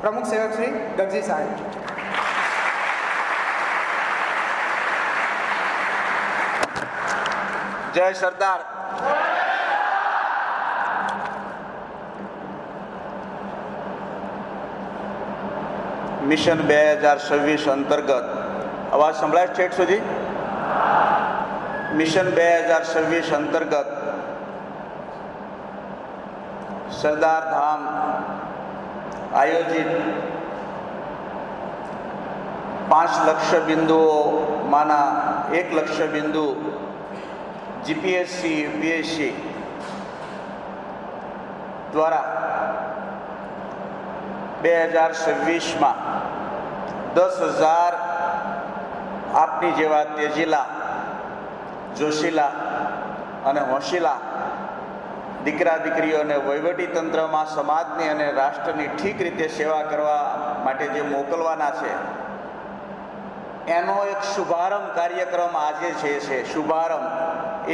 પ્રમુખ સેવક શ્રી ગગજી સાહેબ. જય સરદાર. મિશન 2026 અંતર્ગત અવાજ સંભળાય સ્ટેટ સુધી? મિશન 2026 અંતર્ગત સરદાર ધામ આયોજિત 5 લક્ષ્ય બિંદુઓમાંના 1 લક્ષ્ય બિંદુ જીપીએસસી યુપીએસસી દ્વારા 2026માં 10,000 આપની જેવા તેજીલા, જોશીલા અને હોશીલા દીકરા દીકરીઓને વહીવટી તંત્રમાં સમાજની અને રાષ્ટ્રની ઠીક રીતે સેવા કરવા માટે જે મોકલવાના છે એનો એક શુભારંભ કાર્યક્રમ આજે છે. શુભારંભ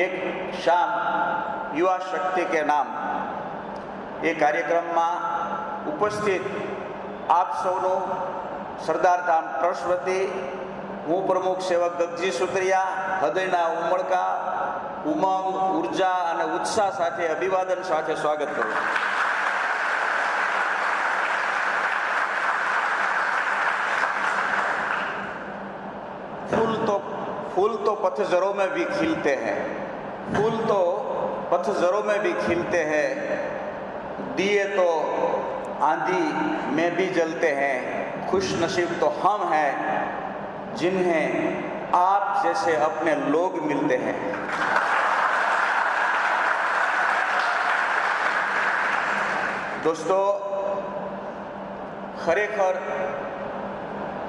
એક શામ યુવા શક્તિ કે નામ એ કાર્યક્રમમાં ઉપસ્થિત આપ સૌનું સરદાર ધામ ટ્રસ્ટ વતી હું પ્રમુખ સેવક ગગજી સુતરિયા હૃદયના ઉમળકા, ઉમંગ, ઉર્જા અને ઉત્સાહ સાથે અભિવાદન સાથે સ્વાગત કરું. फूल तो पतझड़ों में भी खिलते हैं, फूल तो पतझड़ों में भी खिलते हैं, दिए तो आंधी में भी जलते हैं, खुश नसीब तो हम हैं जिन्हें आप जैसे अपने लोग मिलते हैं. दोस्तों, खरेखर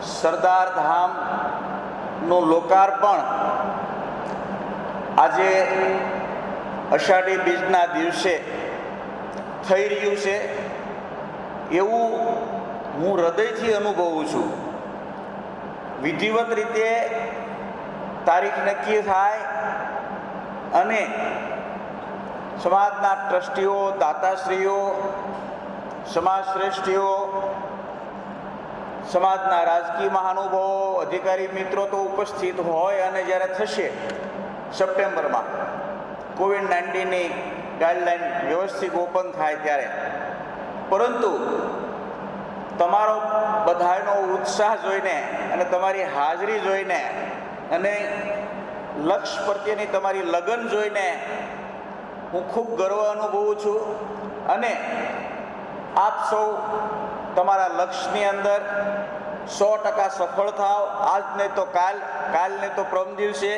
સરદાર ધામનું લોકાર્પણ આજે અષાઢી બીજના દિવસે થઈ રહ્યું છે એવું હું હૃદયથી અનુભવું છું. વિધિવત રીતે તારીખ નક્કી થાય અને સમાજના ટ્રસ્ટીઓ, દાતાશ્રીઓ, સમાજ શ્રેષ્ઠીઓ, સમાજના રાજકીય મહાનુભાવો, અધિકારી મિત્રો તો ઉપસ્થિત હોય અને જ્યારે થશે સપ્ટેમ્બરમાં કોવિડ-19ની ગાઈડલાઈન વ્યવસ્થિત ઓપન થાય ત્યારે, પરંતુ તમારો બધાનો ઉત્સાહ જોઈને અને તમારી હાજરી જોઈને અને લક્ષ્ય પ્રત્યેની તમારી લગન જોઈને હું ખૂબ ગર્વ અનુભવું છું. અને આપ સૌ તમારા લક્ષ્યની અંદર 100% સફળ થાવ. આજ ને તો કાલ, કાલ ને તો પરમ દિવસે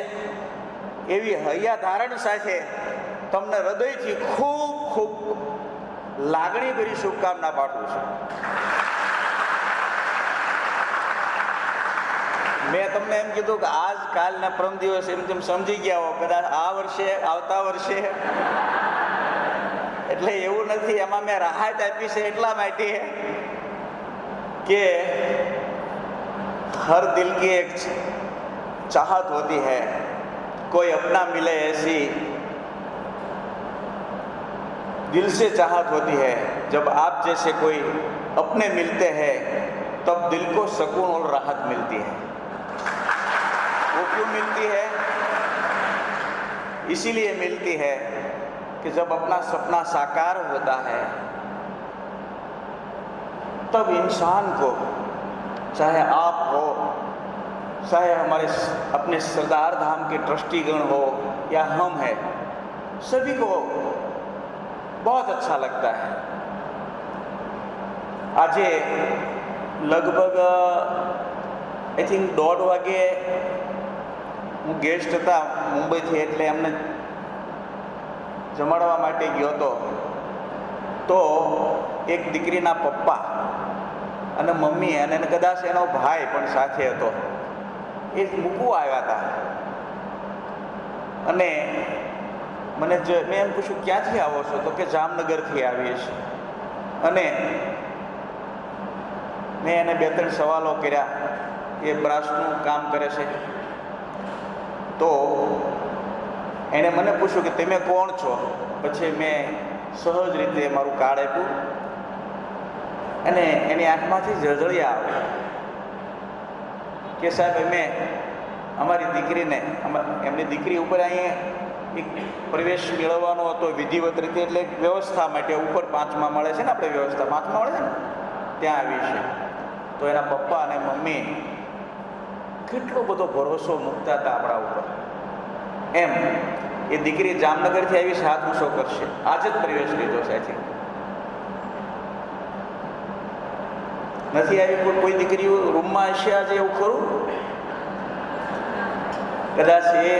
એવી હૈયા ધારણ સાથે તમને હૃદયથી ખૂબ ખૂબ લાગણીભરી શુભકામના પાઠવું છું. મેં તમને એમ કીધું કે આજ કાલ ને પરમ દિવસ એમ તેમ સમજી ગયા હો, કદાચ આ વર્ષે, આવતા વર્ષે, એટલે એવું નથી. એમાં મેં રાહત આપી છે એટલા માટે कि हर दिल की एक चाहत होती है, कोई अपना मिले ऐसी दिल से चाहत होती है. जब आप जैसे कोई अपने मिलते हैं तब दिल को सुकून और राहत मिलती है. वो क्यों मिलती है? इसीलिए मिलती है कि जब अपना सपना साकार होता है तब इंसान को, चाहे आप हो, चाहे हमारे अपने सरदार धाम के ट्रस्टीगण हो या हम हैं, सभी को बहुत अच्छा लगता है. आज लगभग आई थिंक 1:30 વાગે હું ગેસ્ટ હતા મુંબઈથી, એટલે એમને જમાડવા માટે ગયો હતો. તો એક દીકરીના પપ્પા અને મમ્મી અને કદાચ એનો ભાઈ પણ સાથે હતો, એ મૂકવા આવ્યા હતા. અને મને મેં એમ પૂછ્યું ક્યાંથી આવો છો? તો કે જામનગરથી આવીએ છીએ. અને મેં એને 2-3 સવાલો કર્યા. એ બ્રાસનું કામ કરે છે. તો એણે મને પૂછ્યું કે તમે કોણ છો? પછી મેં સહજ રીતે મારું કાર્ડ આપ્યું અને એની આંખમાંથી જળજળિયા આવે કે સાહેબ અમે અમારી દીકરીને એમની દીકરી ઉપર અહીંયા એક પ્રવેશ મેળવવાનો હતો વિધિવત રીતે, એટલે એક વ્યવસ્થા માટે ઉપર 5મા મળે છે ને, આપણે વ્યવસ્થા 5મા મળે છે ને, ત્યાં આવી છે. તો એના પપ્પા અને મમ્મી કેટલો બધો ભરોસો મૂકતા હતા આપણા ઉપર. એમ એ દીકરી જામનગરથી આવી છે, હાથ ઊંચો કરશે, આજે જ પ્રવેશ લીધો છે. નથી આવી કોઈ દીકરીઓ રૂમમાં હશે આજે, એવું ખરું? કદાચ એ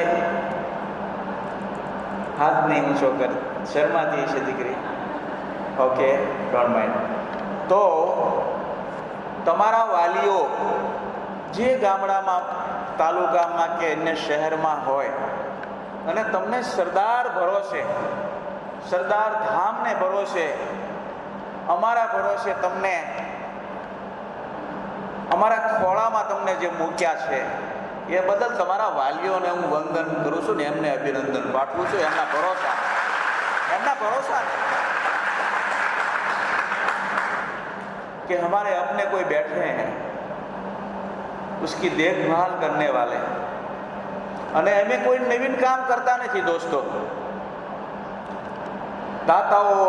હાથ નહીં ઊંચો કર, શરમાતી હશે દીકરી. Okay, don't mind. તો તમારા વાલીઓ જે ગામડામાં, તાલુકામાં કે અન્ય શહેરમાં હોય અને તમને સરદાર ભરોસે, સરદાર ધામને ભરોસે, અમારા ભરોસે તમને, અમારા ખોળામાં તમને જે મૂક્યા છે એ બદલ તમારા વાલીઓને હું વંદન કરું છું ને એમને અભિનંદન પાઠવું છું. એમના ભરોસા कि हमारे अपने कोई बैठे हैं उसकी देखभाल करने वाले. અને અમે કોઈ નવીન કામ કરતા નથી દોસ્તો. દાતાઓ,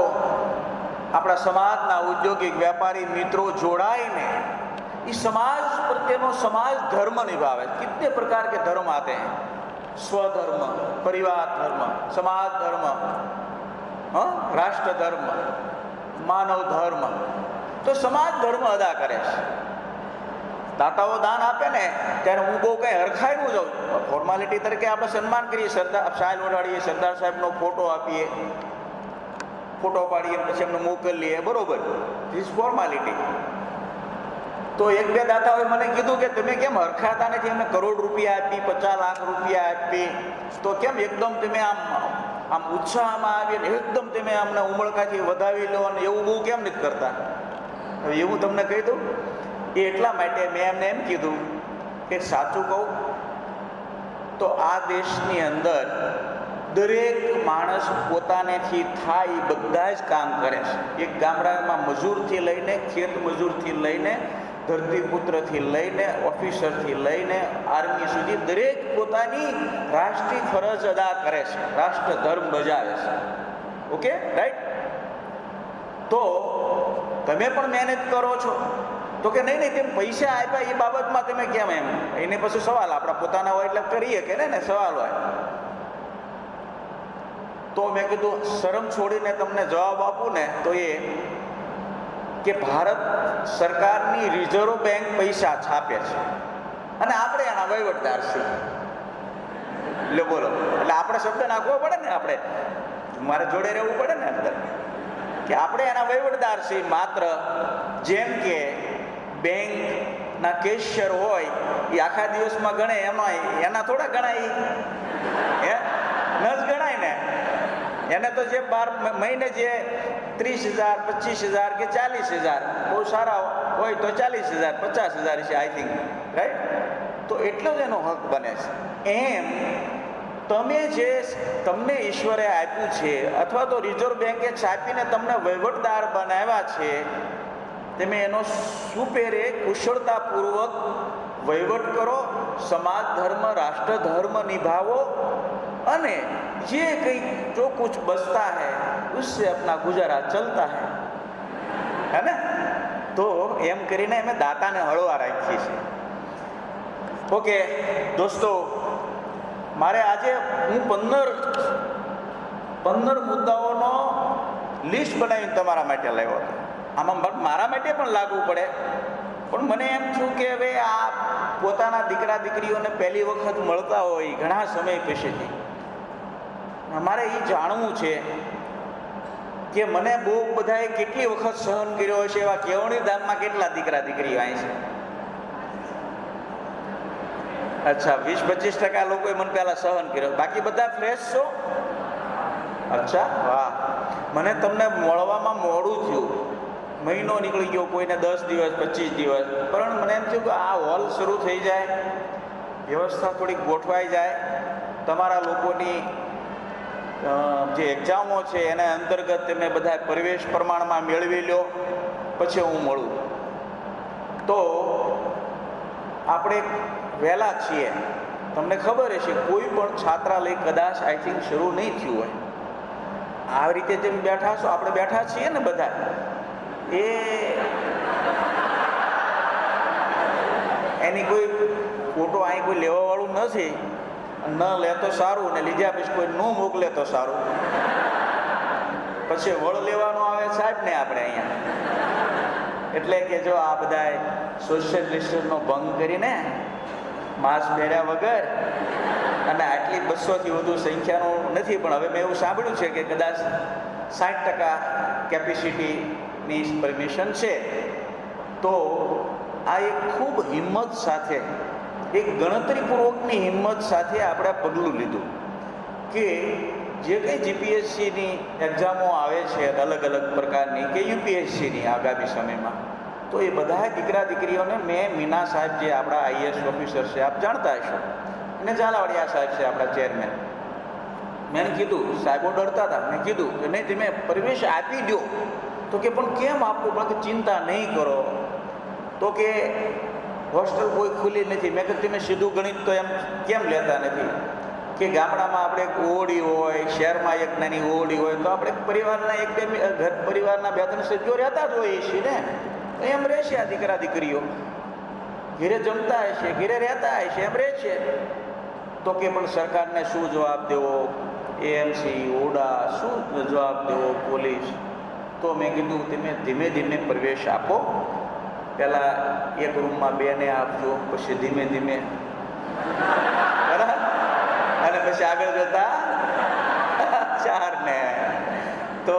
આપણા સમાજના ઉદ્યોગિક વેપારી મિત્રો જોડાઈને ये समाज प्रत्येनो समाज धर्म निभावे. कितने प्रकार के धर्म आते हैं, स्वधर्म, परिवार धर्म, समाज धर्म, राष्ट्र धर्म, मानव धर्म. तो समाज धर्म अदा करे છે. દાતાઓ દાન આપે ને ત્યારે હું બહુ કઈ હરખાઈ નું જાઉં, ફોર્માલિટી તરીકે આપણે સન્માન કરીએ, સરદાર શાલ ઓઢાડીએ, સરદાર સાહેબનો ફોટો આપીએ, ફોટો પાડીએ, પછી એમને મોકલીએ, બરોબર, ધીસ ફોર્માલિટી. તો એક બે દાતાઓએ મને કીધું કે તમે કેમ હરખાતા નથી, અમે કરોડ રૂપિયા આપી, 50 લાખ રૂપિયા આપી, તો કેમ એકદમ તમે આમ ઉત્સાહમાં આવીને એકદમ તમે અમને ઉમળકાથી વધાવી લો અને એવું બહુ કેમ નથી કરતા? હવે એવું તમને કહી દઉં, એ એટલા માટે મેં એમને એમ કીધું કે સાચું કહું તો આ દેશની અંદર દરેક માણસ પોતાનેથી થાય બધા જ કામ કરે છે. એક ગામડામાં મજૂરથી લઈને, ખેત મજૂરથી લઈને, ધરતીપુત્રથી લઈને, ઓફિસરથી લઈને આર્મી સુધી દરેક પોતાની રાષ્ટ્રીય ફરજ અદા કરે છે, રાષ્ટ્ર ધર્મ બજાવે છે. Okay, right? તો તમે પણ મહેનત કરો છો તો કે નહીં તેમ પૈસા આપ્યા એ બાબતમાં તમે કેમ એમ? એને પછી સવાલ આપણા પોતાના હોય એટલે કરીએ કે ને સવાલ હોય. તો મેં કીધું શરમ છોડીને તમને જવાબ આપું ને તો એ કે ભારત સરકારની રિઝર્વ બેંક પૈસા છાપે છે અને આપણે એના વહીવટદાર છીએ. એટલે બોલો, એટલે આપણે શબ્દ નાખવો પડે ને, આપણે મારે જોડે રહેવું પડે ને અંદર કે આપણે એના વહીવટદાર છીએ. માત્ર જેમ કે બેંકના કેશિયર હોય એ આખા દિવસમાં ગણે, એના થોડા ગણાય, ન જ ગણાય ને. એને તો જે 12 મહિને જે 30,000, 25,000 કે 40,000 બહુ સારા હોય તો 40,000, 50,000 છે આઈ થિંક, રાઈટ? તો એટલો જ એનો હક બને છે. એમ તમે જે તમને ઈશ્વરે આપ્યું છે અથવા તો રિઝર્વ બેંકે છાપીને તમને વહીવટદાર બનાવ્યા છે, તમે એનો સુપેરે કુશળતાપૂર્વક વહીવટ કરો, સમાજ ધર્મ, રાષ્ટ્ર ધર્મ નિભાવો અને જે કંઈ જો कुछ बचता है उससे अपना गुजारा चलता है ને? તો એમ કરીને અમે દાતાને હળવા રાખીએ છીએ. ઓકે દોસ્તો, મારે આજે હું 15 મુદ્દાઓનો લિસ્ટ બનાવીને તમારા માટે લાવ્યો હતો. આમાં મારા માટે પણ લાગુ પડે, પણ મને એમ થયું કે હવે આ પોતાના દીકરા દીકરીઓને પહેલી વખત મળતા હોય ઘણા સમય પછીથી, અમારે એ જાણવું છે કે મને બહુ બધાએ કેટલી વખત સહન કર્યો હશે. એવા કેવણી ધામમાં કેટલા દીકરા દીકરીઓ અહીં છે? અચ્છા, 20-25% લોકોએ મને પહેલા સહન કર્યો, બાકી બધા ફ્રેશ છો? અચ્છા, વાહ. મને તમને મળવામાં મોડું થયું, મહિનો નીકળી ગયો, કોઈને 10 દિવસ, 25 દિવસ, પણ મને એમ થયું કે આ હોલ શરૂ થઈ જાય, વ્યવસ્થા થોડીક ગોઠવાઈ જાય, તમારા લોકોની જે એક્ઝામો છે એના અંતર્ગત તમે બધા પ્રવેશ પ્રમાણમાં મેળવી લો, પછી હું મળું. તો આપણે વહેલા છીએ. તમને ખબર હશે કોઈ પણ છાત્રાલય કદાચ આઈ થિંક શરૂ નહીં થયું હોય. આવી રીતે જેમ બેઠા છો આપણે બેઠા છીએ ને બધા, એ એની કોઈ ફોટો અહીં કોઈ લેવાવાળું નથી. ન લે તો સારું, ને લીધા પછી કોઈ ન મોકલે તો સારું. પછી વળ લેવાનો આવે સાહેબ ને આપણે અહીંયા. એટલે કે જો આ બધા સોશિયલ ડિસ્ટન્સનો ભંગ કરીને માસ્ક પહેર્યા વગર, અને આટલી 200થી વધુ સંખ્યાનું નથી, પણ હવે મેં એવું સાંભળ્યું છે કે કદાચ 60% કેપેસિટીની પરમિશન છે. તો આ એક ખૂબ હિંમત સાથે, એક ગણતરીપૂર્વકની હિંમત સાથે આપણે પગલું લીધું કે જે કંઈ જીપીએસસીની એક્ઝામો આવે છે અલગ અલગ પ્રકારની, કે યુપીએસસીની આગામી સમયમાં, તો એ બધા દીકરા દીકરીઓને મેં મીના સાહેબ જે આપણા આઈએસ ઓફિસર છે, આપ જાણતા હશો, અને ઝાલાવાડિયા સાહેબ છે આપણા ચેરમેન, મેં કીધું, સાહેબો ડરતા હતા, મેં કીધું કે નહીં તમે પ્રવેશ આપી દો. તો કે પણ કેમ આપવું? પણ કે ચિંતા નહીં કરો. તો કે હોસ્ટેલ કોઈ ખુલ્લી નથી. મેં કીધું તમે સીધું ગણિત તો એમ કેમ લેતા નથી? કે ગામડામાં આપણે એક ઓરડી હોય, શહેરમાં એક નાની ઓરડી હોય, તો આપણે પરિવારના એક બે ઘર પરિવારના 2-3 સભ્યો રહેતા જ હોઈએ છીએ ને. એમ રહેશે આ દીકરા દીકરીઓ, ઘેરે જમતા હશે, ઘેરે રહેતા હશે, એમ રહે છે. તો કે પણ સરકારને શું જવાબ દેવો? એએમસી, ઓડા, શું જવાબ દેવો? પોલીસ? તો મેં કીધું તમે ધીમે ધીમે પ્રવેશ આપો. પહેલાં એક રૂમમાં 2ને આપજો, પછી ધીમે ધીમે, બરાબર, અને પછી આગળ જતા 4ને. તો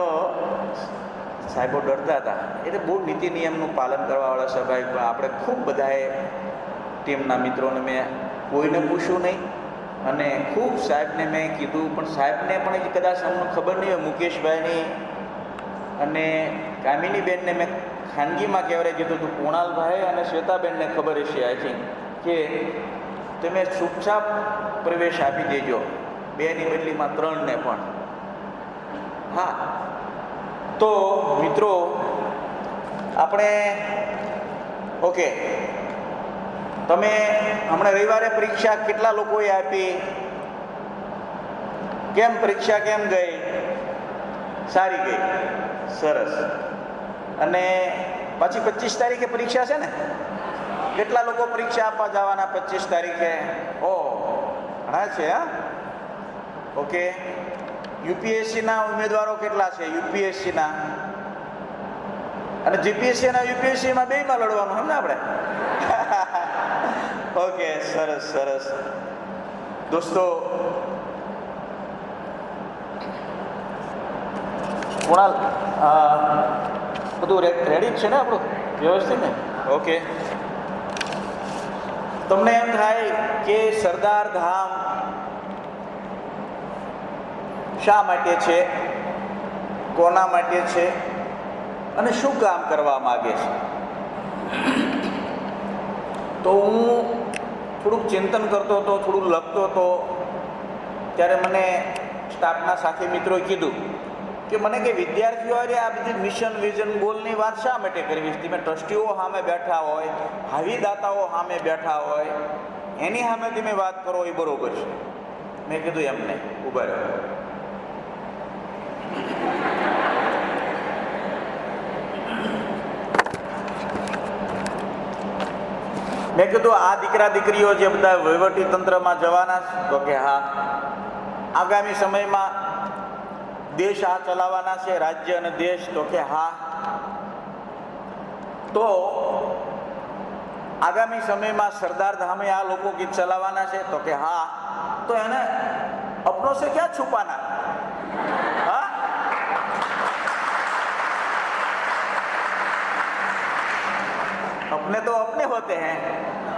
સાહેબો ડરતા હતા. એટલે બહુ નીતિ નિયમનું પાલન કરવાવાળા સ્વાભાવિક, પણ આપણે ખૂબ બધાએ ટીમના મિત્રોને મેં કોઈને પૂછ્યું નહીં, અને ખૂબ સાહેબને મેં કીધું. પણ સાહેબને પણ કદાચ અમને ખબર નહીં હોય, મુકેશભાઈની અને કામિનીબેનને મેં ખાનગીમાં કહેવાય કીધું હતું, કુણાલભાઈ અને શ્વેતાબેનને ખબર હશે આઈ થિંક, કે તમે ચૂપચાપ પ્રવેશ આપી દેજો, 2ની બદલીમાં 3ને પણ. હા, તો મિત્રો આપણે ઓકે, તમે હમણાં રવિવારે પરીક્ષા કેટલા લોકોએ આપી? કેમ પરીક્ષા કેમ ગઈ? સારી ગઈ, સરસ. અને પછી 25 તારીખે પરીક્ષા છે ને? કેટલા લોકો પરીક્ષા આપવા જવાના 25 તારીખે? ઓહ, ઘણા છે. હા, ઓકે. યુપીએસસીના ઉમેદવારો કેટલા છે? યુપીએસસીના અને જીપીએસસી અને યુપીએસસીમાં બેયમાં લડવાનું એમ ને આપણે? ઓકે, સરસ સરસ. દોસ્તો, કુણાલ બધું રેડી જ છે ને આપણું? વ્યવસ્થિત ને? ઓકે. તમને એમ થાય કે સરદાર ધામ શા માટે છે, કોના માટે છે, અને શું કામ કરવા માગે છે? તો હું થોડુંક ચિંતન કરતો હતો, થોડુંક લખતો હતો, ત્યારે મને સ્ટાફના સાથી મિત્રોએ કીધું કે મને કે વિદ્યાર્થીઓ આ બધી મિશન વિઝન ગોલની વાત શા માટે કરવી? તમે ટ્રસ્ટીઓ સામે બેઠા હોય, ભાવીદાતાઓ સામે બેઠા હોય, એની સામે તમે વાત કરો એ બરોબર છે. મેં કીધું એમ નહીં, ઊભા રહ્યો. મેં કીધું આ દીકરા દીકરીઓ જે બધા વહીવટી તંત્રમાં જવાના છે? તો કે હા. આગામી સમયમાં દેશ આ ચલાવવાના છે, રાજ્ય અને દેશ? તો કે હા. તો આગામી સમયમાં સરદાર ધામે આ લોકો ગીત ચલાવવાના છે? તો કે હા. તો એને અપનો સે ક્યાં છુપાના? હા, अपने तो अपने होते हैं,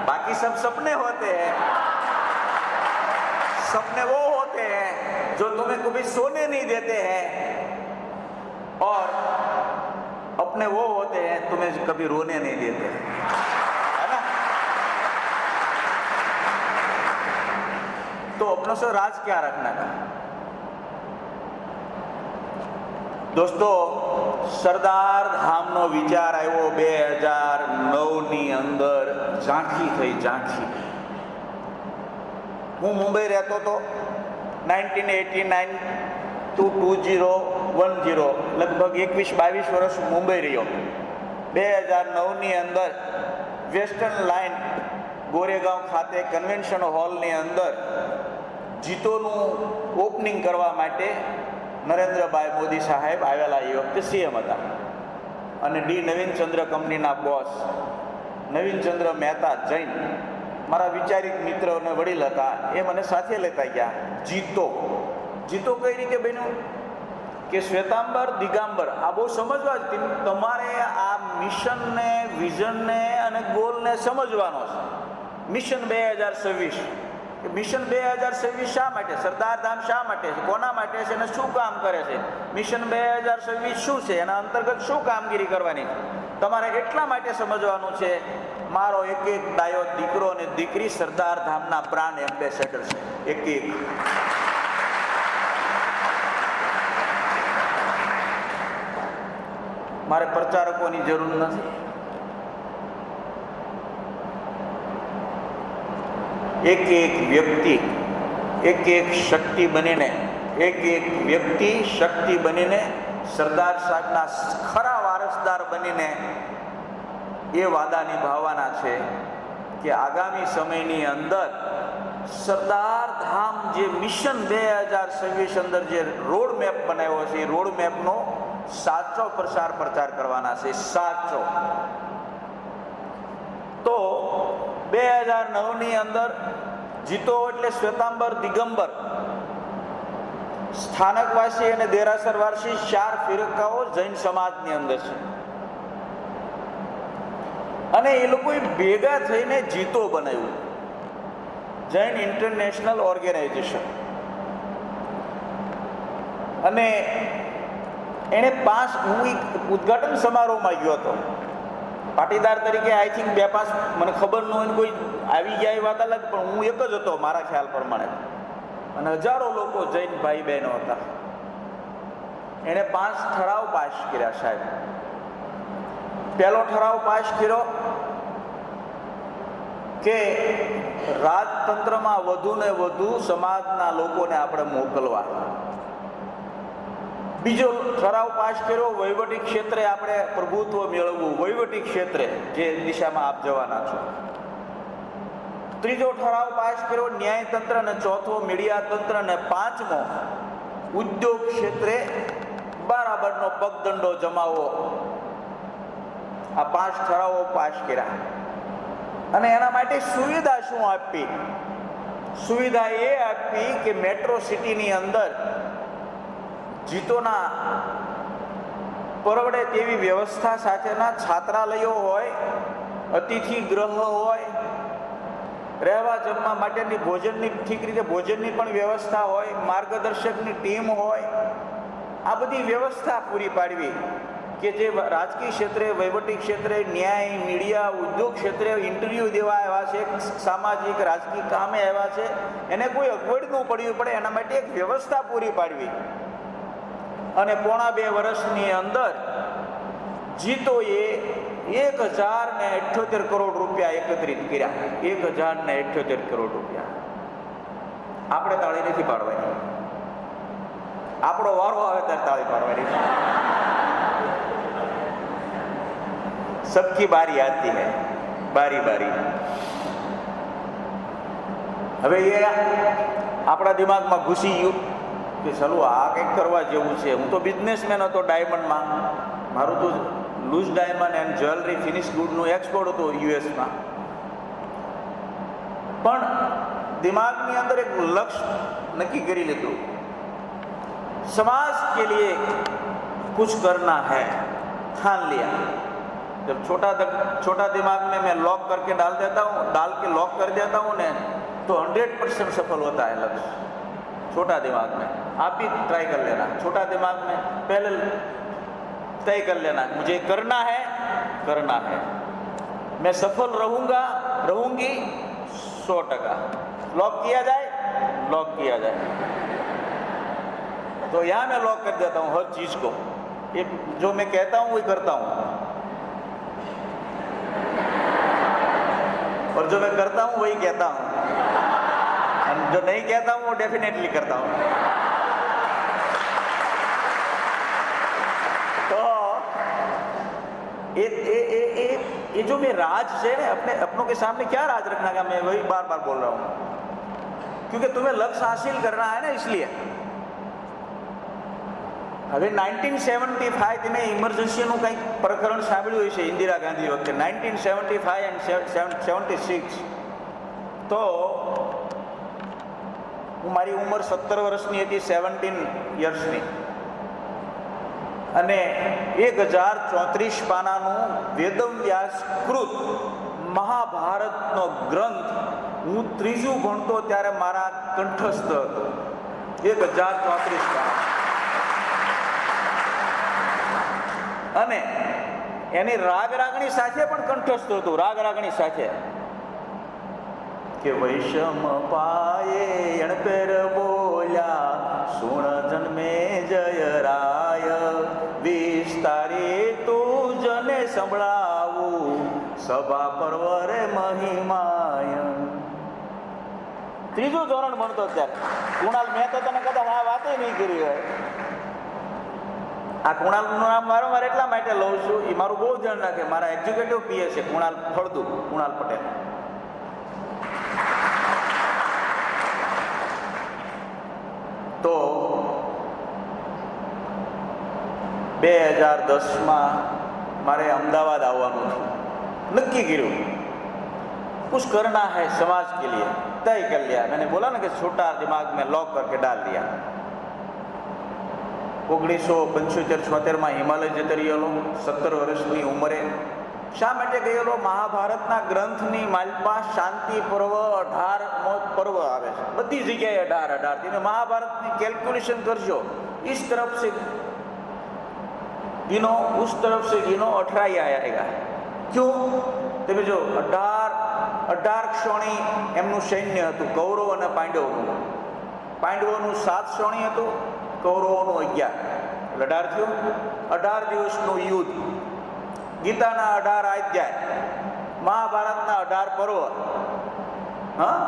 बाकी सब सपने होते हैं. सपने वो होते हैं जो तुम्हें कभी सोने नहीं देते हैं, और अपने वो होते हैं तुम्हें कभी रोने नहीं देते हैं, है ना? तो अपनों से राज क्या रखना था? दोस्तों, સરદાર ધામનો વિચાર આવ્યો 2009ની અંદર, ઝાંખી થઈ ઝાંખી. હું મુંબઈ રહેતો હતો 1989 to 2010, લગભગ 21-22 વર્ષ મુંબઈ રહ્યો. 2009ની અંદર વેસ્ટર્ન લાઇન ગોરેગાંવ ખાતે કન્વેન્શન હોલની અંદર જીતોનું ઓપનિંગ કરવા માટે નરેન્દ્રભાઈ મોદી સાહેબ આવેલા. એ વખતે સીએમ હતા અને ડી નવીનચંદ્ર કંપનીના બોસ નવીનચંદ્ર મહેતા જૈન મારા વિચારિક મિત્ર અને વડીલ હતા. એ મને સાથે લેતા ગયા. જીતો કઈ રીતે બન્યું કે શ્વેતાંબર દિગંબર, આ બહુ સમજવા જ તમારે આ મિશનને, વિઝનને અને ગોલને સમજવાનો છે. મિશન 2026, મિશન 2026 શા માટે, સરદાર ધામ શા માટે છે, કોના માટે છે અને શું કામ કરે છે, મિશન 2026 શું છે, એના અંતર્ગત શું કામગીરી કરવાની છે, તમારે એટલા માટે સમજવાનું છે. મારો એક એક ડાયો દીકરો અને દીકરી સરદાર ધામના બ્રાન્ડ એમ્બેસેડર છે. એક મારે પ્રચારકોની જરૂર નથી. એક એક વ્યક્તિ, એક એક શક્તિ બનીને, એક એક વ્યક્તિ શક્તિ બનીને સરદાર સાહેબના ખરા વારસદાર બનીને એ વાદા નિભાવવાના છે કે આગામી સમયની અંદર સરદાર ધામ જે મિશન 2026 અંદર જે રોડ મેપ બનાવ્યો છે, એ રોડ મેપનો સાચો પ્રચાર કરવાના છે. સાચો તો 2009ની અંદર જીતો એટલે શ્વેતાંબર દિગંબર, સ્થાનકવાસી અને દેરાસરવાસી 4 ફિરકાઓ જૈન સમાજની અંદર છે અને એ લોકોએ ભેગા થઈને જીતો બનાવ્યું, જૈન ઇન્ટરનેશનલ ઓર્ગેનાઇઝેશન. અને એણે 5, હું એક ઉદ્ઘાટન સમારોહમાં ગયો હતો પાટીદાર તરીકે. આઈ થિંક 2-5 મને ખબર ન હોય, કોઈ આવી ગયા એ વાત અલગ, પણ હું એક જ હતો મારા ખ્યાલ પ્રમાણે, અને હજારો લોકો જૈન ભાઈ બહેનો હતા. એણે 5 ઠરાવ પાસ કર્યા સાહેબ. પહેલો ઠરાવ પાસ કર્યો કે રાજતંત્રમાં વધુ ને વધુ સમાજના લોકોને આપણે મોકલવા. બીજો ઠરાવ પાસ કર્યો વહીવટી ક્ષેત્રે આપણે પ્રભુત્વ મેળવવું, વહીવટી ક્ષેત્રે જે દિશામાં આપ જવાના છો. ત્રીજો ઠરાવ પાસ કર્યો ન્યાયતંત્ર, અને ચોથો મીડિયા તંત્ર, અને 5મો ઉદ્યોગ ક્ષેત્રે બરાબરનો પગદંડો જમાવવો. આ 5 ઠરાવો પાસ કર્યા. અને એના માટે સુવિધા શું આપી? સુવિધા એ આપી કે મેટ્રો સિટીની અંદર જીતોના પરવડે તેવી વ્યવસ્થા સાથેના છાત્રાલયો હોય, અતિથિ ગ્રહ હોય, રહેવા જમવા માટેની ભોજનની ઠીક રીતે ભોજનની પણ વ્યવસ્થા હોય, માર્ગદર્શકની ટીમ હોય. આ બધી વ્યવસ્થા પૂરી પાડવી કે જે રાજકીય ક્ષેત્રે, વહીવટી ક્ષેત્રે, ન્યાય, મીડિયા, ઉદ્યોગ ક્ષેત્રે ઇન્ટરવ્યૂ દેવા આવ્યા છે, સામાજિક રાજકીય કામે આવ્યા છે, એને કોઈ અગવડ ન પડવી પડે એના માટે એક વ્યવસ્થા પૂરી પાડવી. અને 1.5 વર્ષની અંદર જીતોએ 1078 કરોડ રૂપિયા એકત્રિત કર્યા. 1078 કરોડ રૂપિયા. આપણે તાળી નથી પાડવાની, આપણો વારો આવે ત્યારે તાળી પાડવાની. સબકી બારી આતી હૈ, બારી બારી. હવે એ આપણા દિમાગમાં ઘૂસી ગયું કે ચલો આ કંઈક કરવા જેવું છે. હું તો બિઝનેસમેન હતો ડાયમંડમાં, મારું તો loose diamond and jewellery finish ગુડનું એક્સપોર્ટ હતું યુએસમાં. પણ દિમાગની અંદર એક લક્ષ્ય નક્કી કરી લીધું, समाज के लिए कुछ करना है, ठान लिया. जब छोटा दिमाग में मैं लॉक करके डाल के लॉक कर देता हूँ ने तो 100% सफल होता है लक्ष्य. छोटा दिमाग में आप भी ट्राई कर लेना. छोटा दिमाग में पहले तय कर लेना मुझे करना है, मैं सफल रहूंगी 100%. लॉक किया जाए. तो यहाँ मैं लॉक कर देता हूँ हर चीज को. एक जो मैं कहता हूँ वही करता हूँ, और जो मैं करता हूँ वही कहता हूँ, और जो नहीं कहता हूँ वो डेफिनेटली करता हूँ। तो ये जो मैं राज है ना, अपनों के सामने क्या राज रखना का, मैं वही बार बार बोल रहा हूँ, क्योंकि तुम्हें लक्ष्य हासिल करना है ना, इसलिए। હવે 1975 તમે ઇમરજન્સીનું કંઈક પ્રકરણ સાંભળ્યું હશે ઇન્દિરા ગાંધી વખતે, 1975 એન્ડ 76. તો મારી ઉંમર 17 વર્ષની હતી, 17 યર્સની, અને 1034 પાનાનું વેદવ્યાસકૃત મહાભારતનો ગ્રંથ હું ત્રીજું ભણતો ત્યારે મારા કંઠસ્થ હતો. 1034 પાના, અને એની રાગ રાગણી સાથે પણ કંઠસ્થ હતું, રાગ રાગણી સાથે કે વૈષમ પાયે અણપેર બોલ્યા સુણ જન્મે જય રાય વિસ્તારે તું જને સંભળાવું સભા પર્વરે મહિમાય. ત્રીજું ધોરણ ભણતો ત્યારે. કુણાલ, મેં તો તને કદાચ આ વાતે નહીં કરી હોય. આ કુણાલનું નામ વારંવાર એટલા માટે લઉં છું, એ મારું બહુ ધ્યાન રાખે. મારા એક્ઝિક્યુટિવ પીએ છે કુણાલ ફળદુ, કુણાલ પટેલ. તો 2010માં મારે અમદાવાદ આવવાનું હતું, નક્કી કર્યું. कुछ करना है समाज के लिए, तय कर लिया. मैंने बोला ना कि छोटा दिमाग में लॉक करके डाल दिया. 1975-76માં હિમાલય જતો રહેલો, 17 વર્ષની ઉંમરે. શા માટે ગયેલો? મહાભારતના ગ્રંથની માલપા શાંતિ પર્વ 18મો પર્વ આવે છે, બધી જગ્યાએ 18. તમે મહાભારતની કેલ્ક્યુલેશન કરજો, इस तरफ से गिनो, उस तरफ से गिनो, 18 आएगा. क्यों? તમે જો 18 ક્ષોણી એમનું સૈન્ય હતું, કૌરવ અને પાંડવોનું. પાંડવોનું 7 ક્ષોણી હતું, કૌરવોનું 11, એટલે 18 થયું. 18 દિવસનું યુદ્ધ, ગીતાના 18 અધ્યાય, મહાભારતના 18 પર્વ. હા,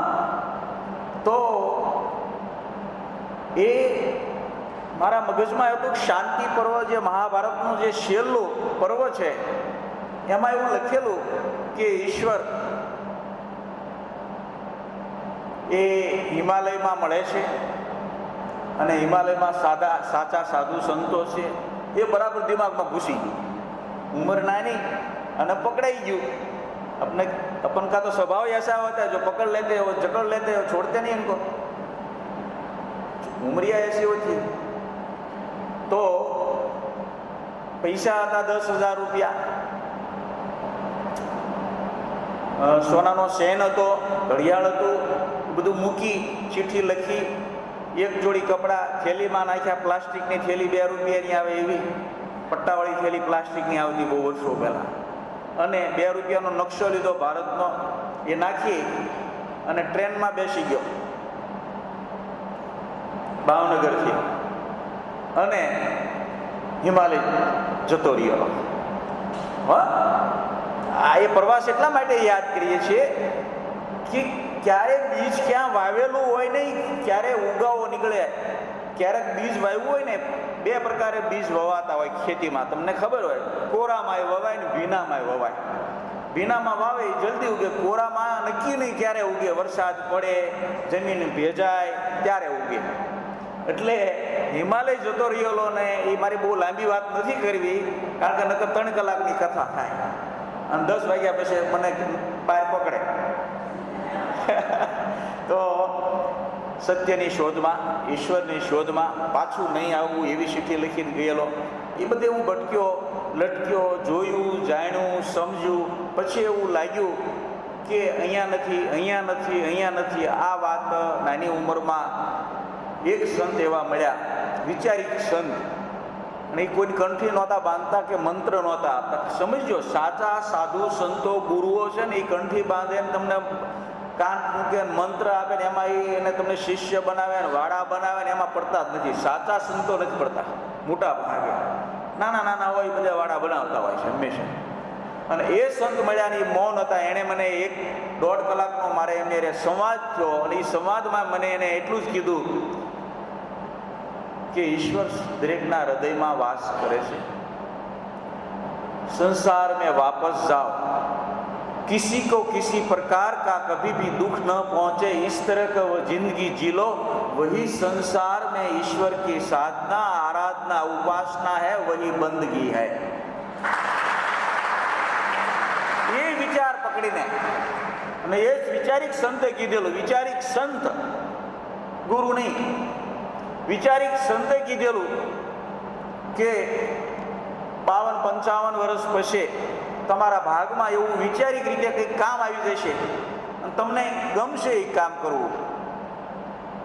તો એ મારા મગજમાં હતું કે શાંતિ પર્વ જે મહાભારતનું જે છેલ્લું પર્વ છે, એમાં એવું લખેલું કે ઈશ્વર એ હિમાલયમાં મળે છે, અને હિમાલયમાં સાચા સાધુ સંતો છે. એ બરાબર દિમાગમાં ઘૂસી ગયું. ઉંમર નાની અને પકડાઈ ગયું. अपन का तो स्वभाव ऐसा होता है, जो पकड़ लेते हो, जकड़ लेते हो, छोड़ते नहीं इनको. उमरिया ऐसी होती. तो पैसा હતા 10,000 રૂપિયા, સોનાનો ચેન હતો, ઘડિયાળ હતું, બધું મૂકી, ચીઠી લખી, એક જોડી કપડાં થેલીમાં નાખ્યા, પ્લાસ્ટિકની થેલી 2 રૂપિયાની આવે એવી, પટ્ટાવાળી થેલી પ્લાસ્ટિકની આવતી બહુ વર્ષો પહેલાં, અને 2 રૂપિયાનો નકશો લીધો ભારતનો, એ નાખી અને ટ્રેનમાં બેસી ગયો ભાવનગરથી, અને હિમાલય જતો રહ્યો. હા, આ એ પ્રવાસ એટલા માટે યાદ કરીએ છીએ કે ક્યારે બીજ ક્યાં વાવેલું હોય નહીં, ક્યારે ઉગાવો નીકળે. ક્યારેક બીજ વાવ્યું હોય ને, 2 પ્રકારે બીજ વવાતા હોય ખેતીમાં, તમને ખબર હોય. કોરામાં વવાય ને ભીનામાં વવાય. ભીનામાં વાવે જલ્દી ઉગે, કોરામાં નક્કી નહીં ક્યારે ઉગે, વરસાદ પડે, જમીન ભેજાય ત્યારે ઉગે. એટલે હિમાલય જતો રહેલો ને, એ મારી બહુ લાંબી વાત નથી કરવી, કારણ કે નકર 3 કલાકની કથા થાય, અને 10 વાગ્યા પછી મને બહાર પકડે. તો સત્યની શોધમાં, ઈશ્વરની શોધમાં, પાછું નહીં આવવું એવી ચિઠ્ઠી લખીને ગયેલો. એ બધે હું ભટક્યો, લટક્યો, જોયું, જાણ્યું, સમજ્યું. પછી એવું લાગ્યું કે અહીંયા નથી, અહીંયા નથી, અહીંયા નથી. આ વાત નાની ઉંમરમાં એક સંત એવા મળ્યા, વિચારિક સંત, અને એ કોઈ કંઠી નહોતા બાંધતા કે મંત્ર નહોતા આપતા. સમજજો, સાચા સાધુ સંતો ગુરુઓ છે ને, એ કંઠી બાંધે ને તમને કાન મૂકે, મંત્ર આપે ને એમાં એને તમને શિષ્ય બનાવે ને વાળા બનાવે ને એમાં પડતા જ નથી. સાચા સંતો નથી પડતા મોટા ભાગે. નાના નાના હોય એ બધા વાડા બનાવતા હોય છે હંમેશા. અને એ સંત મળ્યા ને એ મૌન હતા. એણે મને 1-1.5 કલાકનો મારે એમને સંવાદ થયો અને એ સંવાદમાં મને એને એટલું જ કીધું કે ઈશ્વર દરેકના હૃદયમાં વાસ કરે છે. संसार में वापस जाओ, किसी को किसी प्रकार का कभी भी दुख न पहुंचे, इस तरह का वो जिंदगी जी लो. वही संसार में ईश्वर की साधना, आराधना, उपासना है, वही बंदगी है. ये विचार पकड़ीने અને એ જ વિચારિક સંતે કીધેલું. વિચારિક સંત, ગુરુ નહીં, વિચારિક સંતે કીધેલું કે 52-55 વર્ષ પછી તમારા ભાગમાં એવું વિચારિક રીતે કંઈક કામ આવી જશે અને તમને ગમશે એ કામ કરવું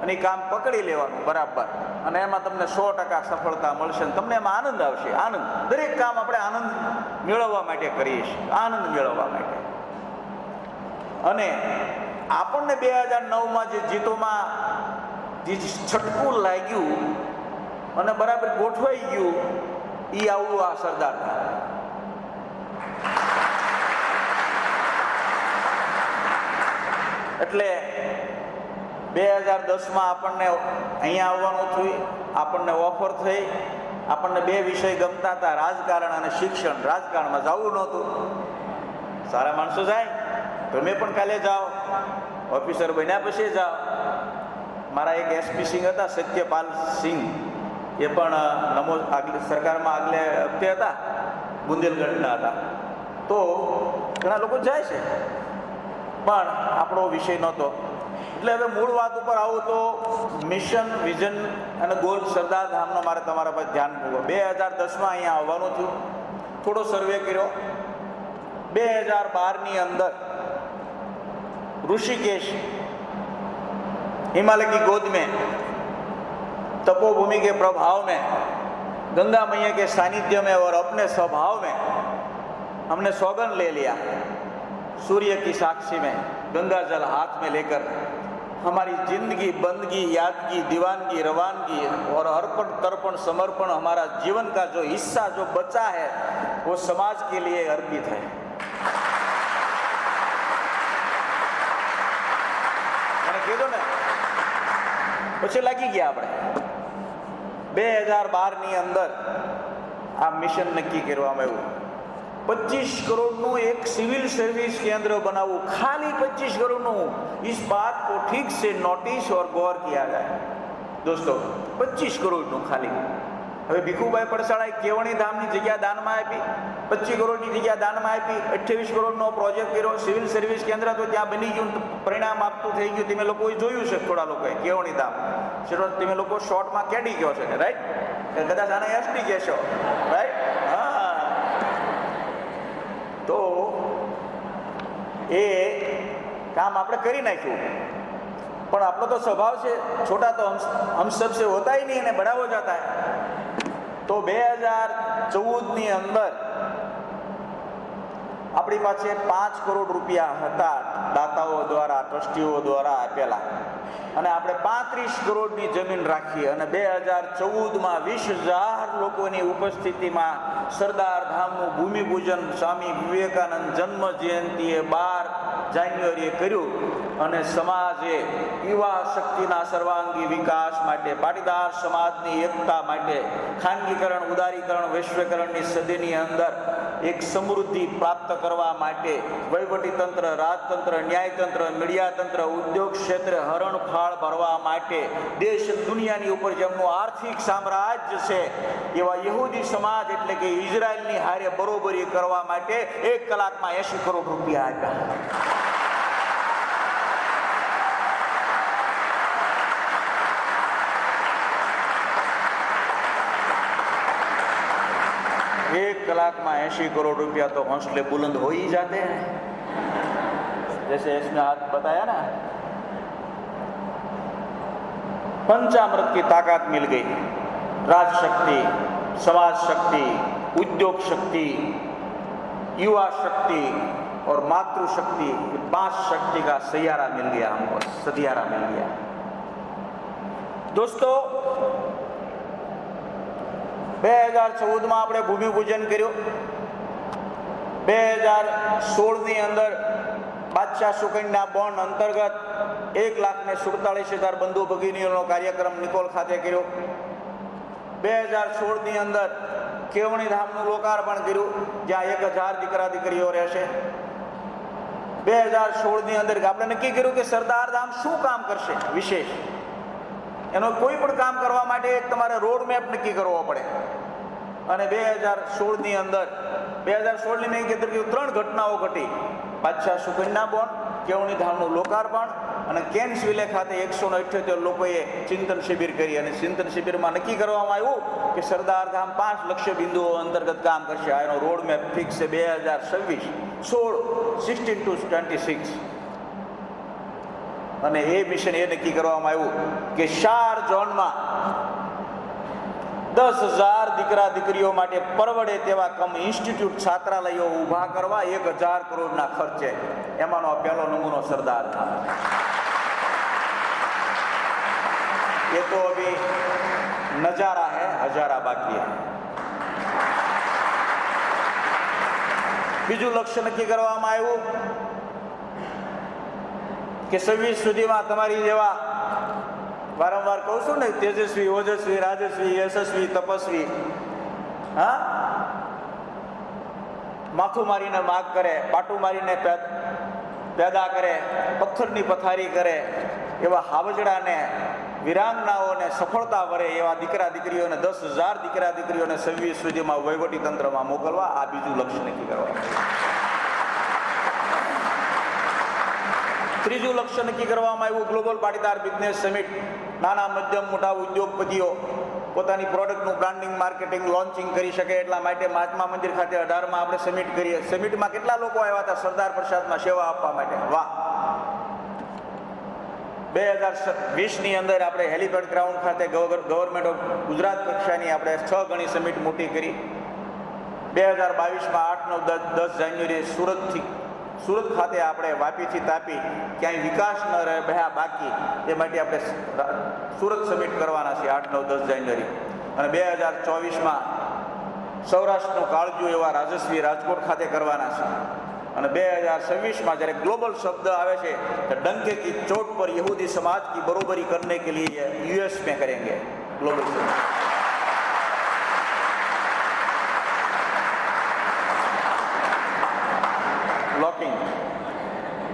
અને એ કામ પકડી લેવાનું બરાબર, અને એમાં તમને 100% સફળતા મળશે અને તમને એમાં આનંદ આવશે. આનંદ, દરેક કામ આપણે આનંદ મેળવવા માટે કરીએ છીએ, આનંદ મેળવવા માટે. અને આપણને 2009માં જે જીતોમાં જે છટકું લાગ્યું અને બરાબર ગોઠવાઈ ગયું, એ આવું આ સરદાર. એટલે 2010માં આપણને અહીંયા આવવાનું થયું, આપણને ઓફર થઈ, આપણને 2 વિષય ગમતા હતા, રાજકારણ અને શિક્ષણ. રાજકારણમાં જવું નહોતું, સારા માણસો જાય, તમે પણ કાલે જાઓ, ઓફિસર બન્યા પછી જાઓ. મારા એક એસપી સિંહ હતા, સત્યપાલ સિંહ, એ પણ નમો સરકારમાં આગલે વખતે હતા, બુંદેલગઢના હતા. તો ઘણા લોકો જાય છે, પણ આપણો વિષય નહોતો. એટલે હવે મૂળ વાત ઉપર આવું તો મિશન, વિઝન અને ગોલ સરદાર ધામનો મારે તમારા પર ધ્યાન મૂકવું. 2010માં અહીંયા આવવાનું થયું, થોડો સર્વે કર્યો. 2012ની અંદર ऋषिकेश, हिमालय की गोद में, तपोभूमि के प्रभाव में, गंगा मैया के सानिध्य में और अपने स्वभाव में हमने सौगंध ले लिया. सूर्य की साक्षी में गंगा जल हाथ में लेकर हमारी जिंदगी, बंदगी, यादगी, दीवानगी, रवानगी और अर्पण तर्पण समर्पण, हमारा जीवन का जो हिस्सा जो बचा है वो समाज के लिए अर्पित है. मैंने कीधुं ने પછી લાગી ગયા આપણે. 2012ની અંદર આ મિશન નક્કી કરવામાં આવ્યું. 25 કરોડનું એક સિવિલ સર્વિસ કેન્દ્ર બનાવવું, खाली 25 કરોડનું. इस बात को ठीक से नोटिस और गौर किया जाए दोस्तों. 25 કરોડનું ખાલી. હવે ભીખુભાઈ પડસાળાએ કેવણી ધામની જગ્યા દાનમાં આપી, 25 કરોડની જગ્યા દાનમાં આપી, 28 કરોડનો પ્રોજેક્ટ કર્યો. સિવિલ સર્વિસ કેન્દ્ર તો ત્યાં બની ગયું, પરિણામ આપતું થઈ ગયું. તમે લોકોએ જોયું છે, થોડા લોકોએ કેવણી ધામ. તમે લોકો શોર્ટમાં કેડી ગયો છે, રાઈટ? કદાચ આને એસડી કહેશો, રાઈટ? હા. તો એ કામ આપણે કરી નાખ્યું, પણ આપણો તો સ્વભાવ છે, છોટા તો હમ સબ સે હોતા ही नहीं, બડા હો જાતા है. તો 2014ની અંદર આપણી પાસે 5 કરોડ રૂપિયા હતા, દાતાઓ દ્વારા, ટ્રસ્ટીઓ દ્વારા આપેલા, અને આપણે 35 કરોડની જમીન રાખી. અને 2014માં 20,000 લોકોની ઉપસ્થિતિમાં સરદાર ધામનું ભૂમિપૂજન સ્વામી વિવેકાનંદ જન્મ જયંતિએ 12 જાન્યુઆરીએ કર્યું. અને સમાજે યુવા શક્તિના સર્વાંગી વિકાસ માટે, પાટીદાર સમાજની એકતા માટે, ખાનગીકરણ, ઉદારીકરણ, વૈશ્વિકરણની સદીની અંદર એક સમૃદ્ધિ પ્રાપ્ત કરવા માટે વહીવટી તંત્ર, રાજતંત્ર, ન્યાયતંત્ર, મીડિયા તંત્ર, ઉદ્યોગ ક્ષેત્રે હરણફાળ ભરવા માટે દેશ દુનિયાની ઉપર જેમનું આર્થિક સામ્રાજ્ય છે એવા યહૂદી સમાજ એટલે કે ઇઝરાયલની હારે બરોબરી કરવા માટે 1 કલાકમાં 80 કરોડ રૂપિયા આપ્યા. एक कलाक में 80 करोड़ रुपया तो हौसले बुलंद हो ही जाते हैं. जैसे इसमें हाथ बताया ना, पंचामृत की ताकत मिल गई. राज शक्ति, समाज शक्ति, उद्योग शक्ति, युवा शक्ति और मातृ शक्ति, 5 शक्ति का सैयारा मिल गया हमको, सदियारा मिल गया. दोस्तों, 2014માં આપણે ભૂમિપૂજન કર્યું. 2016ની અંદર બાદશાહ સુકન્યા બોન્ડ અંતર્ગત 1,47,000 બંધુ ભગીનીઓનો કાર્યક્રમ નિકોલ ખાતે કર્યો. 2016ની અંદર કેવણી ધામનું લોકાર્પણ કર્યું, જ્યાં 1,000 દીકરા દીકરીઓ રહેશે. 2016ની અંદર આપણે નક્કી કર્યું કે સરદાર ધામ શું કામ કરશે વિશેષ. એનો કોઈ પણ કામ કરવા માટે એક તમારે રોડ મેપ નક્કી કરવો પડે. અને 2016ની અંદર 2016ની મેં કીધું કે 3 ઘટનાઓ ઘટી. બાદશાહ સુકન્યા બોન્ડ, કેવણી ધામનું લોકાર્પણ અને કેન્સવિલે ખાતે 178 લોકોએ ચિંતન શિબિર કરી. અને ચિંતન શિબિરમાં નક્કી કરવામાં આવ્યું કે સરદાર ધામ 5 લક્ષ્ય બિંદુઓ અંતર્ગત કામ કરશે. આ એનો રોડ મેપ ફિક્સ છે 2026 અને એ મિશન એ નક્કી કરવામાં આવ્યું કે 4 ઝોનમાં 10,000 દીકરા દીકરીઓ માટે પરવડે તેવા ઇન્સ્ટિટ્યૂટ છાત્રાલયો ઊભા કરવા 1,000 કરોડના ખર્ચે. એમાંનો પહેલો નમૂનો સરદાર ધામ. ये तो अभी नजारा है, हजारा बाकी है. બીજું લક્ષ્ય નક્કી કરવામાં આવ્યું કે 26 સુધીમાં તમારી જેવા વારંવાર કહું છું ને, તેજસ્વી, ઓજસ્વી, રાજસ્વી, યશસ્વી, તપસ્વી, માથું મારીને માગ કરે, પાટું મારીને પેદા કરે, પથ્થરની પથારી કરે એવા હાવજડાને, વિરાંગનાઓને સફળતા વરે એવા દીકરા દીકરીઓને 10,000 દીકરા દીકરીઓને 26 સુધીમાં વહીવટી તંત્રમાં મોકલવા. આ બીજું લક્ષ્ય નક્કી કરવા. ત્રીજું લક્ષ્ય નક્કી કરવામાં આવ્યું ગ્લોબલ પાટીદાર બિઝનેસ સમિટ. નાના મધ્યમ મોટા ઉદ્યોગપતિઓ પોતાની પ્રોડક્ટનું બ્રાન્ડિંગ, માર્કેટિંગ, લોન્ચિંગ કરી શકે એટલા માટે મહાત્મા મંદિર ખાતે 18માં આપણે સમિટ કરીએ. સમિટમાં કેટલા લોકો આવ્યા હતા સરદાર પ્રસાદમાં સેવા આપવા માટે? વાહ. 2020ની અંદર આપણે હેલિપેડ ગ્રાઉન્ડ ખાતે ગવર્મેન્ટ ઓફ ગુજરાત કક્ષાની આપણે 6 ગણી સમિટ મોટી કરી. 2022માં 8, 9, 10 જાન્યુઆરીએ સુરત ખાતે આપણે વાપીથી તાપી ક્યાંય વિકાસ ન રહે ભયા બાકી એ માટે આપણે સુરત સમિટ કરવાના છે 8, 9, 10 જાન્યુઆરી. અને 2024માં સૌરાષ્ટ્રનું કાળજું એવા રાજસ્વી રાજકોટ ખાતે કરવાના છે. અને 2026માં જ્યારે ગ્લોબલ શબ્દ આવે છે તો ડંકે કી ચોટ પર યહૂદી સમાજ की बरोबरी करने के लिए यूएस में करेंगे ग्लोबल समिट. लॉकिंग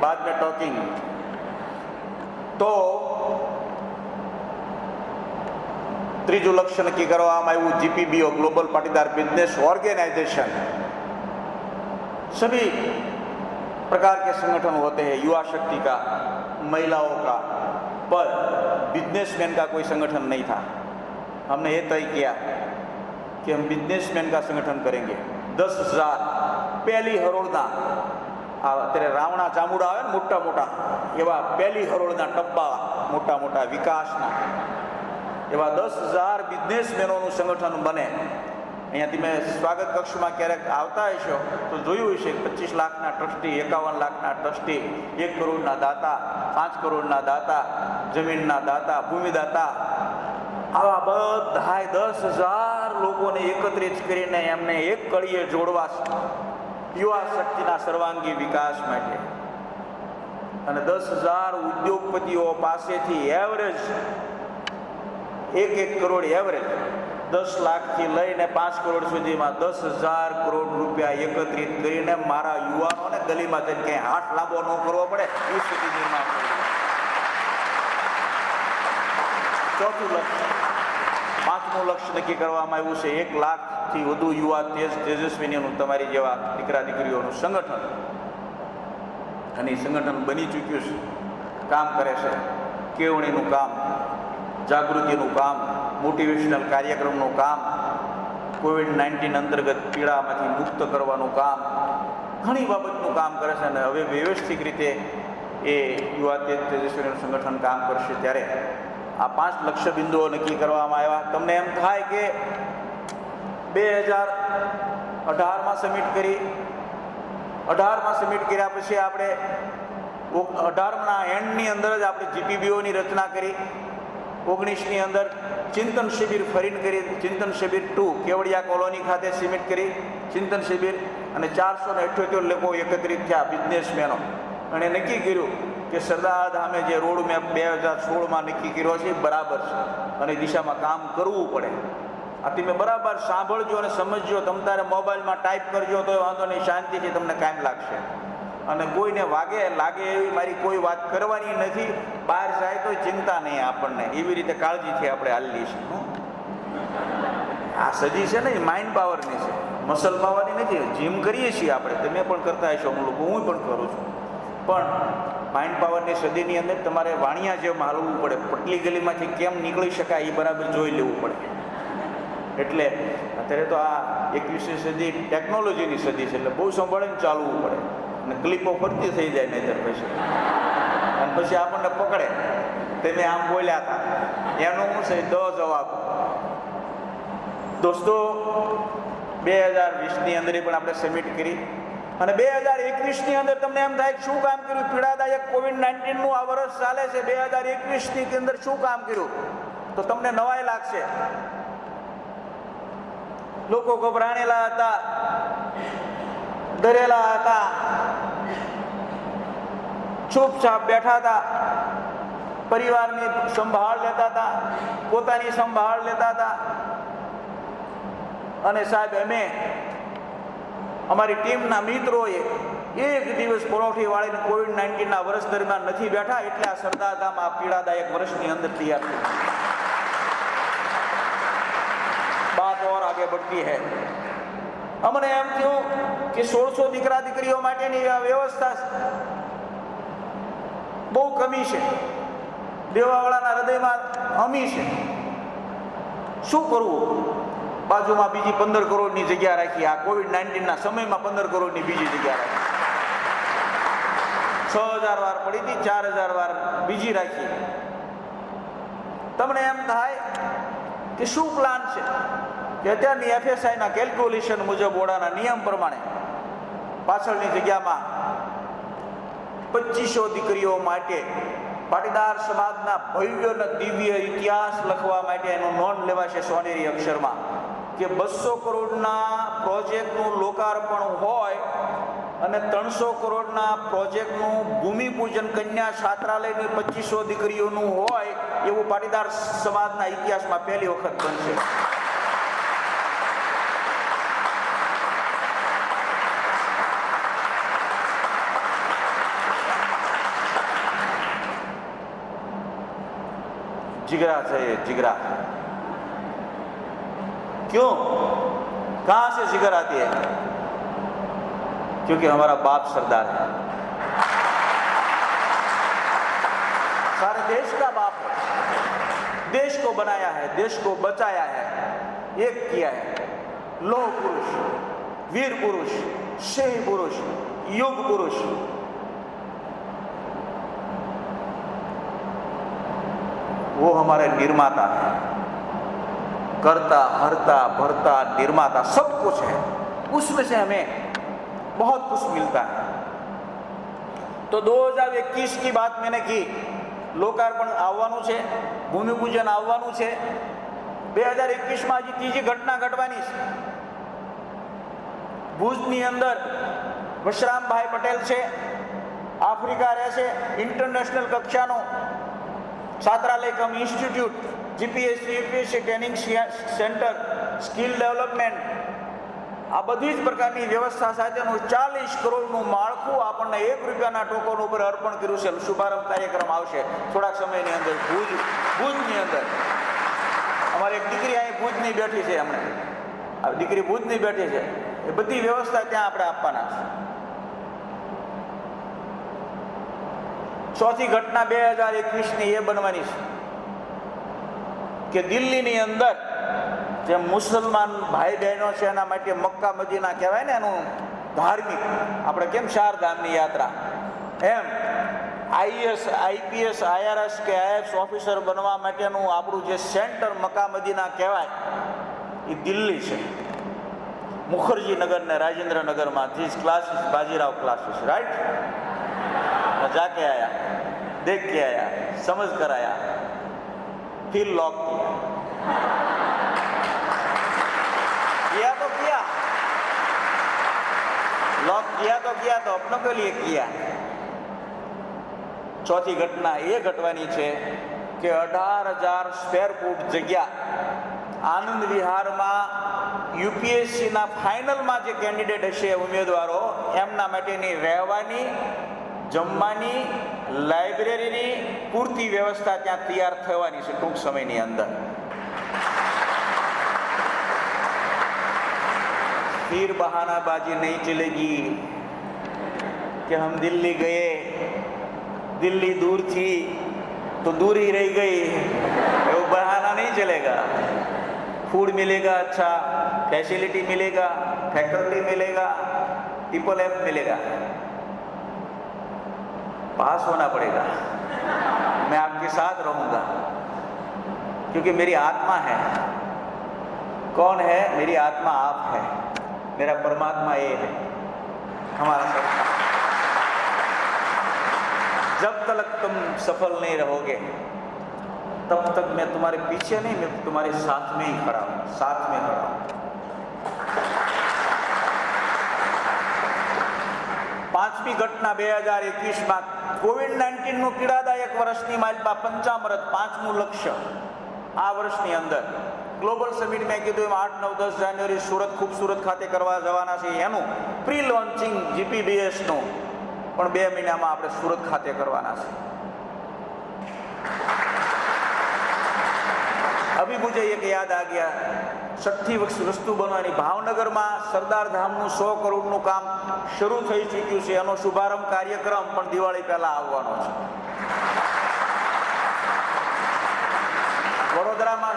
बाद में टॉकिंग. તો ત્રીજું લક્ષ્ય નક્કી કરવામાં આવ્યું જીપીબીઓ ગ્લોબલ પાટીદાર બિઝનેસ ऑर्गेनाइजेशन. सभी प्रकार के संगठन होते हैं, युवा शक्ति का, महिलाओं का, पर बिजनेसमैन का कोई संगठन नहीं था. हमने ये तय किया कि हम बिजनेसमैन का संगठन करेंगे. 10,000 पहली हरोड़ना અત્યારે રાવણા ચામુડા આવે ને મોટા મોટા એવા પહેલી હરોળના ટપ્પા મોટા મોટા વિકાસના એવા 10,000 બિઝનેસમેનોનું સંગઠન બને. અહીંયાથી મેં સ્વાગત કક્ષમાં ક્યારેક આવતા હશો તો જોયું હશે 25 લાખના ટ્રસ્ટી, 51 લાખના ટ્રસ્ટી, 1 કરોડના દાતા, 5 કરોડના દાતા, જમીનના દાતા, ભૂમિદાતા, આવા બધા 10,000 લોકોને એકત્રિત કરીને એમને એક કડીએ જોડવા યુવા શક્તિના સર્વાંગી વિકાસ માટે. અને 10,000 ઉદ્યોગપતિઓ પાસેથી એવરેજ 1 કરોડ એવરેજ 10 લાખથી લઈને 5 કરોડ સુધીમાં 10,000 કરોડ રૂપિયા એકત્રિત કરીને મારા યુવાનોને ગલીમાં જઈને ક્યાંય હાથ લાંબો ન કરવો પડે એ સ્થિતિ નિર્માણ કરી. ચોથું લક્ષ્ય, 5મું લક્ષ્ય નક્કી કરવામાં આવ્યું છે 1 લાખથી વધુ યુવા તેજસ્વીનીઓનું તમારી જેવા દીકરા દીકરીઓનું સંગઠન. અને એ સંગઠન બની ચૂક્યું છે, કામ કરે છે. કેવણીનું કામ, જાગૃતિનું કામ, મોટિવેશનલ કાર્યક્રમનું કામ, કોવિડ-19 અંતર્ગત પીડામાંથી મુક્ત કરવાનું કામ, ઘણી બાબતનું કામ કરે છે. અને હવે વ્યવસ્થિત રીતે એ યુવા તેજસ્વીનું સંગઠન કામ કરશે. ત્યારે આ 5 લક્ષ્ય બિંદુઓ નક્કી કરવામાં આવ્યા. તમને એમ થાય કે 2018માં સમિટ કરી, 18માં સમિટ કર્યા પછી આપણે 18ના એન્ડની અંદર જ આપણે જીપીબીઓની રચના કરી, 19ની અંદર ચિંતન શિબિર ફરીને કરી, ચિંતન શિબિર 2 કેવડિયા કોલોની ખાતે સિમિટ કરી ચિંતન શિબિર, અને 478 લોકો એકત્રિત થયા બિઝનેસમેનો, અને નક્કી કર્યું કે સરદાર ધામે જે રોડ મેપ 2016માં નક્કી કર્યો છે એ બરાબર છે અને દિશામાં કામ કરવું પડે. આ તમે બરાબર સાંભળજો અને સમજજો. તમે તારે મોબાઈલમાં ટાઈપ કરજો તો વાંધો નહીં, શાંતિથી તમને કામ લાગશે. અને કોઈને લાગે એવી મારી કોઈ વાત કરવાની નથી. બહાર જાય તો ચિંતા નહીં આપણને, એવી રીતે કાળજીથી આપણે હાલી છીએ. આ સજી છે ને એ માઇન્ડ પાવરની છે, મસલ પાવરની નથી. જીમ કરીએ છીએ આપણે, તમે પણ કરતા હશો, હું પણ કરું છું. પણ માઇન્ડ પાવરની સદીની અંદર તમારે વાણિયા જેમ હાલવું પડે. પટલી ગલીમાંથી કેમ નીકળી શકાય એ બરાબર જોઈ લેવું પડે. એટલે અત્યારે તો આ 21મી સદી ટેકનોલોજીની સદી છે, એટલે બહુ સંભાળીને ચાલવું પડે. અને ક્લિપો ફરતી થઈ જાય નહીંતર પછી, અને પછી આપણને પકડે તમે આમ બોલ્યા હતા એનો હું છે જવાબ. દોસ્તો 2020ની અંદર પણ આપણે સબમિટ કરી, અને 2021ની અંદર તમને એમ થાય શું કામ કર્યું? પીડાદાયક COVID-19નું આ વર્ષ ચાલે છે. 2021ની અંદર શું કામ કર્યું? તો તમને નવાઈ લાગશે. લોકો ગભરાણેલા હતા, ડરેલા હતા, ચૂપચાપ બેઠા હતા, પરિવારની સંભાળ લેતા હતા, પોતાની સંભાળ લેતા હતા. અને સાહેબ અમે અમારી ટીમના મિત્રોએ એક દિવસ પરોઠી વાળીને COVID-19ના વર્ષ દરમિયાન નથી બેઠા, એટલે આ સરદાર ધામ આ પીડાદાયક વર્ષની અંદર તૈયાર થયું. बात और आगे बढ़ती है. અમને એમ થયું કે 1600 દીકરા દીકરીઓ માટેની આ વ્યવસ્થા બહુ કમી છે, દેવાવાળાના હૃદયમાં અમી છે. શું કરવું? બાજુમાં બીજી 15 કરોડની જગ્યા રાખી. આ COVID-19ના સમયમાં 15 કરોડની બીજી જગ્યા રાખી. 6000 વાર પડી હતી, 4000 વાર બીજી રાખી. તમને એમ થાય કે શું પ્લાન છે? કે અત્યારની FSIના કેલ્ક્યુલેશન મુજબ, ઓડાના નિયમ પ્રમાણે પાછળની જગ્યામાં 2500 દીકરીઓ માટે પાટીદાર સમાજના ભવ્ય અને દિવ્ય ઇતિહાસ લખવા માટે એનું નોંધ લેવાશે સોનેરી અક્ષરમાં કે 200 કરોડના પ્રોજેક્ટનું લોકાર્પણ હોય અને 300 કરોડના પ્રોજેક્ટનું ભૂમિપૂજન કન્યા છાત્રાલયની 2500 દીકરીઓનું હોય એવું પાટીદાર સમાજના ઇતિહાસમાં પહેલી વખત બનશે. जिगरा चाहिए, जिगरा. क्यों? कहां से जिगर आती है? क्योंकि हमारा बाप सरदार है, सारे देश का बाप है. देश को बनाया है, देश को बचाया है, एक किया है. लोह पुरुष, वीर पुरुष, सिंह पुरुष, युग पुरुष. वो हमारे निर्माता है, करता हरता भरता निर्माता सब कुछ है. उसमें से हमें बहुत कुछ मिलता है. तो 2021 की बात मैंने की. लोकार्पण આવવાનું છે, ભૂમિપૂજન આવવાનું છે. 2021માં હજી ત્રીજી ઘટના ઘટવાની છે. ભુજની અંદર વશરામભાઈ પટેલ છે, આફ્રિકા રહે છે, ઇન્ટરનેશનલ કક્ષાનો છાત્રાલય cum institute, GPSC UPSC training centre, skill development, આ બધી જ પ્રકારની વ્યવસ્થા સાથેનું 40 કરોડનું માળખું આપણને 1 રૂપિયાના ટોકન ઉપર અર્પણ કર્યું છે. શુભારંભ કાર્યક્રમ આવશે થોડાક સમયની અંદર ભુજની અંદર. અમારી એક દીકરી અહીં ભુજની બેઠી છે, હમણાં આ દીકરી ભુજની બેઠી છે. એ બધી વ્યવસ્થા ત્યાં આપણે આપવાના છે. ચોથી ઘટના 2021ની એ બનવાની છે કે દિલ્હીની અંદર જે મુસલમાન ભાઈ બહેનો છે એના માટે મક્કા મદીના કહેવાય ને, એનું ધાર્મિક, આપણે કેમ 4 ધામની યાત્રા, એમ IAS IPS IRS કે IAS ઓફિસર બનવા માટેનું આપણું જે સેન્ટર મક્કા મદીના કહેવાય એ દિલ્હી છે. મુખર્જી નગર ને રાજેન્દ્ર નગરમાં this classes, Bajirao classes, right. जाके आया, देख के आया, समझ कर आया, फिर लॉक किया. किया तो किया, लॉक किया तो अपनों के लिए किया। ચોથી ઘટના એ ઘટવાની છે કે 18,000 સ્ક્વેર ફૂટ જગ્યા આનંદ વિહારમાં યુપીએસસીના ફાઇનલમાં જે કેન્ડિડેટ હશે ઉમેદવારો એમના માટેની રહેવાની, જમવાની, લાઇબ્રેરીની પૂરતી વ્યવસ્થા ત્યાં તૈયાર થવાની છે ટૂંક સમયની અંદર। फिर बहानाबाजी नहीं चलेगी कि हम दिल्ली गए, दिल्ली दूर थी तो दूर ही रह गई, वो बहाना नहीं चलेगा। फूड मिलेगा, अच्छा फैसिलिटी मिलेगा, फैकल्टी मिलेगा, ट्रिपल एफ मिलेगा। पास होना पड़ेगा, मैं आपके साथ रहूंगा क्योंकि मेरी आत्मा है। कौन है? मेरी आत्मा आप है, मेरा परमात्मा ये है, हमारा सब। जब तक तुम सफल नहीं रहोगे तब तक मैं तुम्हारे पीछे नहीं, मैं तुम्हारे साथ में ही खड़ा हूं, साथ में खड़ा हूं। 5મી ઘટના 2021માં કોવિડ-19 નું પીડાદાયક વર્ષની માલિકા પંચામૃત 5મું લક્ષ્ય આ વર્ષની અંદર ગ્લોબલ સમિટ મેં કીધું એમ 8, 9, 10 જાન્યુઆરી સુરત ખૂબસૂરત ખાતે કરવા જવાના છે। એનું પ્રી લોન્ચિંગ જીપીબીએસ નું પણ 2 મહિનામાં આપણે સુરત ખાતે કરવાના છે। अभी मुझे एक याद आ गया, 6ठी वस्तु बनवानी भावनगરમાં સરદાર ધામનું 100 કરોડનું કામ શરૂ થઈ ચૂક્યું છે। એનો શુભારંભ કાર્યક્રમ પણ દિવાળી પહેલા આવવાનો છે। વડોદરામાં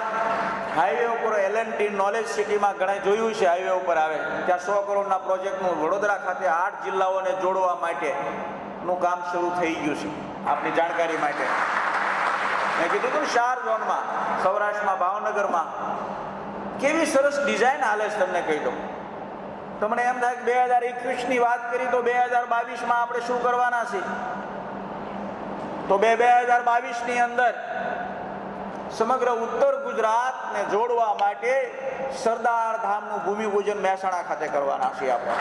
હાઈવે ઉપર L&T નોલેજ સિટીમાં ઘણા જોયું છે, હાઈવે ઉપર આવે ત્યાં 100 કરોડના પ્રોજેક્ટનું વડોદરા ખાતે 8 જિલ્લાઓને જોડવા માટેનું કામ શરૂ થઈ ગયું છે। આપની જાણકારી માટે મેં કીધું હતું 4 ઝોનમાં, સૌરાષ્ટ્રમાં, ભાવનગરમાં કેવી સરસ ડિઝાઇન હાલે છે। તમને કહી દઉં, તમને એમ થાય કે 2021ની વાત કરી તો 2022માં આપણે શું કરવાના છે? તો 2022ની અંદર સમગ્ર ઉત્તર ગુજરાતને જોડવા માટે સરદાર ધામનું ભૂમિપૂજન મહેસાણા ખાતે કરવાના છે આપણે।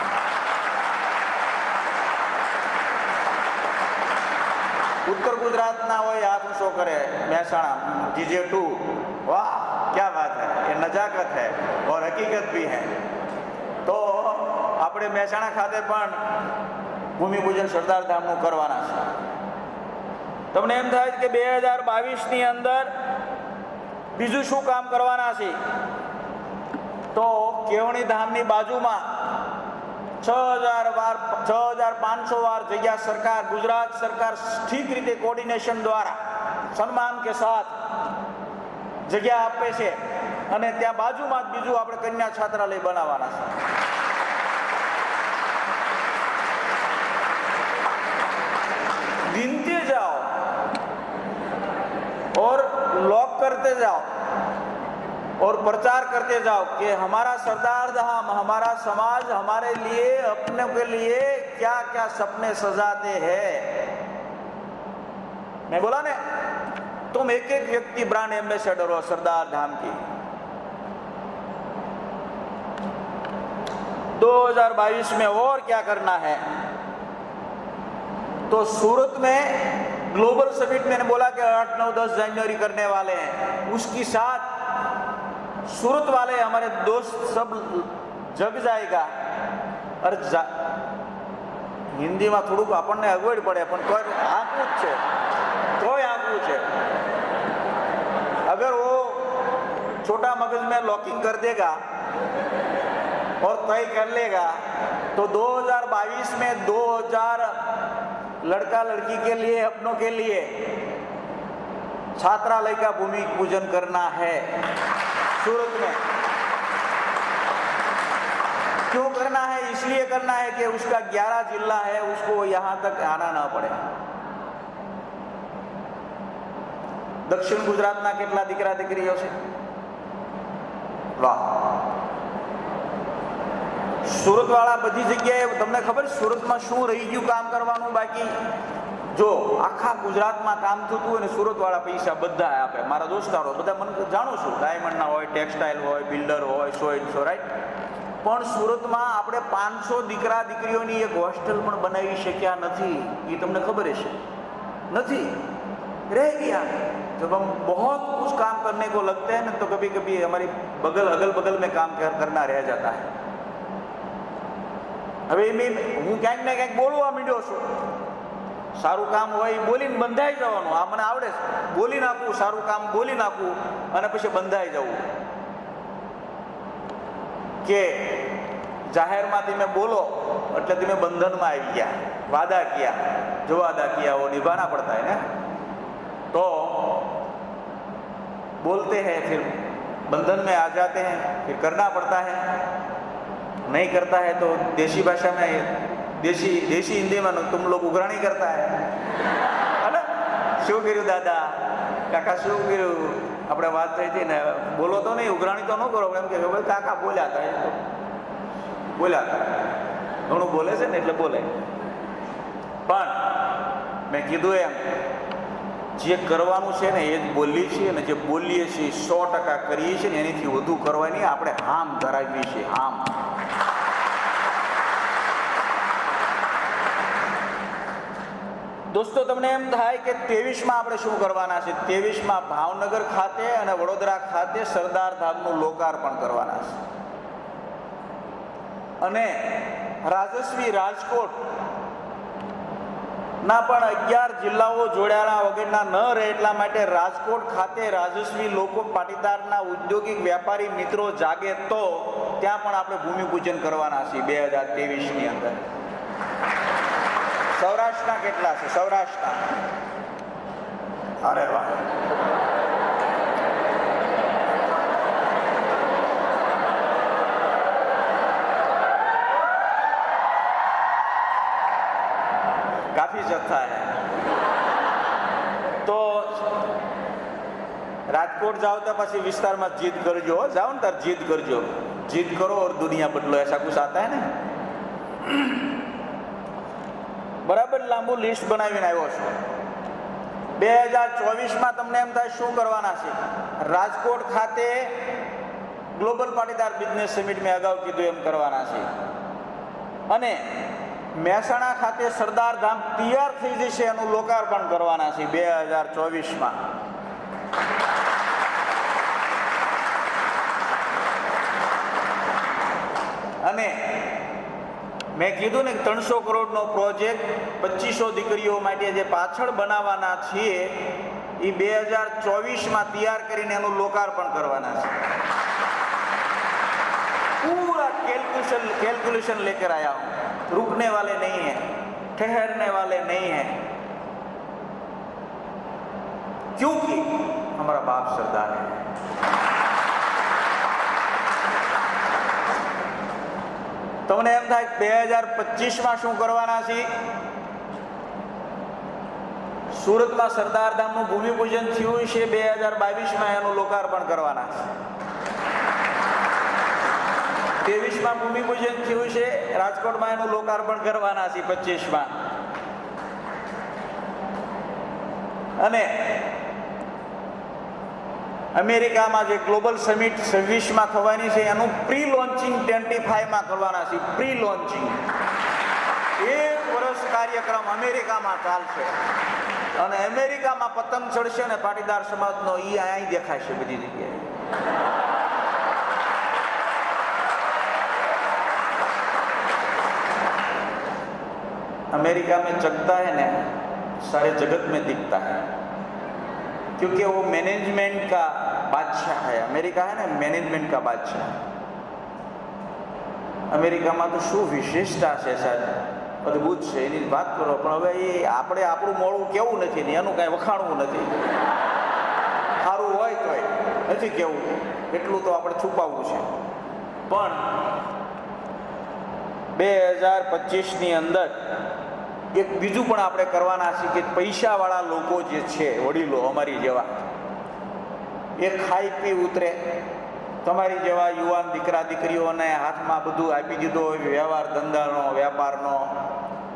उत्तर गुजरात ना हो हाथ ऊंचो करे, महसाणा GJ2, वाह क्या बात है, ये नजाकत है और हकीकत भी है। तो આપણે મહેસાણા ખાતે પણ ભૂમિપૂજન સરદાર ધામનું કરવાના છે। તમને એમ થાય કે 2022ની અંદર બીજું શું કામ કરવાના છે? તો કેવણી ધામની બાજુમાં 6,500 વાર જગ્યા સરકાર, गुजरात सरकार ठीक रीते कोऑर्डिनेशन द्वारा सम्मान के साथ जग्या आपे छे અને ત્યાં બાજુમાં જ બીજું આપણે કન્યા છાત્રાલય બનાવવાના છે। गिनते जाओ और लॉक करते जाओ और प्रचार करते जाओ कि हमारा सरदार धाम, हमारा समाज हमारे लिए, अपने के लिए क्या क्या सपने सजाते हैं। मैं बोला ने, तुम एक एक व्यक्ति ब्रांड एम्बेसडर हो सरदार धाम की। 2022 में और क्या करना है? तो सूरत में ग्लोबल समिट मैंने बोला कि 8, 9, 10 जनवरी करने वाले हैं, उसके साथ सूरत वाले हमारे दोस्त सब जग जाएगा। और हिंदी में थोड़ું આપણને અગવડ પડે પણ કોઈ આંકવું છે, કોઈ આંકવું છે। अगर वो छोटा मगज में लॉकिंग कर देगा और तय कर लेगा तो 2022 में 2000 लड़का लड़की के लिए, अपनों के लिए छात्रालय का भूमि पूजन करना है सूरत में। क्यों करना है? इसलिए करना है कि उसका 11 जिला है, उसको यहां तक आना ना पड़े। दक्षिण गुजरात ना કેટલા દીકરા દીકરીઓ છે? વાહ! સુરત વાળા બધી જગ્યાએ તમને ખબર સુરતમાં શું રહી ગયું કામ કરવાનું બાકી? જો આખા ગુજરાતમાં કામ થતું હોય ને સુરતવાળા પૈસા બધા આપે. મારા દોસ્તારો બધા મને જાણું છું, ડાયમંડના હોય, ટેક્સટાઇલ હોય, બિલ્ડર હોય, 100 રાઈટ. પણ સુરતમાં આપણે 500 દીકરા દીકરીઓની એક હોસ્ટેલ પણ બનાવી શક્યા નથી. એ તમને ખબર હશે, નથી, रह गया. जब हम बहुत कुछ काम करने को लगते हैं ना तो कभी कभी हमारी अगल बगल में काम करना रह जाता है. હવે હું ક્યાંક ને ક્યાંક બોલવા માંડ્યો છું. સારું કામ હોય બોલીને બંધાઈ જવાનું. આ મને આવડે છે, બોલી નાખવું, સારું કામ બોલી નાખવું અને પછી બંધાઈ જવું. કે જાહેરમાંથી મેં બોલો એટલે તમે બંધનમાં આવી ગયા. વાદા કિયા, જો વાદા કિયા वो निभाना पड़ता है ना. तो बोलते हैं फिर बंधन में आ जाते हैं, फिर करना पड़ता है. नहीं करता है तो देशी भाषा में देशी हिंदी में तुम लोग उघराणी करता है ना. શું કર્યું દાદા, કાકા શું કર્યું? આપણે વાત થઈ હતી ને, બોલો તો નહીં, ઉઘરાણી તો ન કરો. એમ કે ભાઈ કાકા બોલ્યા હતા, એ તો બોલ્યા હતા, ઘણું બોલે છે ને એટલે બોલે. પણ મેં કીધું એમ જે કરવાનું છે ને એ જ બોલીએ છીએ, અને જે બોલીએ છીએ 100% કરીએ છીએ ને એનાથી વધુ કરવાની આપણે હામ ધરાવીએ છીએ. હામ. દોસ્તો, તમને એમ થાય કે 23માં આપણે શું કરવાના છે? 23માં ભાવનગર ખાતે અને વડોદરા ખાતે સરદાર ધામનું લોકાર્પણ કરવાના છે. અને રાજસ્વી રાજકોટ ના પણ 11 જિલ્લાઓ જોડાયેલા વગરના ન રહે એટલા માટે રાજકોટ ખાતે રાજસ્વી લોકો પાટીદારના ઉદ્યોગિક વેપારી મિત્રો જાગે તો ત્યાં પણ આપણે ભૂમિપૂજન કરવાના છીએ 2023ની અંદર. સૌરાષ્ટ્રના કેટલા છે? સૌરાષ્ટ્રના, અરે વાહ, काफी जत्था है. तो રાજકોટ જાઓ તો પછી વિસ્તારમાં જીદ કરજો. જાઓ ને તાર જીદ કરજો. જીદ કરો और दुनिया बदलो, ऐसा कुछ आता है ને. બરાબર લાંબુ લિસ્ટ બનાવીને આવ્યો છું. 2024માં તમને એમ થાય શું કરવાના છે? રાજકોટ ખાતે ગ્લોબલ પાટીદાર બિઝનેસ સમિટ મેં અગાઉ કીધું એમ કરવાના છે. અને મહેસાણા ખાતે સરદાર ધામ તૈયાર થઈ જશે, એનું લોકાર્પણ કરવાના છે 2024માં. અને મેં કીધું ને 300 કરોડનો પ્રોજેક્ટ 2500 દીકરીઓ માટે જે પાછળ બનાવવાના છીએ એ 2024માં તૈયાર કરીને એનું લોકાર્પણ કરવાના છે. पूरा कैलकुलेशन लेकर आया हूं. रुकने वाले नहीं हैं, ठहरने वाले नहीं हैं, क्योंकि हमारा बाप सरदार है. તમને એમ થાય 2025માં શું કરવાના છે? સુરતમાં સરદાર ધામનું ભૂમિપૂજન થયું છે, 2022માં એનું લોકાર્પણ કરવાના છે. 23માં ભૂમિપૂજન થયું છે, રાજકોટમાં એનું લોકાર્પણ કરવાના છે 25માં. અને અમેરિકામાં જે ગ્લોબલ સમિટ 26માં થવાની છે એનું પ્રી લોન્ચિંગ 25માં કરવાના છે. પ્રી લોન્ચિંગ 1 વર્ષ કાર્યક્રમ અમેરિકામાં ચાલશે. અને અમેરિકામાં પતંગ ચડશે ને પાટીદાર સમાજનો એ અહીં દેખાશે બધી જગ્યાએ. अमेरिका में चलता है ना, सारे जगत में दिखता है, क्योंकि वो मैनेजमेंट का बादशाह है. अमेरिका है ना मैनेजमेंट का बादशाह. અમેરિકામાં તો શું વિશેષતા છે સાહેબ, અદ્ભુત છે, એની વાત કરો. પણ હવે એ આપણે આપણું મોડું કેવું નથી ને એનું કાંઈ વખાણવું નથી. સારું હોય તોય નથી કેવું, એટલું તો આપણે છુપાવવું છે. પણ 2025ની અંદર એક બીજું પણ આપણે કરવાના છે કે પૈસાવાળા લોકો જે છે, વડીલો અમારી જેવા, એ ખાઈ પી ઉતરે. તમારી જેવા યુવાન દીકરા દીકરીઓને હાથમાં બધું આપી દીધું હોય, વ્યવહાર ધંધાનો, વેપારનો,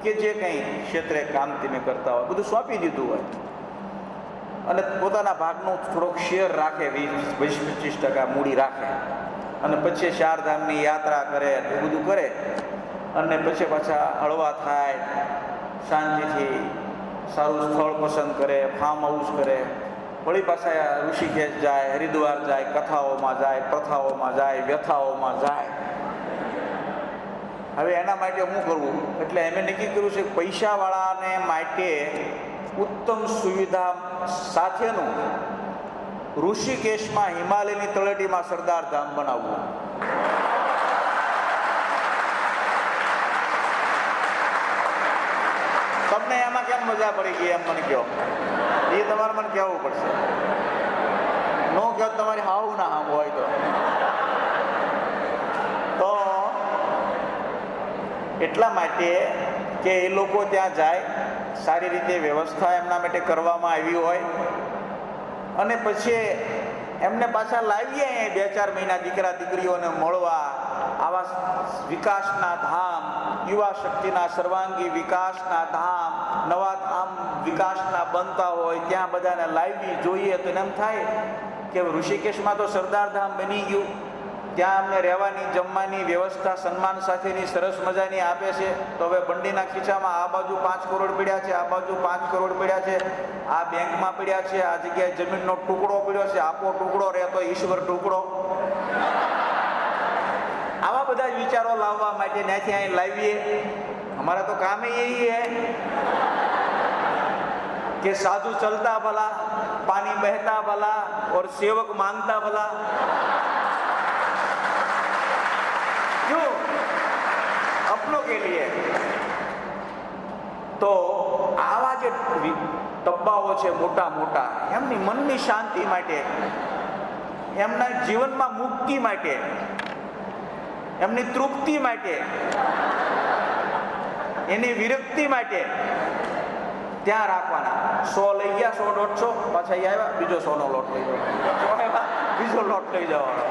કે જે કંઈ ક્ષેત્રે કામ તમે કરતા હોય બધું સોંપી દીધું હોય અને પોતાના ભાગનો થોડોક શેર રાખે, 20-25% મૂડી રાખે અને પછી 4 ધામની યાત્રા કરે, એ બધું કરે અને પછી પાછા હળવા થાય, શાંતિથી સારું સ્થળ પસંદ કરે, ફાર્મ હાઉસ કરે, વળી પાછા ઋષિકેશ જાય, હરિદ્વાર જાય, કથાઓમાં જાય, પ્રથાઓમાં જાય, વ્યથાઓમાં જાય. હવે એના માટે શું કરવું? એટલે એમ નક્કી કર્યું છે કે પૈસાવાળાને માટે ઉત્તમ સુવિધા સાથેનું ઋષિકેશમાં હિમાલયની તળેટીમાં સરદાર ધામ બનાવવું. તમને એમાં કેમ મજા પડી ગઈ એમ મને કહો, એ તમારે મને કહેવું પડશે. નો કહો તમારી હાવ ના હાવ હોય તો એટલા માટે કે એ લોકો ત્યાં જાય, સારી રીતે વ્યવસ્થા એમના માટે કરવામાં આવી હોય અને પછી એમને પાછા લાવીએ 2-4 મહિના દીકરા દીકરીઓને મળવા. આવા વિકાસના ધામ, યુવા શક્તિના સર્વાંગી વિકાસના ધામ, નવા ધામ વિકાસના બનતા હોય ત્યાં બધાને લાવી જોઈએ તો એમ થાય કે ઋષિકેશમાં તો સરદાર ધામ બની ગયું, ત્યાં અમને રહેવાની જમવાની વ્યવસ્થા સન્માન સાથેની સરસ મજાની આપે છે. તો હવે બંડીના ખીચામાં આ બાજુ 5 કરોડ પડ્યા છે, આ બાજુ 5 કરોડ પડ્યા છે, આ બેંકમાં પડ્યા છે, આ જગ્યાએ જમીનનો ટુકડો પડ્યો છે, આપો ટુકડો રહેતો ઈશ્વર ટુકડો. આવા બધા જ વિચારો લાવવા માટે ત્યાંથી અહીં લાવીએ. हमारा तो काम ही यही है कि साधु चलता भला, पानी बहता भला और सेवक मांगता भला. क्यों? अपनों के लिए. तो आवा जे टब्बाओ છે મોટા મોટા એમની મનની શાંતિ માટે, એમના જીવનમાં મુક્તિ માટે, એમની તૃપ્તિ માટે, એની વિરક્તિ માટે ત્યાં રાખવાના. 100 લઈ ગયા, 100-150, પાછા આવ્યા, બીજો 100નો લોટ લઈ જવાનો, બીજો લોટ લઈ જવાનો.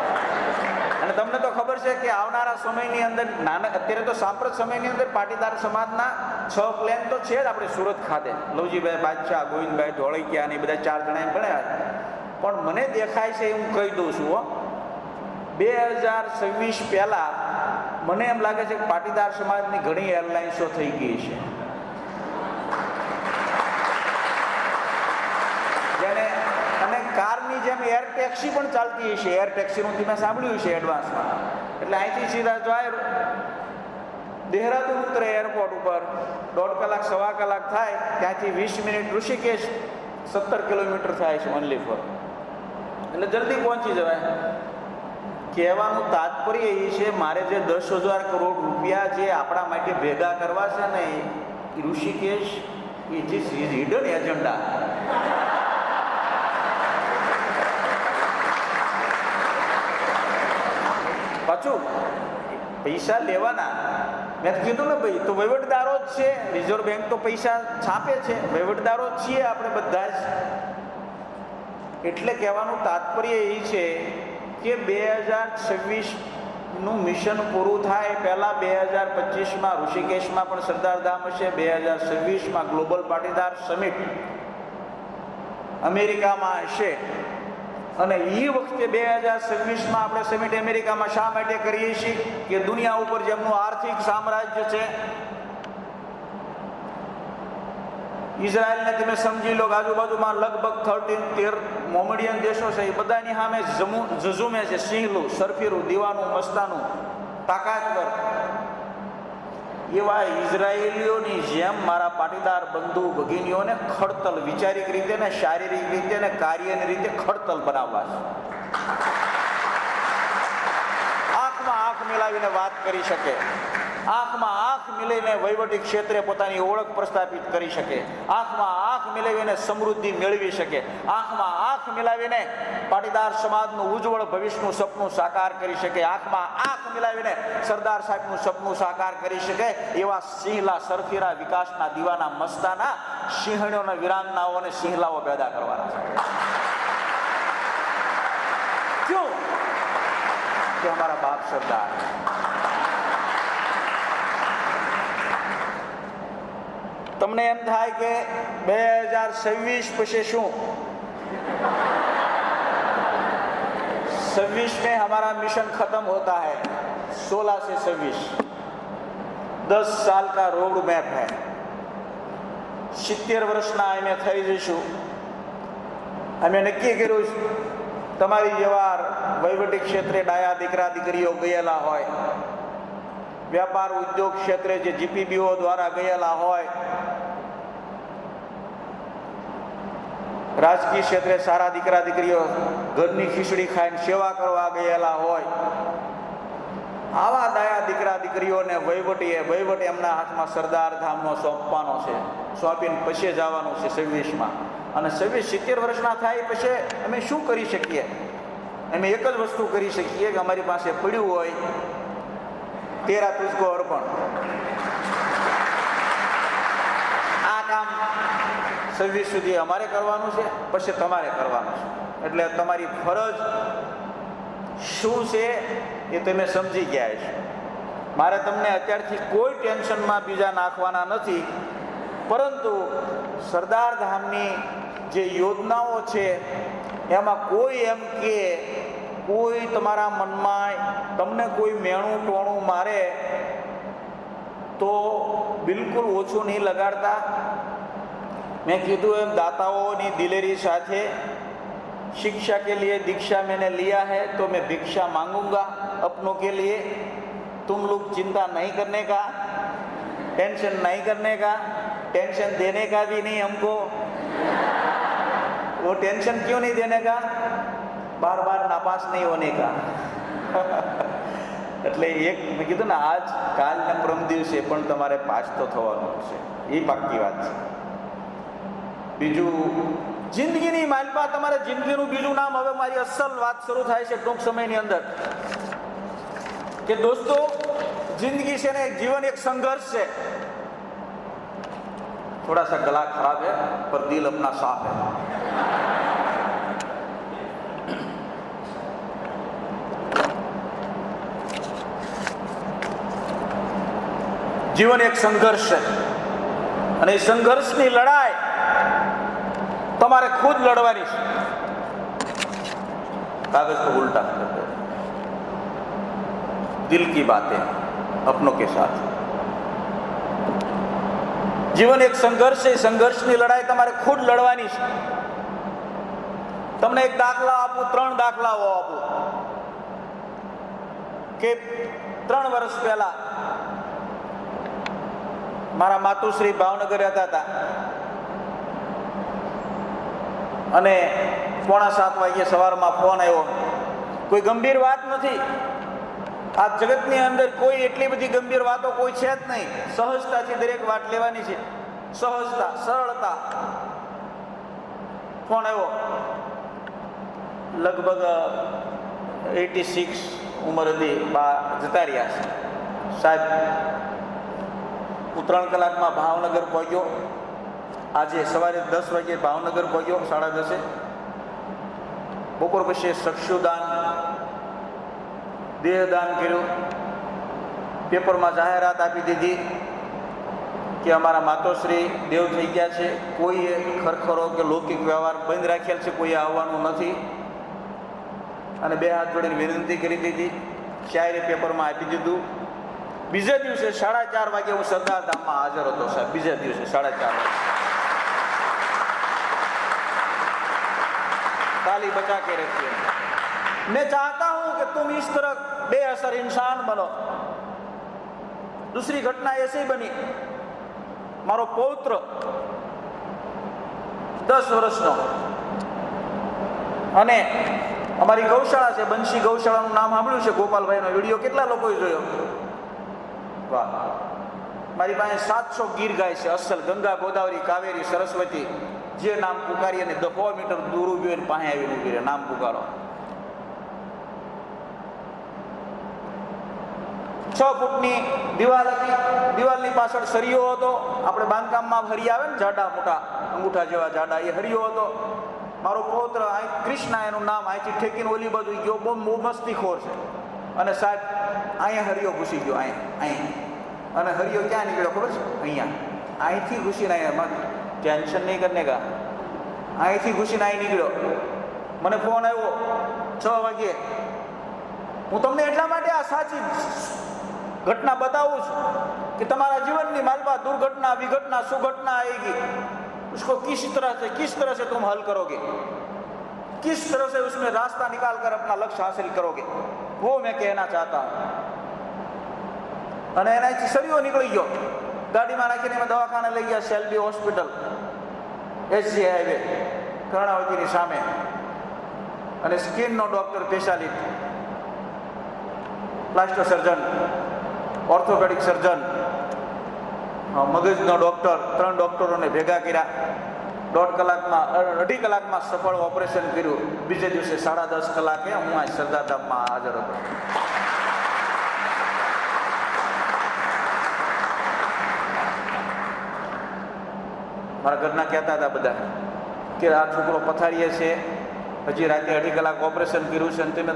અને તમને તો ખબર છે કે આવનારા સમયની અંદર અત્યારે તો સાંપ્રત સમયની અંદર પાટીદાર સમાજના 6 પ્લેન તો છે જ આપણે સુરત ખાતે. લવજીભાઈ બાદશાહ, ગોવિંદભાઈ ધોળકિયા ને બધા 4 જણા એમ ભણ્યા. પણ મને દેખાય છે, હું કહી દઉં છું, 2026 પહેલા મને એમ લાગે છે કે પાટીદાર સમાજની ઘણી એરલાઇન્સો થઈ ગઈ છે જેને, અને કારની જેમ એર ટેક્સી પણ ચાલતી હશે. એર ટેક્સીનું તમે સાંભળ્યું છે એડવાન્સમાં. એટલે અહીંથી સીધા જાય, દેહરાદૂન ઉતરે એરપોર્ટ ઉપર, 1.5 કલાક 1.25 કલાક થાય, ત્યાંથી 20 મિનિટ ઋષિકેશ, 17 કિલોમીટર થાય છે ઓનલી ફોર. એટલે જલ્દી પહોંચી જવાય. કહેવાનું તાત્પર્ય એ છે, મારે જે 10,000 કરોડ રૂપિયા જે આપણા માટે ભેગા કરવા છે ને, એ ઋષિકેશ ઇઝ હિડન એજન્ડા. પાછું પૈસા લેવાના, મેં કીધું ને ભાઈ, તો વહીવટદારો જ છે. રિઝર્વ બેંક તો પૈસા છાપે છે, વહીવટદારો જ છીએ આપણે બધા જ. એટલે કહેવાનું તાત્પર્ય એ છે કે 2026નું મિશન પૂરું થાય પહેલાં 2025માં ઋષિકેશમાં પણ સરદાર ધામ હશે. 2026માં ગ્લોબલ પાટીદાર સમિટ અમેરિકામાં હશે. અને એ વખતે 2026માં આપણે સમિટ અમેરિકામાં શા માટે કરીએ છીએ કે દુનિયા ઉપર જેમનું આર્થિક સામ્રાજ્ય છે, ઇઝરાયલને તમે સમજી લો, આજુબાજુમાં લગભગ 13 મોમેડિયન દેશો છે. એ બધાની સામે ઝઝુમે છે સિંહલું, સરફીરું, દીવાનું, મસ્તાનું, તાકાતવર. એવા ઇઝરાયેલીઓની જેમ મારા પાટીદાર બંધુ ભગીનીઓને ખડતલ, વિચારિક રીતે ને શારીરિક રીતે ને કાર્યની રીતે ખડતલ બનાવવા છે. આંખમાં આંખ મિલાવીને વાત કરી શકે, આંખમાં આંખ મિલાવીને વહીવટી ક્ષેત્રે પોતાની ઓળખ પ્રસ્થાપિત કરી શકે, આંખમાં આંખ મિલાવીને સમૃદ્ધિ મેળવી શકે, આંખમાં આંખ મિલાવીને પાટીદાર સમાજનું ઉજ્જવળ ભવિષ્યનું સપનું સાકાર કરી શકે, આંખમાં આંખ મિલાવીને સરદાર સાહેબનું સપનું સાકાર કરી શકે. એવા સિંહલા, સરફીરા, વિકાસના દીવાના, મસ્તાના સિંહણીઓના, વીરાંગનાઓ અને સિંહલાઓ પેદા કરવાના છે. ક્યું? કે હમારા બાપ સરદાર. તમને એમ થાય કે 2026 પછી શું? 26 में हमारा मिशन खत्म होता है, 16 से 26, 10 साल का रोड मैप है. 70 વર્ષના અમે થઈ જઈશું. અમે નક્કી કર્યું છે તમારી જેવા વહીવટી ક્ષેત્રે ડાયા દીકરા દીકરીઓ ગયેલા હોય, વ્યાપાર ઉદ્યોગ ક્ષેત્રે જે જીપીબીઓ દ્વારા ગયેલા હોય, રાજકીય ક્ષેત્રે સારા દીકરા દીકરીઓ ઘરની ખીચડી ખાઈને સેવા કરવા ગયેલા હોય, આવા ડાયા દીકરા દીકરીઓને વહીવટ એમના હાથમાં સરદાર ધામનો સોંપવાનો છે. સોંપીને પછી જવાનું છે 26માં. અને 70 વર્ષના થાય પછી અમે શું કરી શકીએ? અમે એક જ વસ્તુ કરી શકીએ કે અમારી પાસે પડ્યું હોય તેરા તુજકો અર્પણ. આ કામ 26 સુધી અમારે કરવાનું છે, પછી તમારે કરવાનું છે. એટલે તમારી ફરજ શું છે એ તમે સમજી ગયા છો. મારે તમને અત્યારથી કોઈ ટેન્શનમાં બીજા નાખવાના નથી, પરંતુ સરદાર ધામની જે યોજનાઓ છે એમાં કોઈ એમ કે કોઈ તમારા મનમાં તમને કોઈ મેણું ટોણું મારે તો બિલકુલ ઓછું નહીં લગાડતા. મેં કીધું એમ દાતાઓની દિલેરી સાથે शिक्षा के लिए दीक्षा मैंने लिया है तो मैं भिक्षा मांगूंगा अपनों के लिए. तुम लोग चिंता नहीं करने का, टेंशन नहीं करने का, टेंशन देने का भी नहीं हमको. वो टेंशन क्यों नहीं देने का? बार बार नापास नहीं होने का. એટલે એક મેં કીધું ને આજ કાલ ને પરમ દિવસે પણ તમારે પાસ તો થવાનું છે, એ પાક્કી વાત છે. બીજું જિંદગીની માલપા તમારે જિંદગીનું બીજું નામ, હવે મારી અસલ વાત શરૂ થાય છે ટૂંક સમયની અંદર કે દોસ્તો जिंदगी से ना जीवन एक संघर्ष है. थोड़ा सा गला खराब है पर दिल अपना साफ है. जीवन एक संघर्ष है અને એ સંઘર્ષની લડાઈ તમારે ખુદ લડવાની છે. कागज को उल्टा कर दो. दिल की बातें अपनों के साथ. जीवन एक संघर्ष है, संघर्षની લડાઈ તમારે ખુદ લડવાની છે. તમને એક દાખલા આપું, 3 દાખલાઓ આપું કે 3 વર્ષ પહેલા મારા માતુશ્રી ભાવનગર રહેતા હતા અને 6:45 વાગ્યે સવારમાં ફોન આવ્યો. કોઈ ગંભીર વાત નથી. આ જગતની અંદર કોઈ એટલી બધી ગંભીર વાતો કોઈ છે જ નહીં. સહજતાથી દરેક વાત લેવાની છે. સહજતા, સરળતા. ફોન આવ્યો. લગભગ 86 ઉંમર હતી, બા જતા રહ્યા છે. સાહેબ હું 3 કલાકમાં ભાવનગર પહોંચ્યો. આજે સવારે 10 વાગે ભાવનગર પહોંચ્યો, 10:30. બપોર પછી ચક્ષુદાન, દેહદાન કર્યું. પેપરમાં જાહેરાત આપી દીધી કે અમારા માતોશ્રી દેવ થઈ ગયા છે. કોઈએ ખરખરો કે લૌકિક વ્યવહાર બંધ રાખેલ છે, કોઈએ આવવાનું નથી. અને 2 હાથ જોડીને વિનંતી કરી દીધી. શાયરી પેપરમાં આપી દીધું. બીજા દિવસે 4:30 વાગે હું સરદાર ધામમાં હાજર હતો સાહેબ. બીજા દિવસે 4:30 વાગે. ताली बचा के रखिए. मैं चाहता हूं कि तुम इस तरह बेअसर इंसान बनो. दूसरी घटना ऐसी बनी. मारो पौत्र 10 વર્ષનો અને અમારી ગૌશાળા છે, બંશી ગૌશાળાનું નામ સાંભળ્યું છે? ગોપાલભાઈનો વિડીયો કેટલા લોકોએ જોયો? વાહ. મારી પાસે 700 ગીર ગાય છે, અસલ ગંગા, ગોદાવરી, કાવેરી, સરસ્વતી. જે નામ પુકારી અને 100 મીટર દૂર ઉભી હોય પાસે આવીને ઉભી રહે, નામ પુકારો. 6 ફૂટની દિવાલ હતી. દિવાલની પાછળ સરિયો હતો. આપણે બાંધકામમાં હરિયા આવે ને જાડા મોટા અંગૂઠા જેવા જાડા, એ હરિયો હતો. મારો પૌત્ર કૃષ્ણા એનું નામ, અહીંથી ઠેકીને ઓલી બાજુ ગયો. બહુ મસ્તીખોર છે. અને સાહેબ અહીંયા હરિયો ઘૂસી ગયો, અહીંયા. અને હરિયો ક્યાં નીકળ્યો ખબર છે? અહીંયા. અહીંથી ઘૂસીને એમાં ટેન્શન નહીં કરને કા, અહીંથી ઘૂસીને અહીં નીકળ્યો, મને ફોન આવ્યો 6 વાગ્યે. હું તમને એટલા માટે આ સાચી ઘટના બતાવું છું कि तुम्हारा जीवन में मालवा दुर्घटना विघटना सुघटना आएगी, उसको किस तरह से तुम हल करोगे, किस तरह से उसमें रास्ता निकाल कर अपना लक्ष्य हासिल करोगे, वो मैं कहना चाहता हूं. અને એનાથી સળિયો નીકળી ગયો, ગાડીમાં નાખીને મેં દવાખાને લઈ ગયા, સેલ્બી હોસ્પિટલ, એસજી હાઈવે કર્ણાવતીની સામે. અને સ્કિનનો ડોક્ટર સ્પેશિયાલિસ્ટ, પ્લાસ્ટર સર્જન, ઓર્થોપેડિક સર્જન, મગજનો ડોક્ટર, 3 ડોક્ટરોને ભેગા કર્યા. 2.5 કલાકમાં સફળ ઓપરેશન કર્યું. બીજે દિવસે 10:30 કલાકે હું આ સરદારધામમાં હાજર હતો. મારા ઘરના કહેતા હતા બધા કે આ છોકરો પથારીએ છે, હજી રાતે 2.5 કલાક ऑपरेशन કર્યું છે, તમે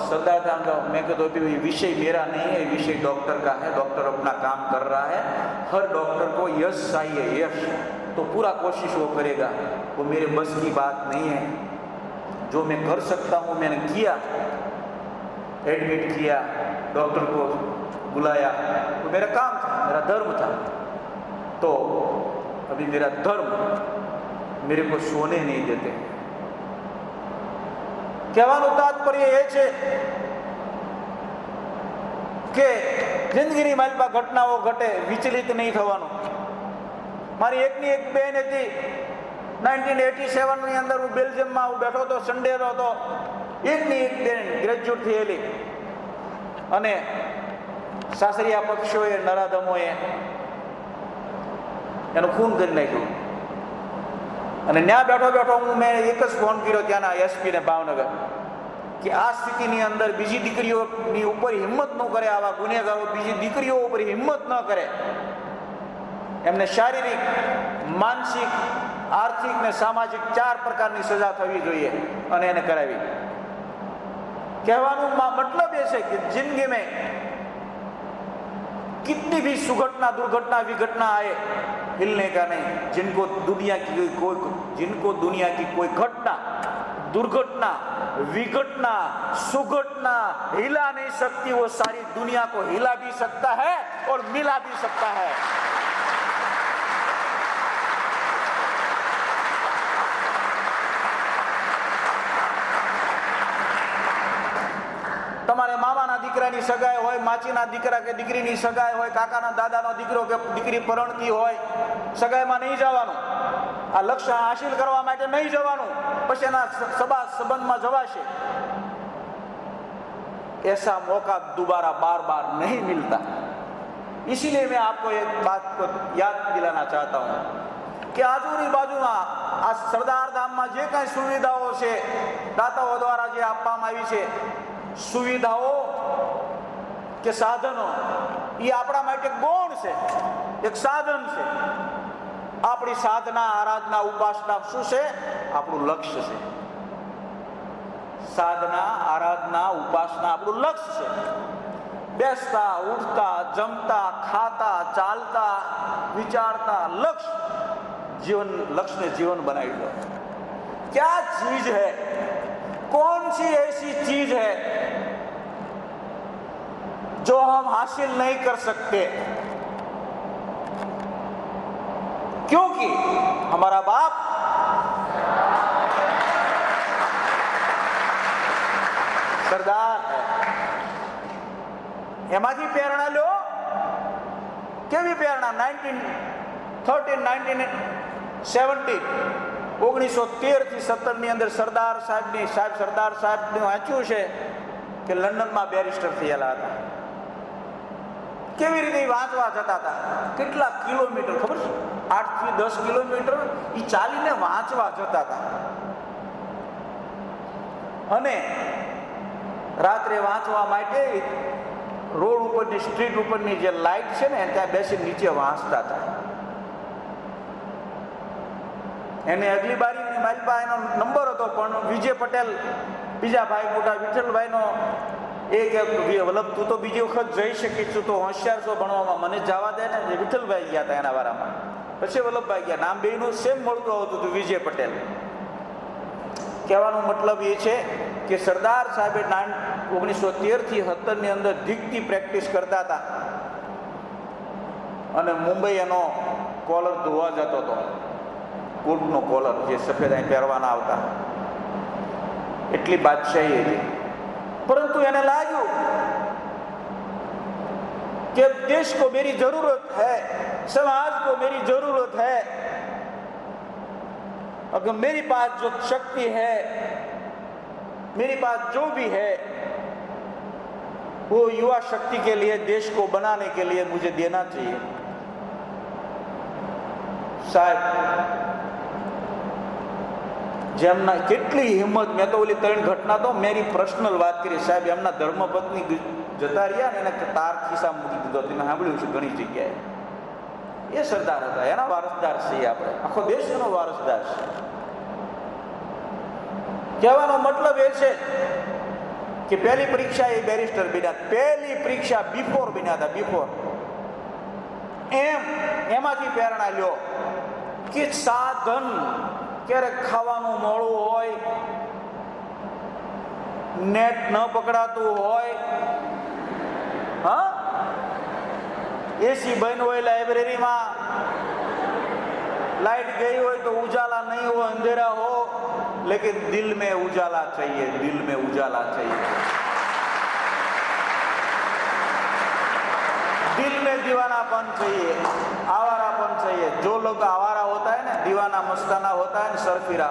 सरदारधाम जाओ. मैं कहता तो ये विषय मेरा नहीं है, ये विषय डॉक्टर का है. डॉक्टर अपना काम कर रहा है. हर डॉक्टर को यश चाहिए, यश. तो पूरा कोशिश वो करेगा. वो मेरे बस की बात नहीं है. जो मैं कर सकता हूँ मैंने किया. एडमिट किया, डॉक्टर को बुलाया, वो मेरा काम था, मेरा धर्म था. तो अभी मेरा धर्म मेरे को सोने नहीं देते. કહેવાનું તાત્પર્ય એ છે કે જિંદગીની મારી પાસે ઘટનાઓ ઘટે, વિચલિત નહીં થવાનું. મારી એકની એક બેન હતી, 1987ની અંદર હું બેલ્જિયમમાં હું બેઠો હતો, સન્ડેનો હતો. એકની એક બેન ગ્રેજ્યુએટ થયેલી, અને સાસરિયા પક્ષોએ, નરાધમોએ એનું ખૂન કરી નાખ્યું. અને ત્યાં બેઠો બેઠો મેં એક જ ફોન કર્યો ત્યાંના એસપીને ભાવનગર કે આ સ્થિતિની અંદર બીજી દીકરીઓની ઉપર હિંમત ન કરે, આવા ગુનેગારો બીજી દીકરીઓ ઉપર હિંમત ન કરે. એમને શારીરિક, માનસિક, આર્થિક ને સામાજિક 4 પ્રકારની સજા થવી જોઈએ, અને એને કરાવી. કહેવાનું મતલબ એ છે કે જિંદગી में कितनी भी सुघटना दुर्घटना विघटना आए, हिलने का नहीं. जिनको दुनिया की कोई घटना, दुर्घटना, विघटना, सुघटना हिला नहीं सकती, वो सारी दुनिया को हिला भी सकता है और मिला भी सकता है. તમારે મામાના દીકરાની સગાઈ હોય, માચીના દીકરા કે દીકરીની સગાઈ હોય, કાકાના દાદાનો દીકરો કે દીકરી પરણતી હોય, સગાઈમાં નહીં જવાનું. આ લક્ષ્ય હાસિલ કરવા માટે નહીં જવાનું, પછી એના સંબંધમાં જવાશે. ऐसा मौका दोबारा बार बार नहीं मिलता. इसीलिए मैं आपको एक बात को याद दिलाना चाहता हूँ कि આજુની બાજુમાં આ સરદારધામમાં જે કાંઈ સુવિધાઓ છે, દાતાઓ દ્વારા જે આપવામાં આવી છે, સુવિધાઓ કે સાધનો, એ આપણા માટે ગૌણ છે, એક સાધન છે. આપણી સાધના, આરાધના, ઉપાસના શું છે? આપણું લક્ષ્ય છે. સાધના, આરાધના, ઉપાસના આપણું લક્ષ્ય છે. બેસતા, ઉઠતા, જમતા, ખાતા, ચાલતા, વિચારતા, લક્ષ્ય जीवन, लक्ष्य ने जीवन बनाई लो. क्या चीज है, कौन सी ऐसी चीज है जो हम हासिल नहीं कर सकते? क्योंकि हमारा बाप सरदार है. એમાંથી પ્રેરણા લો. કેવી પ્રેરણા? 1913 1913 થી 17 ની અંદર સરદાર સાહેબનું વાંચ્યું છે કે લંડનમાં બેરિસ્ટર થયેલા હતા. કેવી રીતે વાંચવા જતા હતા, કેટલા કિલોમીટર ખબર છે? 8 થી 10 કિલોમીટર એ ચાલીને વાંચવા જતા હતા. અને રાત્રે વાંચવા માટે રોડ ઉપરની, સ્ટ્રીટ ઉપરની જે લાઇટ છે ને ત્યાં બેસી નીચે વાંચતા હતા. એને અગલી બારી મારી પાસે એનો નંબર હતો, પણ વિજય પટેલ, બીજા ભાઈ મોટા વિઠ્ઠલભાઈનો એ કે વલ્લભ તું તો બીજી વખત જઈ શકીશ, તું તો હોશિયાર છો ભણવામાં, મને જવા દે ને. જે વિઠ્ઠલભાઈ ગયા હતા એના વારામાં, પછી વલ્લભભાઈ ગયા. નામ બેયનું સેમ મળતું આવતું હતું, વિજય પટેલ. કહેવાનો મતલબ એ છે કે સરદાર સાહેબે 1913 થી 17 ની અંદર ધીકતી પ્રેક્ટિસ કરતા હતા અને મુંબઈ એનો કોલર ધોવા જતો હતો, કોટનો કોલર જે સફેદ અહીં પહેરવાના આવતા, એટલી બાદશાહી હતી. પરંતુ એને લાગ્યું कि देश को मेरी जरूरत है, समाज को मेरी जरूरत है, अगर मेरे पास जो शक्ति है, मेरे पास जो भी है, वो युवा शक्ति के लिए, देश को बनाने के लिए मुझे देना चाहिए. साहब જેમના કેટલી હિંમત, મેં તો ઓલી 3 ઘટના તો મેરી પર્સનલ વાત કરી. સાહેબ એમના ધર્મપત્ની જતા રહ્યા ને, એને તાર ખિસ્સા મૂકી દીધો. તમે સાંભળ્યું છે ઘણી જગ્યાએ. એ સરદાર હતા, એના વારસદાર છીએ આપણે, આખો દેશ એનો વારસદાર છે. કહેવાનો મતલબ એ છે કે પહેલી પરીક્ષા એ બેરિસ્ટર બન્યા, પહેલી પરીક્ષા બિફોર બન્યા હતા, બિફોર. એમાંથી પ્રેરણા લ્યો કે સાધન ક્યારેક ખાવાનું મોડું હોય, નેટ ન પકડાતું હોય, હા, એસી બંધ હોય લાઇબ્રેરીમાં, लाइट गई हो तो उजाला नहीं हो, अंधेरा हो, लेकिन दिल में उजाला चाहिए, दिल में उजाला चाहिए, दिल में दीवानापन चाहिए, आवारापन चाहिए. जो लोग आवारा होता है ना, दीवाना मस्ताना होता है ना, सरफिरा,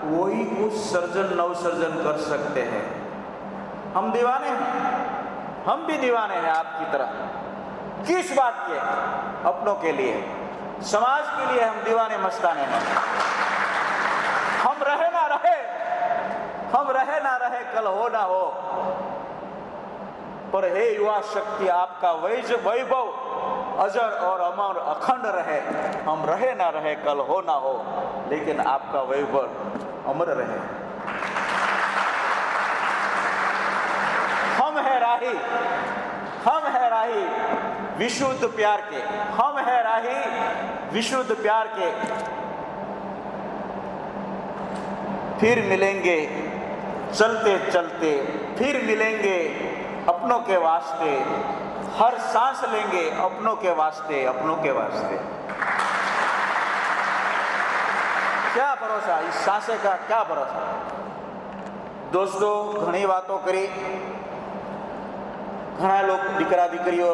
वही कुछ सर्जन नवसर्जन कर सकते हैं. हम दीवाने हैं, हम भी दीवाने हैं आपकी तरह. किस बात के? अपनों के लिए, समाज के लिए हम दीवाने मस्ताने हैं. हम रहे ना रहे, कल हो ना हो, पर हे युवा शक्ति, आपका वैभव अजर और अमर अखंड रहे. हम रहे ना रहे, कल हो ना हो, लेकिन आपका वैभव अमर रहे. हम है राही विशुद्ध प्यार के, हम है राही विशुद्ध प्यार के. फिर मिलेंगे चलते चलते, फिर मिलेंगे अपनों के वास्ते, हर सांस लेंगे अपनों के वास्ते, अपनों के वास्ते. क्या भरोसा, इस सांसे का क्या भरोसा. दोस्तों, घणी बातों करी. ઘણા લોકો, દીકરા દીકરીઓ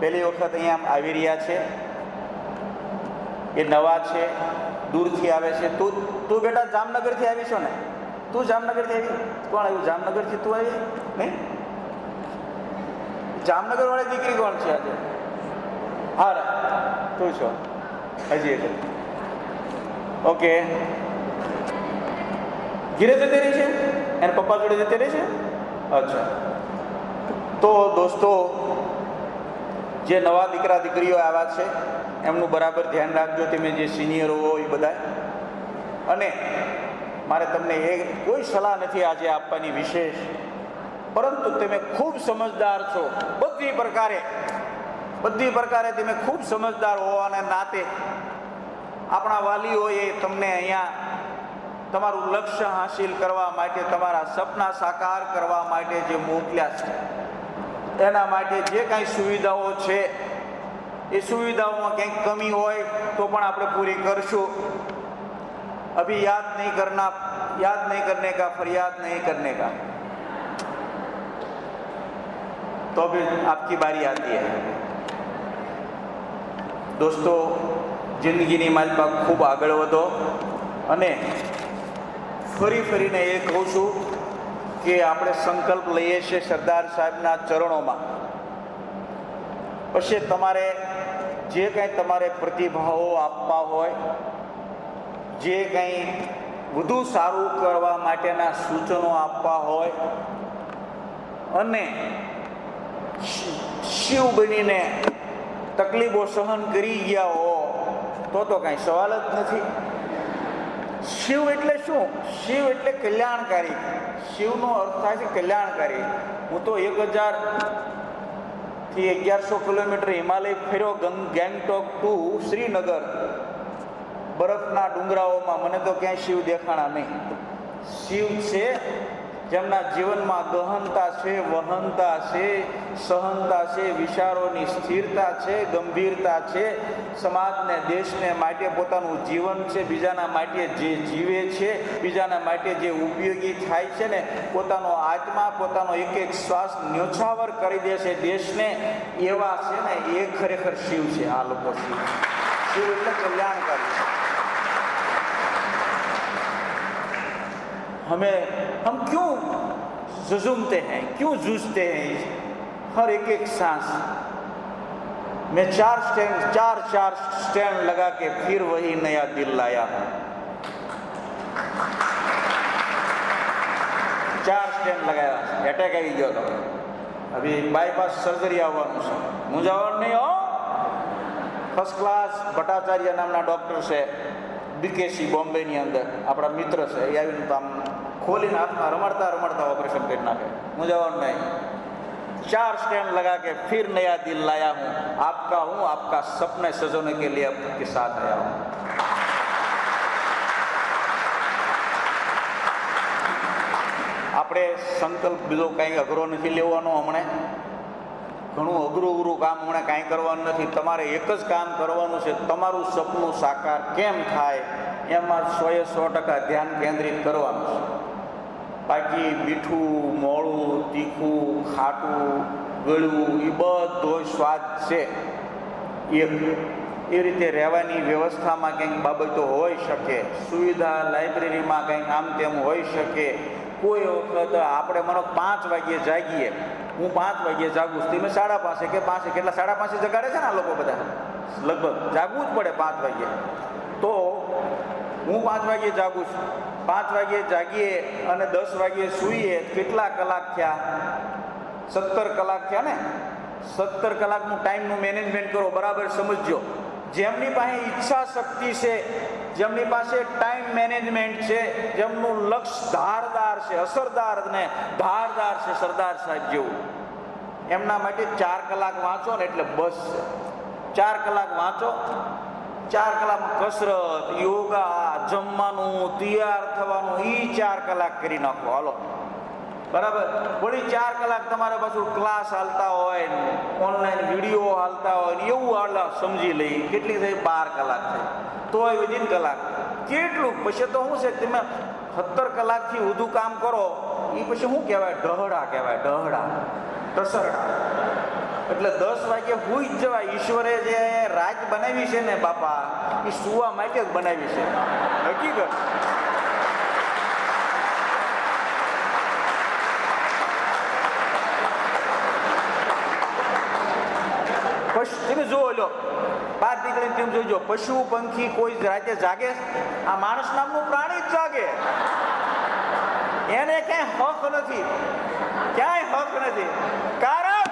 પહેલી વખત અહીંયા આવી રહ્યા છે, એ નવા છે, દૂરથી આવે છે. તું બેટા જામનગરથી આવી છો ને? તું જામનગરથી આવી? કોણ આવ્યું જામનગરથી? તું આવી નહીં? જામનગર વાળી દીકરી કોણ છે આજે? હા, તું છો હજી એક. ઓકે, ઘીરે જતી રહી છે, એને પપ્પા જોડે જતી રહી છે. અચ્છા, તો દોસ્તો, જે નવા દીકરા દીકરીઓ આવ્યા છે એમનું બરાબર ધ્યાન રાખજો, તમે જે સિનિયરો હો એ બધા. અને મારે તમને એ કોઈ સલાહ નથી આજે આપવાની વિશેષ, પરંતુ તમે ખૂબ સમજદાર છો, બધી પ્રકારે તમે ખૂબ સમજદાર હોવાના નાતે આપણા વાલીઓએ તમને અહીંયા તમારું લક્ષ્ય હાંસિલ કરવા માટે, તમારા સપના સાકાર કરવા માટે જે મોકલ્યા છે, એના માટે જે કાંઈ સુવિધાઓ છે એ સુવિધાઓમાં કંઈક કમી હોય તો પણ આપણે પૂરી કરશું. अभी याद नहीं करने का, फरियाद नहीं करने का. तो अभी आपकी बारी आती है. दोस्तों, જિંદગીની માલમાં ખૂબ આગળ વધો. અને ફરીને એ કહું છું કે આપણે સંકલ્પ લઈએ છીએ સરદાર સાહેબના ચરણોમાં. પછી તમારે જે કંઈ તમારે પ્રતિભાવો આપવા હોય, જે કંઈ વધુ સારું કરવા માટેના સૂચનો આપવા હોય, અને શિવ બનીને તકલીફો સહન કરી ગયા હો તો કાંઈ સવાલ જ નથી. શિવ એટલે શું? શિવ એટલે કલ્યાણકારી. શિવનો અર્થ થાય છે કલ્યાણકારી. હું તો 1000 એ 1100 કિલોમીટર હિમાલય ફર્યો ગેંગટોક ટુ શ્રીનગર. બરફના ડુંગરાઓમાં મને તો ક્યાંય શિવ દેખાણા નહીં. શિવ છે જેમના જીવનમાં ગહનતા છે, વહનતા છે, સહનતા છે, વિચારોની સ્થિરતા છે, ગંભીરતા છે, સમાજને દેશને માટે પોતાનું જીવન છે, બીજાના માટે જે જીવે છે, બીજાના માટે જે ઉપયોગી થાય છે ને, પોતાનો આત્મા, પોતાનો એક એક શ્વાસ ન્યોછાવર કરી દે છે દેશને, એવા છે ને એ ખરેખર શિવ છે. આ લોકો શિવ એટલે કલ્યાણકારી. हम क्यों झुझुमते हैं, क्यों जूझते हैं हर एक एक सांस में. चार स्टैंड लगा के फिर वही नया दिल लाया हूं. 4 સ્ટેન્ડ લગાવ્યા. એટેક આવી ગયો તો અભી બાયપાસ સર્જરી આવવાનું છે. મૂંઝાવણ નહીં હો. ફર્સ્ટ ક્લાસ ભટ્ટાચાર્ય નામના ડૉક્ટર છે બીકેસી બોમ્બેની અંદર, આપણા મિત્ર છે. એ આવીને તો આમ ખોલીને હાથમાં રમાડતા ઓપરેશન કરી નાખે. મૂંઝાવણ નહીં. 4 स्टैंड लगा के फिर नया दिल लाया हूँ. आपका हूँ, आपका सपने सजोने के लिए आपके साथ आया हूँ. આપણે સંકલ્પ બીજો કાંઈ અઘરો નથી લેવાનો. હમણે ઘણું અઘરું કામ હમણાં કાંઈ કરવાનું નથી. તમારે એક જ કામ કરવાનું છે, તમારું સપનું સાકાર કેમ થાય એમાં 100% ધ્યાન કેન્દ્રિત કરવાનું છે. બાકી મીઠું, મોળું, તીખું, ખાટું, ગળવું એ બધો સ્વાદ છે. એ રીતે રહેવાની વ્યવસ્થામાં કંઈક બાબતો હોઈ શકે, સુવિધા લાઇબ્રેરીમાં કંઈક આમ તેમ હોઈ શકે. કોઈ વખત આપણે માનો 5 વાગ્યે જાગીએ, હું 5 વાગ્યે જાગું છું, તમે 5:30 કે 5 કેટલા 5:30 જગાડે છે ને આ લોકો બધા, લગભગ જાગવું જ પડે 5 વાગ્યે. તો હું 5 વાગ્યે જાગું છું. 5 વાગ્યે જાગીએ અને 10 વાગ્યે સૂઈએ, કેટલા કલાક થયા? 17 કલાક થયા ને. 17 કલાકનું ટાઈમનું મેનેજમેન્ટ કરો, બરાબર સમજજો. જેમની પાસે ઈચ્છા શક્તિ છે, જેમની પાસે ટાઈમ મેનેજમેન્ટ છે, જેમનું લક્ષ્ય ધારદાર છે, અસરદાર ને ધારદાર છે, સરદાર સાહેબ જેવું, એમના માટે 4 કલાક વાંચો ને એટલે બસ છે. 4 કલાક વાંચો, 4 કલાકમાં કસરત, યોગા, જમવાનું, તૈયાર થવાનું, એ 4 કલાક કરી નાખો. હાલો બરાબર. વળી 4 કલાક તમારે પાછું ક્લાસ હાલતા હોય, ઓનલાઈન વિડીયો હાલતા હોય ને એવું હાલ સમજી લઈ, કેટલી થઈ? 12 કલાક થઈ. તોય વિધિન કલાક કેટલું? પછી તો શું છે, તમે 17 કલાકથી વધુ કામ કરો એ પછી શું કહેવાય? ડહડા કહેવાય, ડહડા, ટસરડા. એટલે 10 વાગે હુઈ જ જવાય. ઈશ્વરે જે રાત બનાવી છે ને બાપા, એ સુવા માટે જ બનાવી છે, હકીકત. તમે જોવો લો, બહાર નીકળીને તમે જોજો, પશુ પંખી કોઈ રાતે જાગે? આ માણસ નામનું પ્રાણી જ જાગે. એને ક્યાંય હક નથી, ક્યાંય હક નથી. કારણ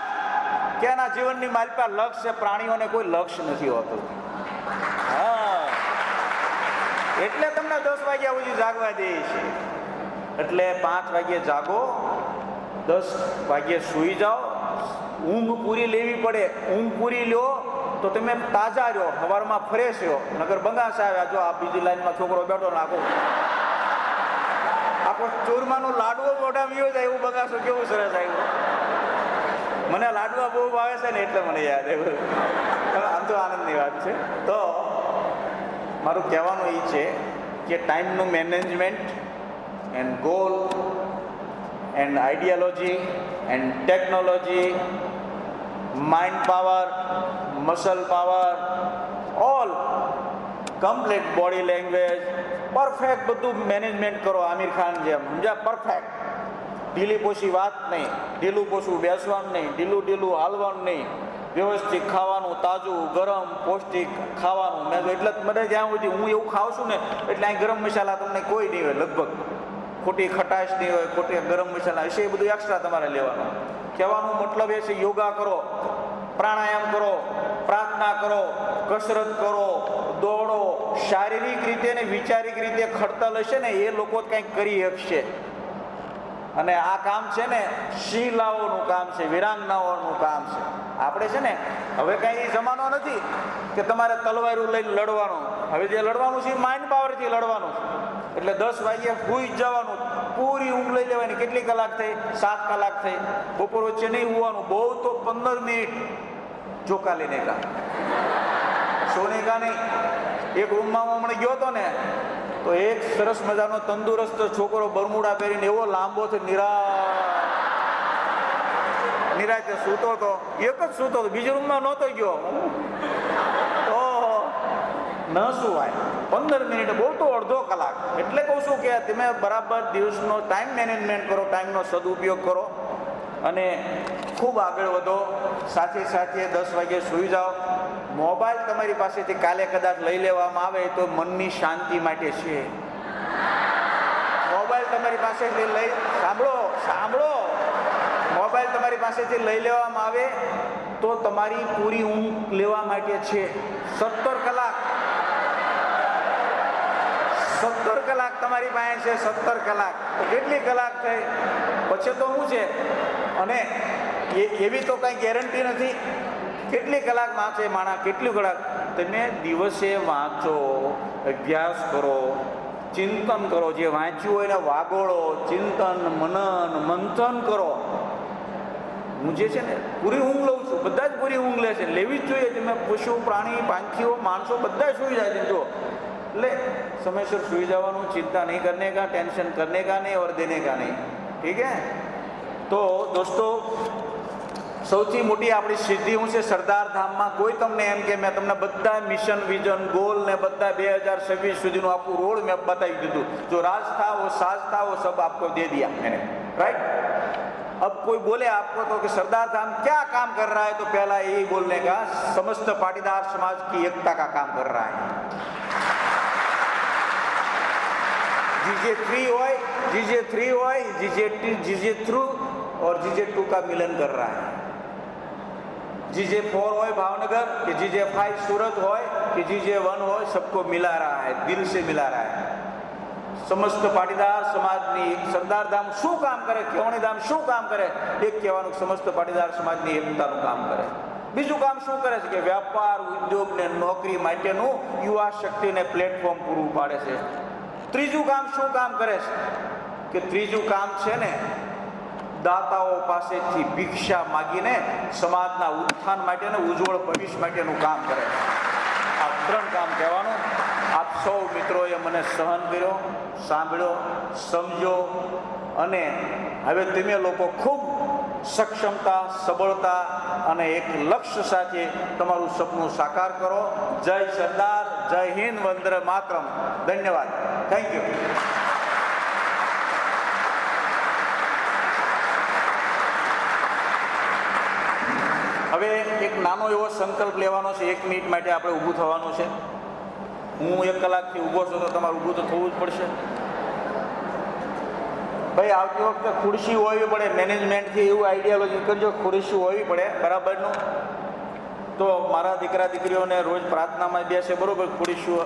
કે એના જીવનની મારી પાસે લક્ષ્ય છે. પ્રાણીઓને કોઈ લક્ષ્ય નથી હોતું. હા, એટલે તમને 10 વાગ્યા સુધી જાગવા દે છે. એટલે 5 વાગ્યે જાગો, 10 વાગ્યે સૂઈ જાઓ. ઊંઘ પૂરી લેવી પડે. ઊંઘ પૂરી લ્યો તો તમે તાજા રહ્યો, સવારમાં ફ્રેશ રહ્યો. નગર બંગાસ આવ્યા. જો આ બીજી લાઈનમાં છોકરો બેઠો ને આખો ચોરમાનો લાડવો મોઢામાં ગયો જાય એવું બગાસો કેવું સરસ આવ્યું. મને લાડવા બહુ ભાવે છે ને એટલે મને યાદ આવ્યું. આમ તો આનંદની વાત છે. તો મારું કહેવાનું એ છે કે ટાઈમનું management and goal and ideology and technology, mind power, muscle power, all complete body language, perfect બધું મેનેજમેન્ટ કરો. આમિર ખાન જેમ, સમજ્યા? પરફેક્ટ. ઢીલી પોછી વાત નહીં, ઢીલું પોછું બેસવાનું નહીં, ઢીલું હાલવાનું નહીં. વ્યવસ્થિત ખાવાનું, તાજું, ગરમ, પૌષ્ટિક ખાવાનું. મેં તો એટલે જ મને જ્યાં સુધી હું એવું ખાઉં છું ને એટલે અહીં ગરમ મસાલા તમને કોઈ નહીં હોય, લગભગ ખોટી ખટાશ નહીં હોય, ખોટી ગરમ મસાલા હશે, એ બધું એક્સ્ટ્રા તમારે લેવાનું. કહેવાનો મતલબ એ છે, યોગા કરો, પ્રાણાયામ કરો, પ્રાર્થના કરો, કસરત કરો, દોડો. શારીરિક રીતે ને વિચારિક રીતે ખડતલ હશે ને એ લોકો કંઈક કરી શકશે. અને આ કામ છે ને શીલાઓનું કામ છે, વીરાંગનાઓનું કામ છે. આપણે છે ને હવે કાંઈ જમાનો નથી કે તમારે તલવારું લઈને લડવાનું. હવે જે લડવાનું છે એ માઇન્ડ પાવરથી લડવાનું છે. એટલે 10 વાગ્યે સૂઈ જ જવાનું, પૂરી ઊંઘ લઈ લેવાની. કેટલી કલાક થઈ? 7 કલાક થઈ. બપોર વચ્ચે નહીં હોવાનું, બહુ તો 15 મિનિટ ચોકા લઈને કા સોને કા નહીં. એક રૂમમાં હું હમણાં ગયો હતો ને, તો એક સરસ મજાનો તંદુરસ્ત છોકરો બરમુડા પહેરીને એવો લાંબો છે, નિરાતે સૂતો હતો. એક જ સૂતો હતો, બીજી રૂમમાં નહોતો ગયો. ઓહો, ન સુવાય 15 મિનિટ, બહુ તો અડધો કલાક. એટલે કહું છું કે તમે બરાબર દિવસનો ટાઈમ મેનેજમેન્ટ કરો, ટાઈમનો સદુપયોગ કરો અને ખૂબ આગળ વધો. સાથે સાથે 10 વાગે સૂઈ જાઓ. મોબાઈલ તમારી પાસેથી કાલે કદાચ લઈ લેવામાં આવે તો મનની શાંતિ માટે છે. મોબાઈલ તમારી પાસેથી લઈ સાંભળો મોબાઈલ તમારી પાસેથી લઈ લેવામાં આવે તો તમારી પૂરી ઊંઘ લેવા માટે છે. 17 કલાક તમારી પાસે છે. 17 કલાક તો કેટલી કલાક થઈ? પછી તો શું છે? અને એવી તો કઈ ગેરંટી નથી કેટલી કલાક વાંચે માણસ, કેટલી કલાક. તમે દિવસે વાંચો, અભ્યાસ કરો, ચિંતન કરો. જે વાંચ્યું હોય એને વાગોળો, ચિંતન મનન મંથન કરો. હું જે છે ને પૂરી ઊંઘ લઉં છું, બધા જ પૂરી ઊંઘ લે છે, લેવી જ જોઈએ. તમે પશુ પ્રાણી પાંખીઓ માણસો બધા સૂઈ જાય છે. જો એટલે સમયસર સૂઈ જવાનું, ચિંતા નહીં કરને કા, ટેન્શન કરને કા નહીં और देने का नहीं. ठीक है? તો દોસ્તો, સૌથી મોટી આપણી સિદ્ધિ હું છે સરદાર ધામમાં. કોઈ તમને એમ કે મેં તમને બધા મિશન વિઝન ગોલ ને બધા 2026 સુધીનું આખું રોડ મેપ બતાવી દીધું. જો રાજ था वो साज था वो सब आपको दे दिया मैंने, राइट? अब कोई बोले आपको तो कि सरदार धाम क्या काम कर रहा है, तो पहला यही बोलने का समस्त पाटीदार समाज की एकता का काम कर रहा है. जीजे 3 હોય, जीजे थ्रू और जीजे 2 का मिलन कर रहा है. जीजे 4 હોય भावनगर कि जीजे 5 सूरत હોય कि जीजे 1 હોય, सबको मिला रहा है, दिल से मिला रहा है. समस्त पाटीदार समाजनी सरदार धाम શું કામ કરે, કેવણી ધામ શું કામ કરે? એક કહેવાનું, સમસ્ત પાટીદાર સમાજની એકતાનું કામ કરે. બીજું કામ શું કરે છે કે વ્યાપાર ઉદ્યોગ ને નોકરી માટેનું યુવા શક્તિને પ્લેટફોર્મ પૂરું પાડે છે. ત્રીજું કામ શું કામ કરે છે કે ત્રીજું કામ છે ને દાતાઓ પાસેથી ભિક્ષા માગીને સમાજના ઉત્થાન માટે ને ઉજ્જવળ ભવિષ્ય માટેનું કામ કરે. આ 3 કામ કહેવાનું. આપ સૌ મિત્રોએ મને સહન કર્યો, સાંભળ્યો, સમજો અને હવે તમે લોકો ખૂબ સક્ષમતા, સબળતા અને એક લક્ષ્ય સાથે તમારું સપનું સાકાર કરો. જય સરદાર, જય હિન્દ, વંદે માતરમ. ધન્યવાદ. Thank you. હવે એક નાનો એવો સંકલ્પ લેવાનો છે. 1 મિનિટ માટે આપણે ઊભું થવાનું છે. હું 1 કલાકથી ઊભો છું તો તમારે ઊભું તો થવું જ પડશે. ભાઈ આવતી વખતે ખુરશી હોવી પડે. મેનેજમેન્ટથી એવું આઈડિયોલોજી કરજો, ખુરશી હોવી પડે બરાબરનું. તો મારા દીકરા દીકરીઓને રોજ પ્રાર્થનામાં બેસે બરોબર, ખુરશી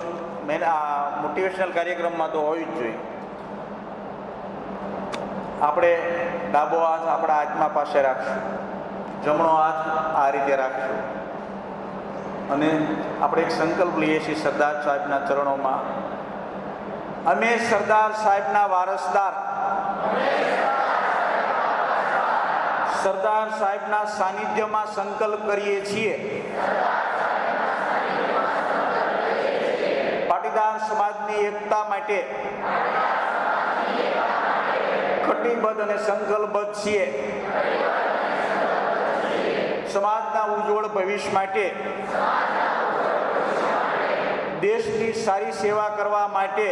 આ મોટિવેશનલ કાર્યક્રમમાં તો હોવી જ જોઈએ. આપણે ડાબો હાથ આપણા હાથમાં પાસે રાખશું, જમણો હાથ આ રીતે રાખશું અને આપણે એક સંકલ્પ લઈએ છીએ સરદાર સાહેબના ચરણોમાં. અમે સરદાર સાહેબના વારસદાર, સરદાર સાહેબના સાનિધ્યમાં સંકલ્પ કરીએ છીએ પાટીદાર સમાજની એકતા માટે કટિબદ્ધ અને સંકલ્પબદ્ધ છીએ. સમાજના ઉજ્જવળ ભવિષ્ય માટે, દેશની સારી સેવા કરવા માટે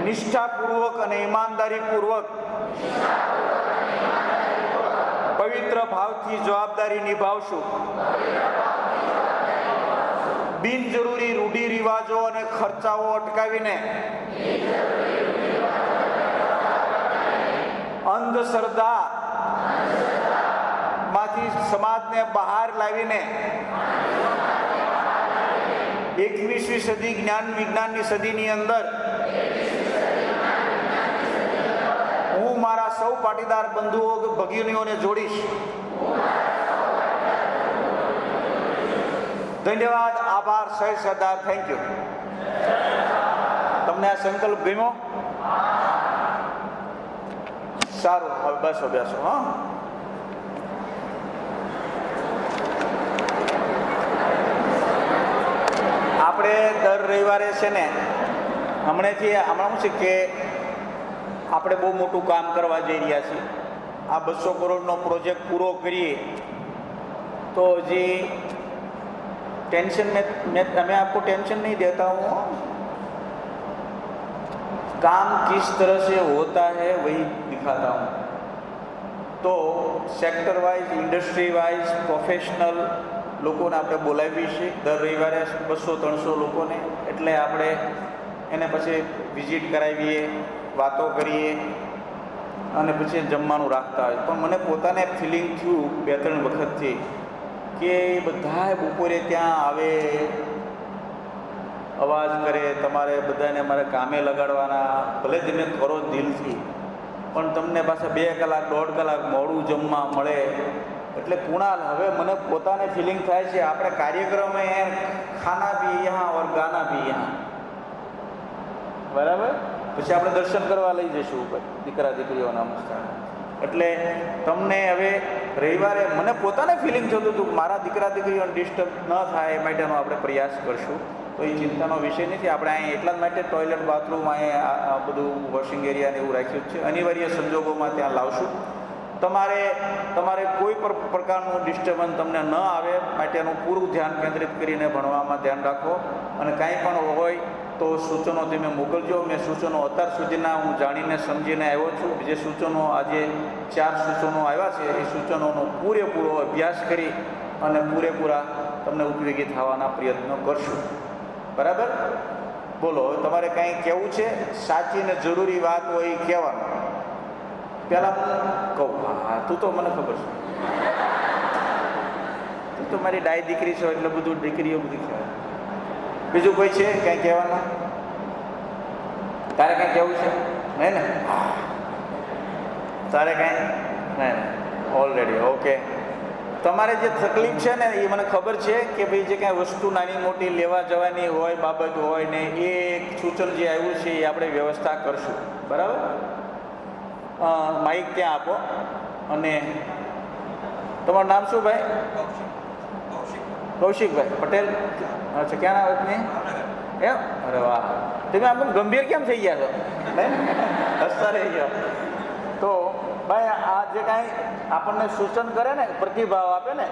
નિષ્ઠાપૂર્વક અને ઈમાનદારીપૂર્વક પવિત્ર ભાવથી જવાબદારી નિભાવશું. બિનજરૂરી રૂઢિરિવાજો અને ખર્ચાઓ અટકાવીને અંધશ્રદ્ધા માંથી સમાજને બહાર લાવીને 21મી સદી જ્ઞાન વિજ્ઞાનની સદીની અંદર મારા સૌ પાટીદાર બંધુઓ ભગીનીઓને જોડીશ. ધન્યવાદ, આભાર, સહી સરદાર, થેન્ક યુ. તમને આ સંકલ્પ ગમ્યો? સારું, હવે બેસો બેસો. હા, આપણે દર રવિવારે છે ને હમણાં શું છે કે આપણે બહુ મોટું કામ કરવા જઈ રહ્યા છીએ. આ 200 કરોડનો પ્રોજેક્ટ પૂરો કરીએ તો જે टेंशन मैं आपको टेंशन नहीं देता हूँ. काम किस तरह से होता है वही दिखाता हूँ. तो sector wise, industry wise, professional લોકોને આપણે બોલાવીએ છીએ દર રવિવારે 200-300 લોકોને. એટલે આપણે એને પછી વિઝિટ કરાવીએ, વાતો કરીએ અને પછી જમવાનું રાખતા હોય. પણ મને પોતાને ફિલિંગ થયું 2-3 વખતથી કે બધાએ બપોરે ત્યાં આવે, અવાજ કરે, તમારે બધાને અમારે કામે લગાડવાના, ભલે તમે કરો દિલથી, પણ તમને પાછા 2 કલાક 1.5 કલાક મોડું જમવા મળે. એટલે કુણાલ, હવે મને પોતાને ફિલિંગ થાય છે આપણે કાર્યક્રમ ખાના ભી યહાં ઓર ગાના ભી યહાં, બરાબર. પછી આપણે દર્શન કરવા લઈ જઈશું ઉપર દીકરા દીકરીઓના મસ્તા. એટલે તમને હવે રવિવારે મને પોતાને ફિલિંગ થતું હતું કે મારા દીકરા દીકરીઓને ડિસ્ટર્બ ન થાય એ માટેનો આપણે પ્રયાસ કરશું. તો એ ચિંતાનો વિષય નથી. આપણે અહીં એટલા જ માટે ટોયલેટ, બાથરૂમ, અહીંયા બધું વોશિંગ એરિયાને એવું રાખ્યું છે. અનિવાર્ય સંજોગોમાં ત્યાં લાવશું. તમારે કોઈ પણ પ્રકારનું ડિસ્ટર્બન્સ તમને ન આવે માટેનું પૂરું ધ્યાન કેન્દ્રિત કરીને ભણવામાં ધ્યાન રાખો. અને કાંઈ પણ હોય તો સૂચનો તમે મોકલજો. મેં સૂચનો અત્યાર સુધીના હું જાણીને સમજીને આવ્યો છું. જે સૂચનો આજે 4 સૂચનો આવ્યા છે એ સૂચનોનો પૂરેપૂરો અભ્યાસ કરી અને પૂરેપૂરા તમને ઉપયોગી થવાના પ્રયત્નો કરશું. બરાબર? બોલો, હવે તમારે કાંઈ કહેવું છે? સાચી ને જરૂરી વાત હોય એ કહેવાનું. પહેલાં હું કહું, હા તું તો મને ખબર છે, તું તો મારી ડાય દીકરી છો એટલે બધું દીકરીઓ બધી કહેવાય. બીજું કોઈ છે કાંઈ કહેવાનું? તારે કાંઈ કહેવું છે? નહીં ને? તારે કાંઈ નહીં? Already okay. તમારે જે તકલીફ છે ને એ મને ખબર છે કે ભાઈ જે કાંઈ વસ્તુ નાની મોટી લેવા જવાની હોય, બાબત હોય ને, એ સૂચન જે આવ્યું છે એ આપણે વ્યવસ્થા કરશું. બરાબર? માઇક ત્યાં આપો. અને તમારું નામ શું ભાઈ? કૌશિકભાઈ પટેલ. અચ્છા, ક્યાં ના વતની? એમ? અરે વાહ, તમે આમ ગંભીર કેમ થઈ ગયા છો? નહીં, હસતા રહી ગયો. તો ભાઈ આ જે કાંઈ આપણને સૂચન કરે ને, પ્રતિભાવ આપે ને,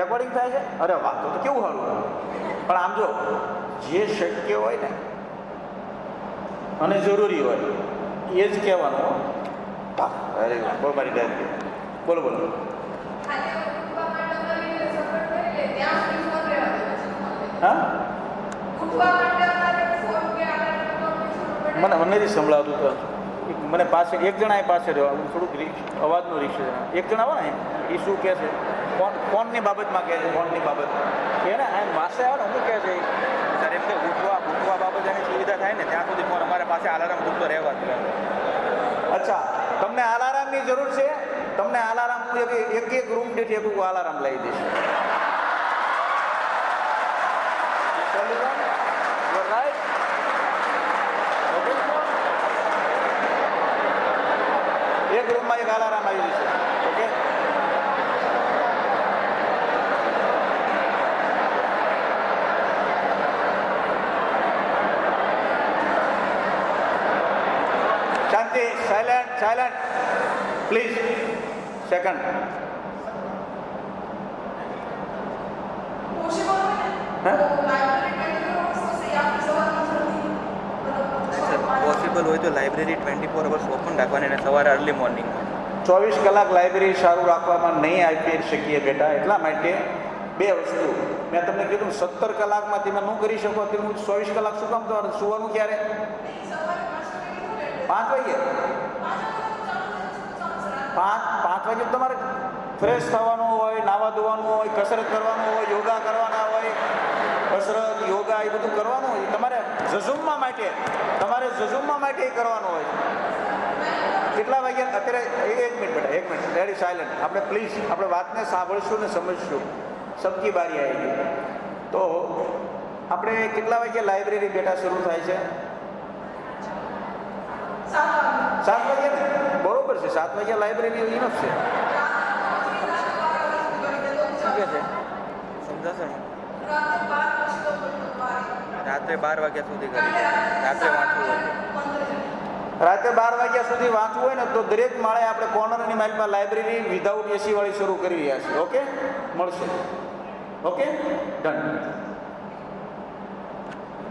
રેકોર્ડિંગ થાય છે. અરે વાહ, તો કેવું સારું. પણ આમ જો જે શક્ય હોય ને અને જરૂરી હોય એ જ કહેવાનું. અરે બોલ મારી ડાયરી, બોલો બોલો. હા, મને નથી સંભળાવતું. તો મને પાસે એક જણા પાસે રહ્યો, થોડુંક અવાજનું રિક્ષા. એક જણા આવે ને એ શું કહે છે? ફોનની બાબતમાં કહે છે. ફોનની બાબત કે ને આ પાસે આવે ને શું કહે છે? ત્યારે એમ કે ઉઠવા બાબત એની સુવિધા થાય ને ત્યાં સુધી ફોન અમારે પાસે અલાર્મ મૂકતો રહેવા દે. અચ્છા, તમને અલાર્મની જરૂર છે? તમને અલાર્મ એક રૂમ દીઠ એક અલાર્મ લઈ દઈશ. એક રૂમમાં એક અલાર્મ આવી જશે. Okay, Shanti, silent please. Second. Possible હોય તો લાઇબ્રેરી 24 અવર્સ ઓપન રાખવાની અને સવારે અર્લી મોર્નિંગમાં. 24 કલાક લાઇબ્રેરી સારું રાખવામાં નહીં આપી શકીએ બેટા. એટલા માટે 2 વસ્તુ મેં તમને કીધું. 17 કલાકમાં તમે ન કરી શકો તેમ 24 કલાક શું કામ? તમારે સુવાનું ક્યારે? 5 વાગે. 5 વાગે તમારે ફ્રેશ થવાનું હોય, નાવા ધોવાનું હોય, કસરત કરવાનું હોય, યોગા કરવાના હોય, કસરત યોગા એ બધું કરવાનું હોય. તમારે જઝુમ્મા માટે એ કરવાનું હોય. કેટલા વાગ્યા અત્યારે? એક મિનિટ બેટા, એક મિનિટ, રેડી, સાયલન્ટ. આપણે પ્લીઝ આપણે વાતને સાંભળશું ને સમજશું. સબકી બારી આવી ગઈ. તો આપણે કેટલા વાગ્યા લાઇબ્રેરી બેટા શરૂ થાય છે? 7 વાગ્યા ને? બરોબર છે, 7 વાગ્યા લાઇબ્રેરી ઇનફ છે. શું કહે છે સમજાશે ને? રાત્રે 12 વાગ્યા સુધી કરી રાત્રે વાંચવું હોય રાતે 12 વાગ્યા સુધી વાંચવું હોય ને તો દરેક માળે આપણે કોર્નરની માઇલમાં લાઇબ્રેરી વિધાઉટ એસી વાળી શરૂ કરી રહ્યા છીએ. ઓકે, મળશે. Okay, done.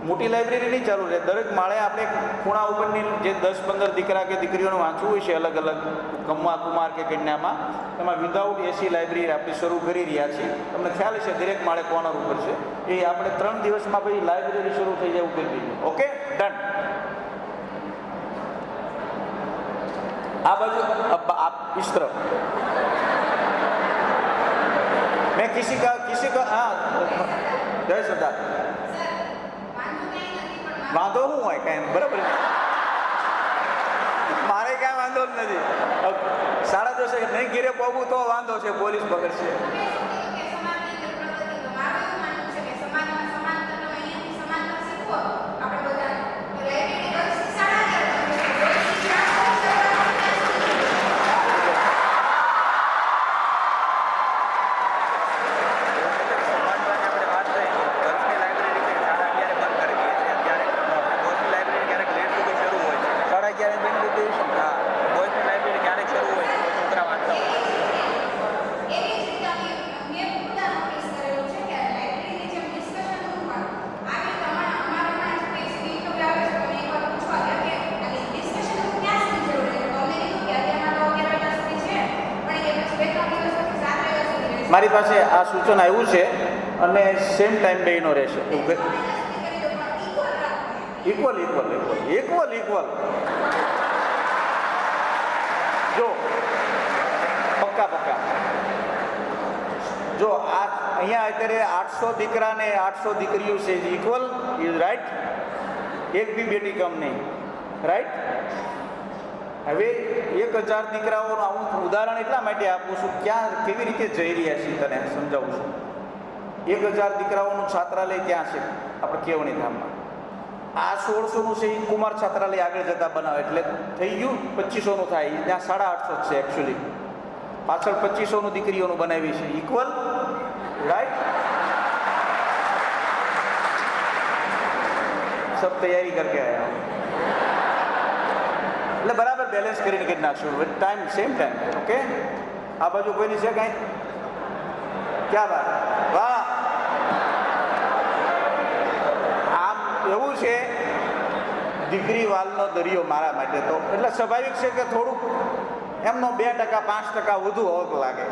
મોટી લાઇબ્રેરી નહીં ચાલુ રહે. દરેક માળે આપણે ખૂણા ઉપરની જે 10-15 દીકરા કે દીકરીઓને વાંચવું હોય છે અલગ અલગ કુમાર કે કન્યામાં, એમાં વિધાઉટ એસી લાઇબ્રેરી આપણે શરૂ કરી રહ્યા છીએ. તમને ખ્યાલ છે દરેક માળે કોર્નર ઉપર છે. એ આપણે 3 દિવસમાં પછી લાઇબ્રેરી શરૂ થઈ જાય એવું કરી દઈએ. Okay, done. આ બાજુ इस तरफ मैं किसी का हाँ जय सरदार વાંધો શું હોય કાંઈ બરાબર મારે કાંઈ વાંધો જ નથી. 10:30 નહીં ઘેરે પહોંચવું તો વાંધો છે, પોલીસ પકડશે. મારી પાસે આ સૂચન આવ્યું છે અને સેમ ટાઈમ બેનો રહેશે. ઇક્વલ જો પક્કા જો આ અહીંયા અત્યારે 800 દીકરા ને 800 દીકરીઓ છે. Equal is right. એક બી બેટી કમ નહીં, રાઈટ. હવે 1000 દીકરાઓનું હું ઉદાહરણ એટલા માટે આપું છું, ક્યાં કેવી રીતે જઈ રહ્યા છીએ તને સમજાવું છું. 1000 દીકરાઓનું છાત્રાલય ક્યાં છે? આપણે કેવણી ધામમાં. આ 1600નું છે એ કુમાર છાત્રાલય આગળ જતા બનાવે એટલે થઈ ગયું 2500નું થાય. ત્યાં 850 છે એકચ્યુઅલી. પાછળ 2500નું દીકરીઓનું બનાવી છે. Equal, right. સબ તૈયારી કરકે આયા એટલે બરાબર બેલેન્સ કરીને કરી નાખશું. Time same time. ઓકે, આ બાજુ કોઈની છે કાંઈ? ક્યાં વાત, વાહ. આમ એવું છે દીકરી વાલનો દરિયો મારા માટે તો એટલે સ્વાભાવિક છે કે થોડુંક એમનો 2% 5% વધુ હક લાગે,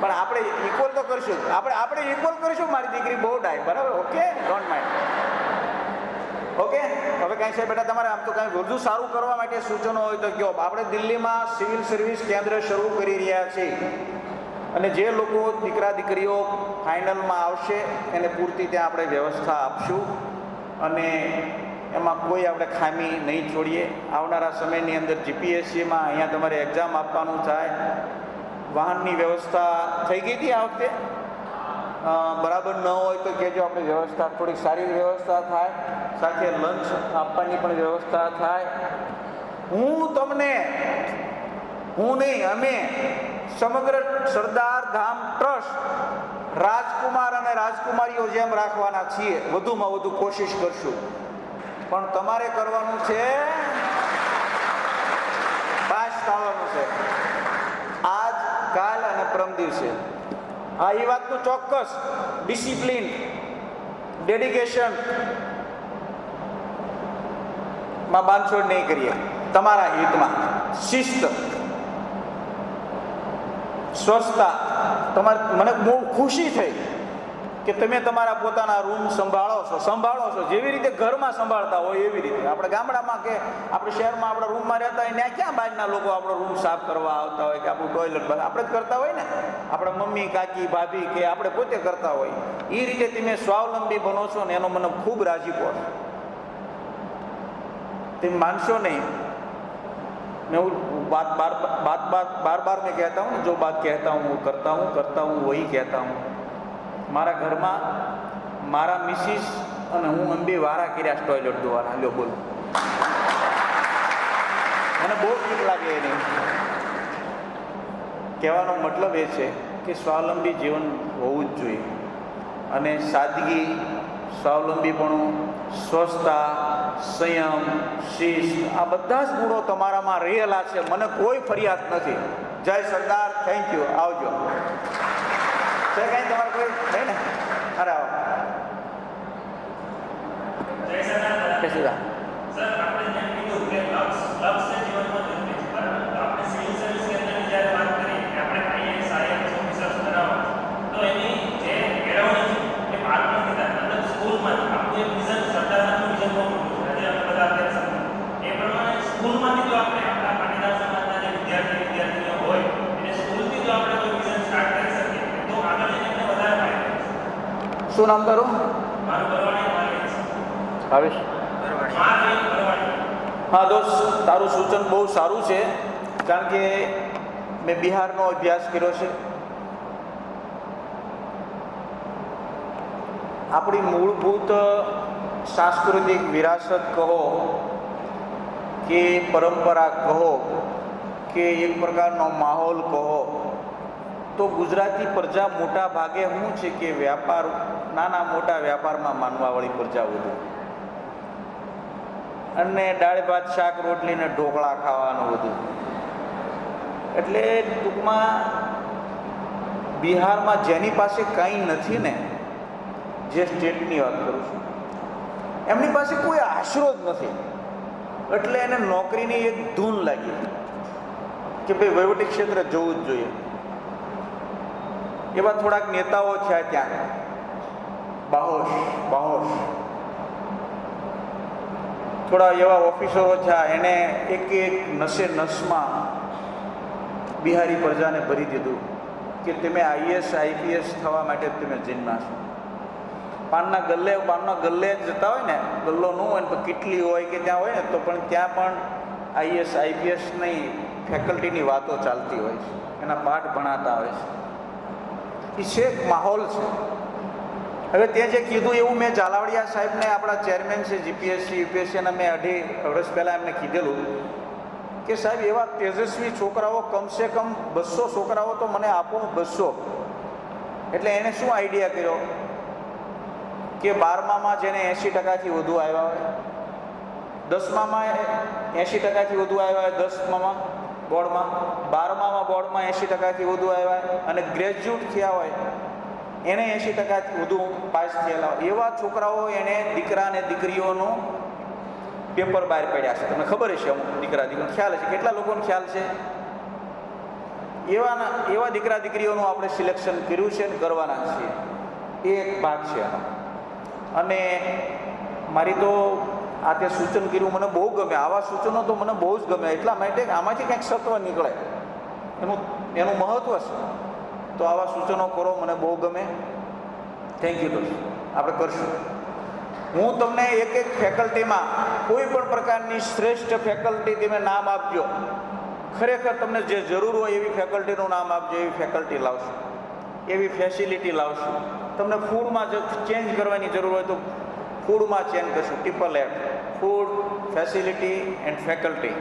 પણ આપણે ઇક્વલ તો કરશું. આપણે ઇક્વલ કરીશું. મારી દીકરી બહુ ડાય, બરાબર. Okay, don't mind. ઓકે, હવે કાંઈ સાહેબ બેટા તમારે આમ તો કાંઈ વધુ સારું કરવા માટે સૂચનો હોય તો કહો. આપણે દિલ્હીમાં સિવિલ સર્વિસ કેન્દ્ર શરૂ કરી રહ્યા છીએ અને જે લોકો દીકરા દીકરીઓ ફાઇનલમાં આવશે એને પૂરતી ત્યાં આપણે વ્યવસ્થા આપશું અને એમાં કોઈ આપણે ખામી નહીં છોડીએ. આવનારા સમયની અંદર જીપીએસસીમાં અહીંયા તમારે એક્ઝામ આપવાનું થાય. વાહનની વ્યવસ્થા થઈ ગઈ હતી આ વખતે? બરાબર ન હોય તો કહેજો, આપણે વ્યવસ્થા થોડીક સારી વ્યવસ્થા થાય. સાથે લંચ આપવાની પણ વ્યવસ્થા થાય. અમે સમગ્ર સરદાર ધામ ટ્રસ્ટ રાજકુમાર અને રાજકુમારીઓ જેમ રાખવાના છીએ. વધુમાં વધુ કોશિશ કરશું, પણ તમારે કરવાનું છે, પાસ થવાનું છે આજ, કાલ અને પરમ દિવસે. હા, એ વાતનું ચોક્કસ ડિસિપ્લિન, ડેડિકેશન માં બાંધછોડ નહીં કરીએ. તમારા હિતમાં શિસ્ત, સ્વચ્છતા. મને બહુ ખુશી થઈ કે તમે તમારા પોતાના રૂમ સંભાળો છો જેવી રીતે ઘરમાં સંભાળતા હોય એવી રીતે. આપણે ગામડામાં કે આપણે શહેરમાં આપણા રૂમમાં રહેતા હોય ત્યાં ક્યાં બહારના લોકો આપણો રૂમ સાફ કરવા આવતા હોય કે આપણું ટોયલેટ આપણે જ કરતા હોય ને. આપણા મમ્મી, કાકી, ભાભી કે આપણે પોતે કરતા હોય. એ રીતે તમે સ્વાવલંબી બનો છો ને એનો મને ખૂબ રાજીપો છે. તમે માનશો નહીં, मैं वो बार बार मैं कहता हूँ, जो बात कहता हूँ वो करता हूँ वही कहता हूँ. મારા ઘરમાં મારા મિસિસ અને હું અંબે વારા કર્યા ટોયલેટ ધોવાના. લ્યો બોલો, મને બહુ બીક લાગે એને. કહેવાનો મતલબ એ છે કે સ્વાવલંબી જીવન હોવું જ જોઈએ અને સાદગી, સ્વાવલંબીપણું, સ્વસ્થતા, સંયમ, શિસ્ત આ બધા જ ગુણો તમારામાં રહેલા છે. મને કોઈ ફરિયાદ નથી. જય સરદાર, થેન્ક યુ, આવજો. છે કંઈ તમારે કોઈ નહીં ને? અરે આવો. જય સરદાર. જય સરદાર. સર, આપણે જેમ કીધું કે લક્ષ્ય જીવનમાં જરૂરી છે, બરાબર? આપણે સિવિલ સર્વિસ કેન્દ્રની જ્યારે વાત કરીએ કે આપણે આઈએએસ આઈએફએસ ઓફિસર્સ બનાવવા, તો એની જે કેળવણી છે એ બાળપણથી થાય, મતલબ સ્કૂલમાં આપણું એક વિઝન સરદારનું વિઝન બહુ મોટું છે. આજે આપણે બધા અત્યારે સમજીએ એ પ્રમાણે સ્કૂલમાંથી જો આપણે આપણા પાટીદાર સમાજના જે વિદ્યાર્થીઓ હોય એને સ્કૂલથી જો આપણે કોઈ વિઝન સ્ટાર્ટ કરી શકીએ તો આગળ જઈને એમને વધારે ફાયદો છે. શું નામ તારું? મારું ભરવાડી ભાવેશ. હા દોસ્ત, તારું સૂચન બહુ સારું છે, કારણ કે મેં બિહારનો અભ્યાસ કર્યો છે. આપણી મૂળભૂત સાંસ્કૃતિક વિરાસત કહો કે પરંપરા કહો કે એક પ્રકારનો માહોલ કહો, તો ગુજરાતી પ્રજા મોટા ભાગે શું છે કે વ્યાપાર, નાના મોટા વ્યાપારમાં માનવાવાળી પ્રજા વધુ, અને દાળ ભાત શાક રોટલી ને ઢોકળા ખાવાનું બધું. એટલે ટૂંકમાં બિહારમાં જેની પાસે કંઈ નથી ને, જે સ્ટેટની વાત કરું છું, એમની પાસે કોઈ આશરો જ નથી. એટલે એને નોકરીની એક ધૂન લાગી કે ભાઈ વહીવટી ક્ષેત્રે જવું જ જોઈએ. એવા થોડાક નેતાઓ થયા ત્યાં, બાહોશ થોડા એવા ઓફિસરો થયા, એને એક નસમાં બિહારી પ્રજાને ભરી દીધું કે તમે આઈએસ આઈપીએસ થવા માટે તમે જન્મા છો. પાનના ગલ્લે જતા હોય ને, ગલ્લો ન હોય ને તો કેટલી હોય કે ત્યાં હોય ને, તો પણ ત્યાં પણ આઈએસ આઈપીએસ નહીં, ફેકલ્ટીની વાતો ચાલતી હોય છે, એના પાઠ ભણાતા હોય છે. એ છે એક માહોલ છે. હવે તે જે કીધું એવું મેં ઝાલાવાડિયા સાહેબને, આપણા ચેરમેન છે જીપીએસસી યુપીએસસીના, મેં 2.5 વર્ષ પહેલાં એમને કીધેલું કે સાહેબ એવા તેજસ્વી છોકરાઓ કમસે કમ 200 છોકરાઓ તો મને આપો, 200. એટલે એણે શું આઈડિયા કર્યો કે 12મામાં જેને 80%થી વધુ આવ્યા હોય, 10મામાં 80%થી વધુ આવ્યા હોય, 10મામાં બોર્ડમાં, 12મામાં બોર્ડમાં 80%થી વધુ આવ્યા હોય, અને ગ્રેજ્યુએટ થયા હોય એને 80%થી વધુ પાસ થયેલા હોય, એવા છોકરાઓ એને દીકરા અને દીકરીઓનું પેપર બહાર પડ્યા છે. તમને ખબર હશે, અમુક દીકરા દીકરીનો ખ્યાલ હશે, કેટલા લોકોને ખ્યાલ છે? એવા દીકરા દીકરીઓનું આપણે સિલેક્શન કર્યું છે અને કરવાના છીએ. એ એક ભાગ છે એનો. અને મારી તો આ તે સૂચન કર્યું મને બહુ ગમે. આવા સૂચનો તો મને બહુ જ ગમે, એટલા માટે આમાંથી કંઈક સત્વ નીકળે, એનું મહત્વ છે. તો આવા સૂચનો કરો, મને બહુ ગમે. થેન્ક યુ દોસ્ત, આપણે કરશું. હું તમને એક ફેકલ્ટીમાં કોઈ પણ પ્રકારની શ્રેષ્ઠ ફેકલ્ટી તમે નામ આપજો, ખરેખર તમને જે જરૂર હોય એવી ફેકલ્ટીનું નામ આપજો, એવી ફેકલ્ટી લાવશું, એવી ફેસિલિટી લાવશું. તમને ફૂડમાં જો ચેન્જ કરવાની જરૂર હોય તો ફૂડમાં ચેન્જ કરશું. Triple F, food, facility and faculty,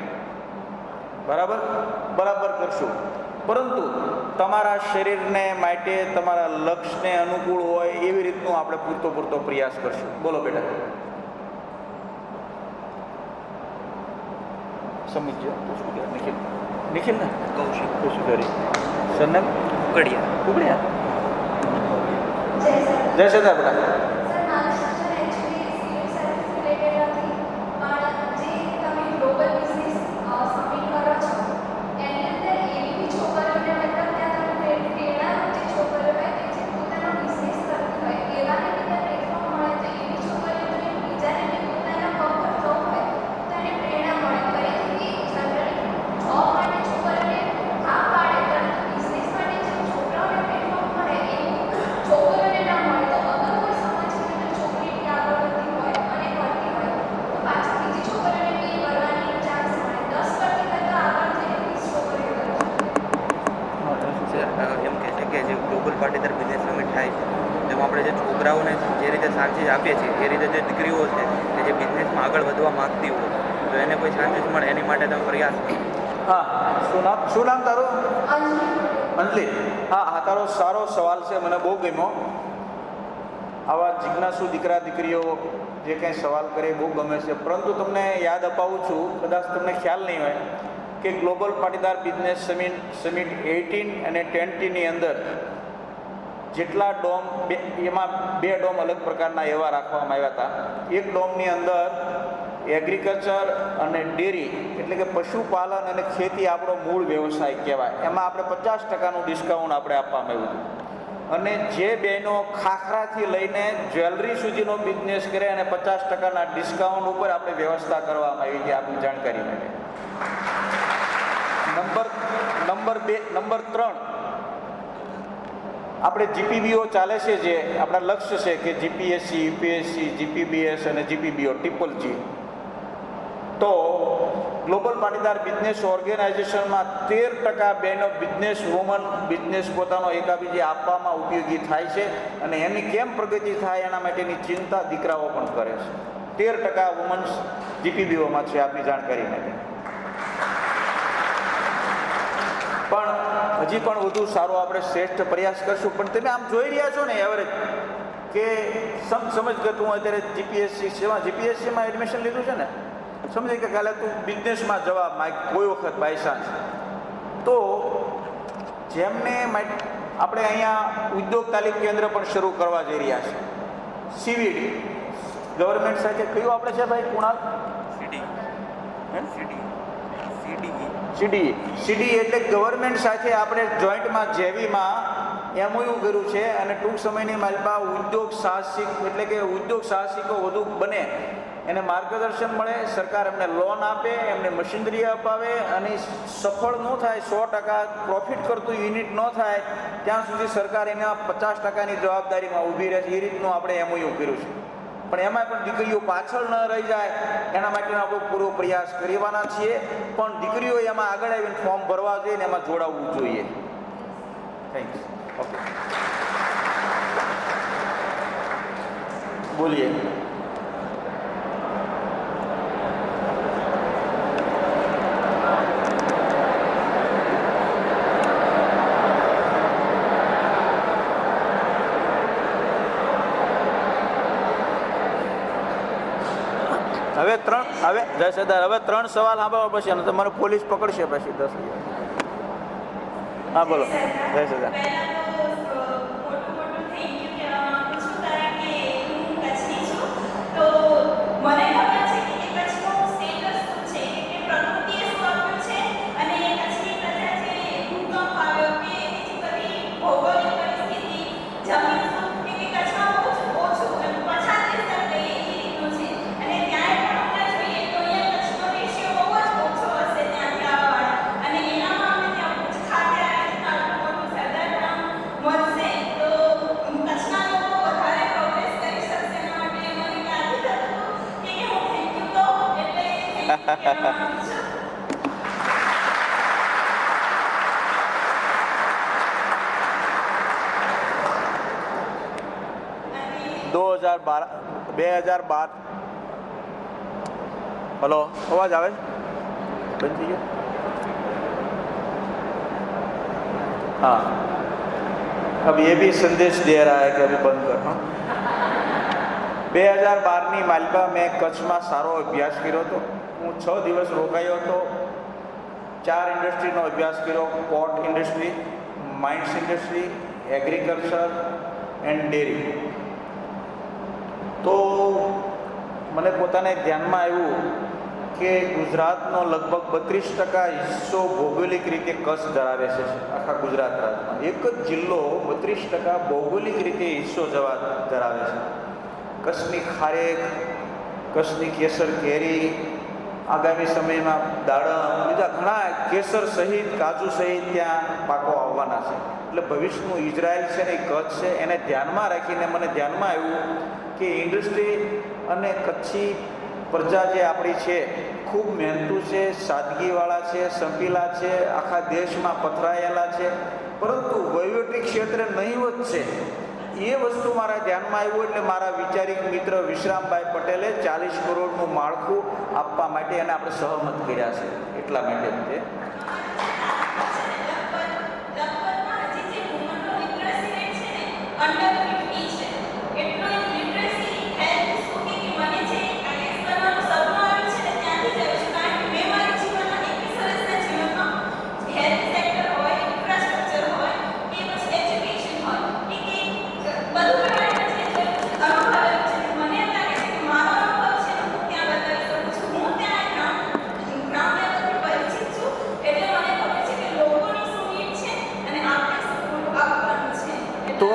બરાબર કરશું. પરંતુ તમારા શરીરને માટે, તમારા લક્ષ્યને અનુકૂળ હોય એવી રીતનું આપણે પૂરતો પ્રયાસ કરશું. બોલો બેટા, સમજો. નિખિલ ને કૌશિક કુશી સરનેમ ઉગડિયા. જય સરદાર બેટા. છોકરાઓને જે રીતે ચાન્સીસ આપીએ છીએ એ રીતે જે દીકરીઓ છે કે જે બિઝનેસમાં આગળ વધવા માગતી હોય તો એને કોઈ ચાન્સીસ મળે એની માટે તમે પ્રયાસ કરો. હા, શું નામ તારું? અંજલિ. હા, તારો સારો સવાલ છે, મને બહુ ગમ્યો. આવા જિજ્ઞાસુ દીકરા દીકરીઓ જે કંઈ સવાલ કરે એ બહુ ગમે છે. પરંતુ તમને યાદ અપાવું છું, કદાચ તમને ખ્યાલ નહીં હોય કે ગ્લોબલ પાટીદાર બિઝનેસ સમિટ 18 અને 20ની અંદર જેટલા ડોમ, એમાં 2 ડોમ અલગ પ્રકારના એવા રાખવામાં આવ્યા હતા. એક ડોમની અંદર એગ્રીકલ્ચર અને ડેરી એટલે કે પશુપાલન અને ખેતી આપણો મૂળ વ્યવસાય કહેવાય, એમાં આપણે 50% ડિસ્કાઉન્ટ આપણે આપવામાં આવ્યું હતું. અને જે બહેનો ખાખરાથી લઈને જ્વેલરી સુધીનો બિઝનેસ કરે અને 50%ના ડિસ્કાઉન્ટ ઉપર આપણે વ્યવસ્થા કરવામાં આવી હતી, આપની જાણકારી માટે. નંબર 3 આપણે જીપીબીઓ ચાલે છે, જે આપણા લક્ષ્ય છે કે જીપીએસસી, યુપીએસસી, જીપીબીએસ અને જીપીબીઓ ટ્રિપલ જી. તો ગ્લોબલ પાટીદાર બિઝનેસ ઓર્ગેનાઇઝેશનમાં 13% બહેનો બિઝનેસ વુમન બિઝનેસ પોતાનો એકાબીજી આપવામાં ઉપયોગી થાય છે અને એની કેમ પ્રગતિ થાય એના માટેની ચિંતા દીકરાઓ પણ કરે છે. 13% વુમન્સ જીપીબીઓમાં છે, આપની જાણકારી માટે. પણ હજી પણ વધુ સારો આપણે શ્રેષ્ઠ પ્રયાસ કરશું. પણ તમે આમ જોઈ રહ્યા છો ને એવરેજ કે સમજ કે તું અત્યારે જીપીએસસીમાં એડમિશન લીધું છે ને, સમજે કે કાલે તું બિઝનેસમાં જવા માંગ કોઈ વખત બાય ચાન્સ, તો જેમને આપણે અહીંયા ઉદ્યોગ તાલીમ કેન્દ્ર પણ શરૂ કરવા જઈ રહ્યા છે. સીવીડી ગવર્મેન્ટ સાથે કયું આપણે છે ભાઈ કુણાલ? સીડી એટલે ગવર્મેન્ટ સાથે આપણે જોઈન્ટમાં જેવીમાં એમઓયુ કર્યું છે અને ટૂંક સમયની માલપા ઉદ્યોગ સાહસિક એટલે કે ઉદ્યોગ સાહસિકો વધુ બને એને માર્ગદર્શન મળે, સરકાર એમને લોન આપે, એમને મશીનરી અપાવે અને સફળ ન થાય, 100% પ્રોફિટ કરતું યુનિટ ન થાય ત્યાં સુધી સરકાર એના 50%ની જવાબદારીમાં ઊભી રહે છે. એ રીતનું આપણે એમઓયુ કર્યું છે. પણ એમાં પણ દીકરીઓ પાછળ ન રહી જાય એના માટેનો આપણે પૂરો પ્રયાસ કરવાના છીએ. પણ દીકરીઓ એમાં આગળ આવીને ફોર્મ ભરવા જોઈએ ને એમાં જોડાવવું જોઈએ. થેન્ક્સ. ઓકે, બોલીએ. હવે 3 સવાલ સાંભળવા પછી અને તમારે પોલીસ પકડશે પછી 10. હા, બોલો. જય સદા. हेलो, आवाज आवे? बंद थी गया? हाँ, अब ये भी संदेश दे रहा है कि अभी बंद करना. 2012ની માલપા મેં કચ્છમાં સારો અભ્યાસ કર્યો હતો. હું 6 દિવસ રોકાયો હતો. 4 ઇન્ડસ્ટ્રીનો અભ્યાસ કર્યો: port industry, mines industry, agriculture and dairy. તો મને પોતાને ધ્યાનમાં આવ્યું કે ગુજરાતનો લગભગ 32% હિસ્સો ભૌગોલિક રીતે કચ્છ ધરાવે છે. આખા ગુજરાત રાજ્યમાં એક જ જિલ્લો 32% ભૌગોલિક રીતે હિસ્સો ધરાવે છે. કચ્છની ખારેક, કચ્છની કેસર કેરી, આગામી સમયમાં દાડમ, બીજા ઘણા કેસર સહિત, કાજુ સહિત ત્યાં પાકો આવવાના છે. એટલે ભવિષ્યનું ઇઝરાયલ છે ને એ કચ્છ છે. એને ધ્યાનમાં રાખીને મને ધ્યાનમાં આવ્યું કે ઇન્ડસ્ટ્રી અને કચ્છી પ્રજા જે આપણી છે ખૂબ મહેનતુ છે, સાદગીવાળા છે, સંપીલા છે, આખા દેશમાં પથરાયેલા છે, પરંતુ વહીવટી ક્ષેત્રે નહીવત છે. એ વસ્તુ મારા ધ્યાનમાં આવ્યું એટલે મારા વિચારિક મિત્ર વિશ્રામભાઈ પટેલે 40 કરોડનું માળખું આપવા માટે એને આપણે સહમત કર્યા છે એટલા માટે તે તો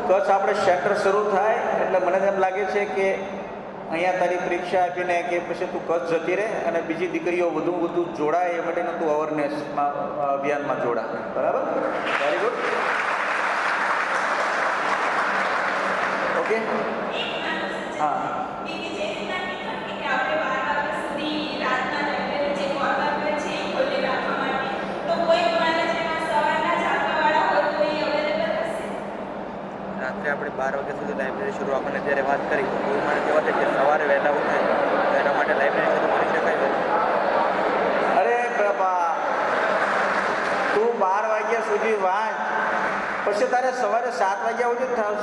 કચ્છ આપણે સેન્ટર શરૂ થાય એટલે મને એમ લાગે છે કે અહીંયા તારી પરીક્ષા આપીને કે પછી તું કચ્છ જતી રહે અને બીજી દીકરીઓ વધુ જોડાય એ માટેનું તું અવેરનેસમાં અભિયાનમાં જોડા બરાબર વેરી ગુડ ઓકે હા આપણે 12 વાગ્યા સુધી લાઇબ્રેરી શરૂ આપણને જ્યારે વાત કરી તો કોઈ માણસ એવા છે કે સવારે વહેલા ઉઠાય તો એના માટે લાઇબ્રેરી શરૂ કરી શકાય. અરે બાબા તું 12 વાગ્યા સુધી વાંચ પછી તારે સવારે 7 વાગ્યા સુધી થશે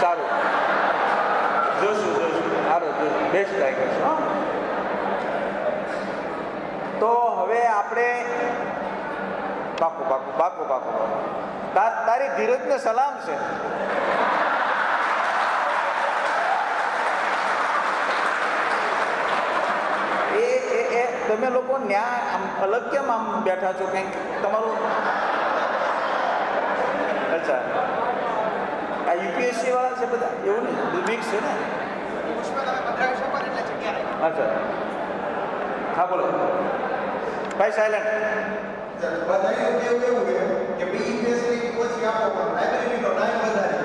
સારું જોશું સારું બેસ્ટ ટ્રાય કરશું તો હવે આપણે પાકું તારી ધીરજને સલામ છે એ તમે લોકો ન્યા આમ અલગ કેમ આમ બેઠા છો કંઈક તમારું અચ્છા આ યુપીએસસી વાળા છે બધા એવું નહીં મિક્સ છે ને અચ્છા હા બોલો ભાઈ સાયલેન્ટ બધાનું કેવું કે બીજી ફેસિલિટી ઓછી આપો પણ લાઇબ્રેરીનો ટાઈમ વધારે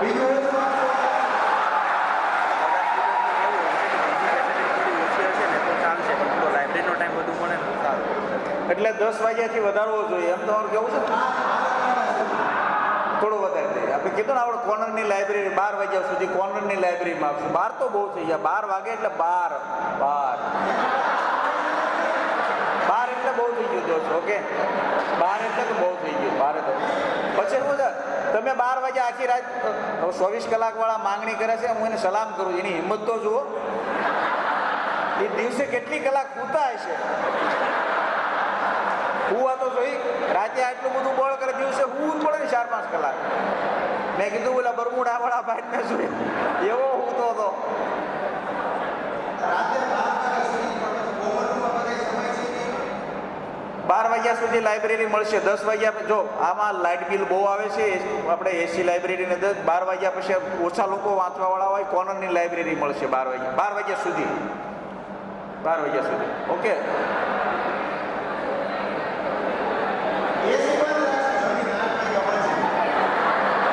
બીજું એટલે 10 વાગ્યાથી વધારવો જોઈએ એમ તમારું કેવું છે થોડું વધારે દઈએ આપણે કીધું ને આપણે કોર્નરની લાઇબ્રેરી 12 વાગ્યા સુધી કોર્નરની લાઇબ્રેરીમાં આપશું 12 તો બહુ થઈ ગયા 12 વાગે એટલે 12 એટલે બહુ થઈ ગયું દોસ્ત ઓકે 12 એટલે તો બહુ થઈ ગયું 12 તો પછી શું છે તમે 12 વાગે આખી રાત 24 કલાકવાળા માંગણી કરે છે હું એને સલામ કરું છું એની હિંમત તો જુઓ એ દિવસે કેટલી કલાક પૂતા હશે હુવા તો જોઈ રાતે આટલું બધું બળ કરે દિવસે હું પડે ને 4-5 કલાક મેં કીધું ઓલા બરમુડા વાળા ભાઈ ને જોઈ એવો હું તો 12 વાગ્યા સુધી લાઇબ્રેરી મળશે 10 વાગ્યા જો આમાં લાઇટ બિલ બહુ આવે છે આપણે એસી લાઇબ્રેરીને 12 વાગ્યા પછી ઓછા લોકો વાંચવાવાળા હોય કોર્નરની લાઇબ્રેરી મળશે 12 વાગ્યા સુધી ઓકે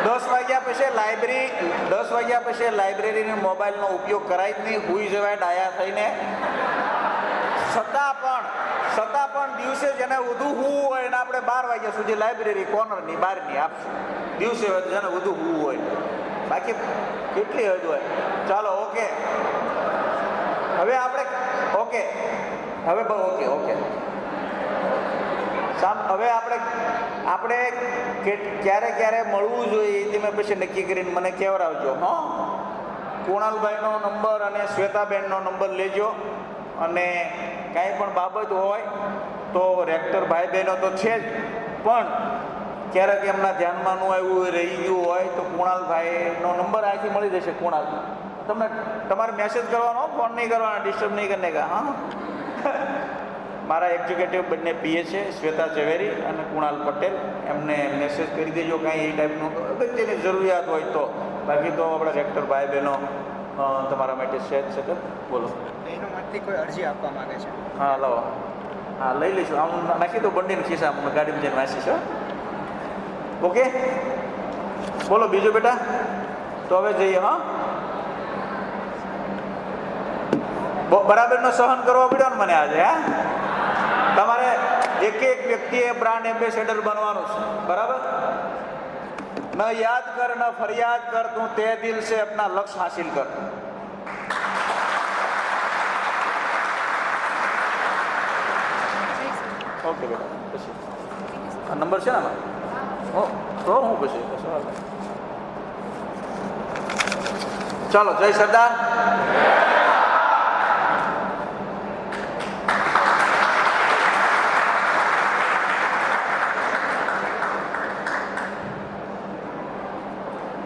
10 વાગ્યા પછી લાઇબ્રેરીને મોબાઈલનો ઉપયોગ કરાય જ નહીં હુઈ જવાય ડાયા થઈને છતાં પણ દિવસે જેને વધુ હોવું હોય એને આપણે 12 વાગ્યા સુધી લાઇબ્રેરી કોર્નરની બહારની આપશું દિવસે જેને વધુ હોવું હોય બાકી કેટલી હદ હોય ચાલો ઓકે હવે આપણે ઓકે હવે આપણે ક્યારે મળવું જોઈએ એ તમે પછી નક્કી કરીને મને કહેવડાવજો હા કુણાલભાઈનો નંબર અને શ્વેતાબેનનો નંબર લેજો અને કાંઈ પણ બાબત હોય તો રેક્ટર ભાઈ બહેનો તો છે જ પણ ક્યારેક એમના ધ્યાનમાં ન આવ્યું રહી ગયું હોય તો કુણાલભાઈનો નંબર અહીંથી મળી જશે કુણાલ તમારે મેસેજ કરવાનો ફોન નહીં કરવાનો ડિસ્ટર્બ નહીં કરીને કા હા મારા એક્ઝિક્યુટિવ બંને પીએ છે શ્વેતા ઝવેરી અને કુણાલ પટેલ એમને મેસેજ કરી દેજો કાંઈ એ ટાઈપનું અગત્યની જરૂરિયાત હોય તો બાકી તો આપણા રેક્ટર ભાઈ બહેનો તમારા માટે છે જ છે બોલો એનો માટે કોઈ અરજી આપવા માંગે છે હા લાવો હા લઈ લઈશું આમ નાખી દો બંડીને ખિસ્સા ગાડીમાં જઈને વાંચીશ ઓકે બોલો બીજું બેટા તો હવે જઈએ હા બરાબરનો સહન કરવો પડ્યો ને મને આજે હા તમારે એક એક વ્યક્તિએ બ્રાન્ડ એમ્બેસેડર બનવાનું છે, બરાબર? ન યાદ કર ન ફરિયાદ કર, તું તે દિલ से अपना लक्ष्य हासिल कर. ઓકે બેટા, પછી આ નંબર છે ને આમાં? હો તો હું પછી સવાલ. ચાલો, જય સરદાર.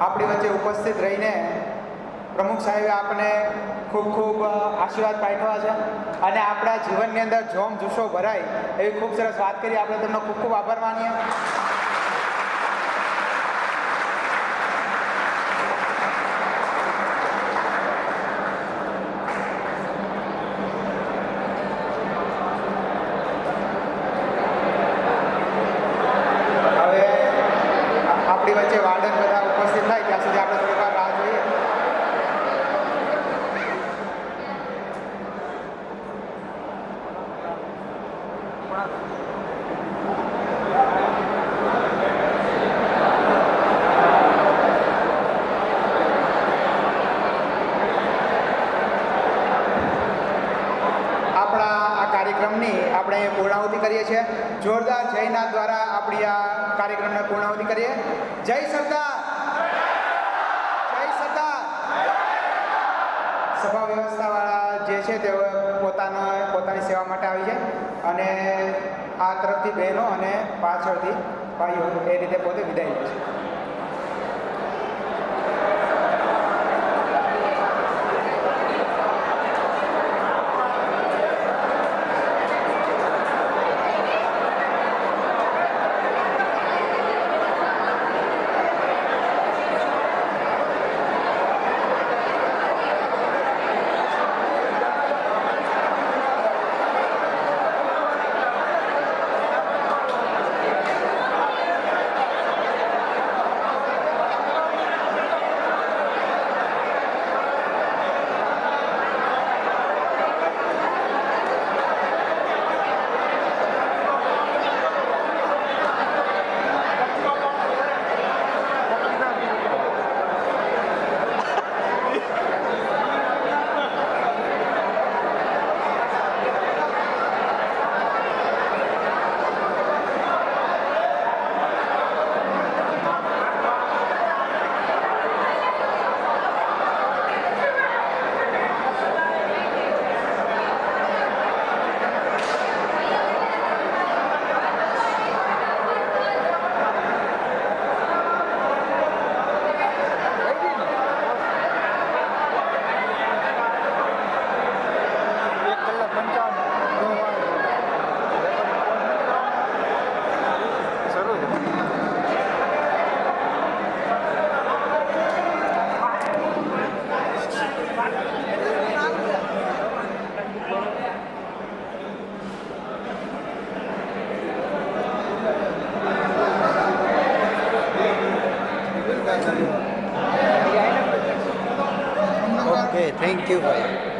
આપણી વચ્ચે ઉપસ્થિત રહીને પ્રમુખ સાહેબે આપણને ખૂબ ખૂબ આશીર્વાદ પાઠવ્યા છે અને આપણા જીવનની અંદર જોમ જુસ્સો ભરાય એવી ખૂબ સરસ વાત કરી. આપણે તેમનો ખૂબ ખૂબ આભાર માનીએ. હવે આપણી વચ્ચે વાર્ડન બધા ઉપસ્થિત થાય ત્યાં સુધી આપણે થોડી વાર રાહ જોઈએ. આપણા આ કાર્યક્રમની આપણે પૂર્ણાહુતિ કરીએ છીએ. જોરદાર જયનાથ દ્વારા આપણી આ કાર્યક્રમને પૂર્ણાહુતિ કરીએ. જય સરદાર, જય સરદાર. સભા વ્યવસ્થાવાળા જે છે તેઓ પોતાની સેવા માટે આવી છે અને આ તરફથી બહેનો અને પાછળથી ભાઈઓ એ રીતે પોતે વિદાય લે છે. Okay, thank you, bhai.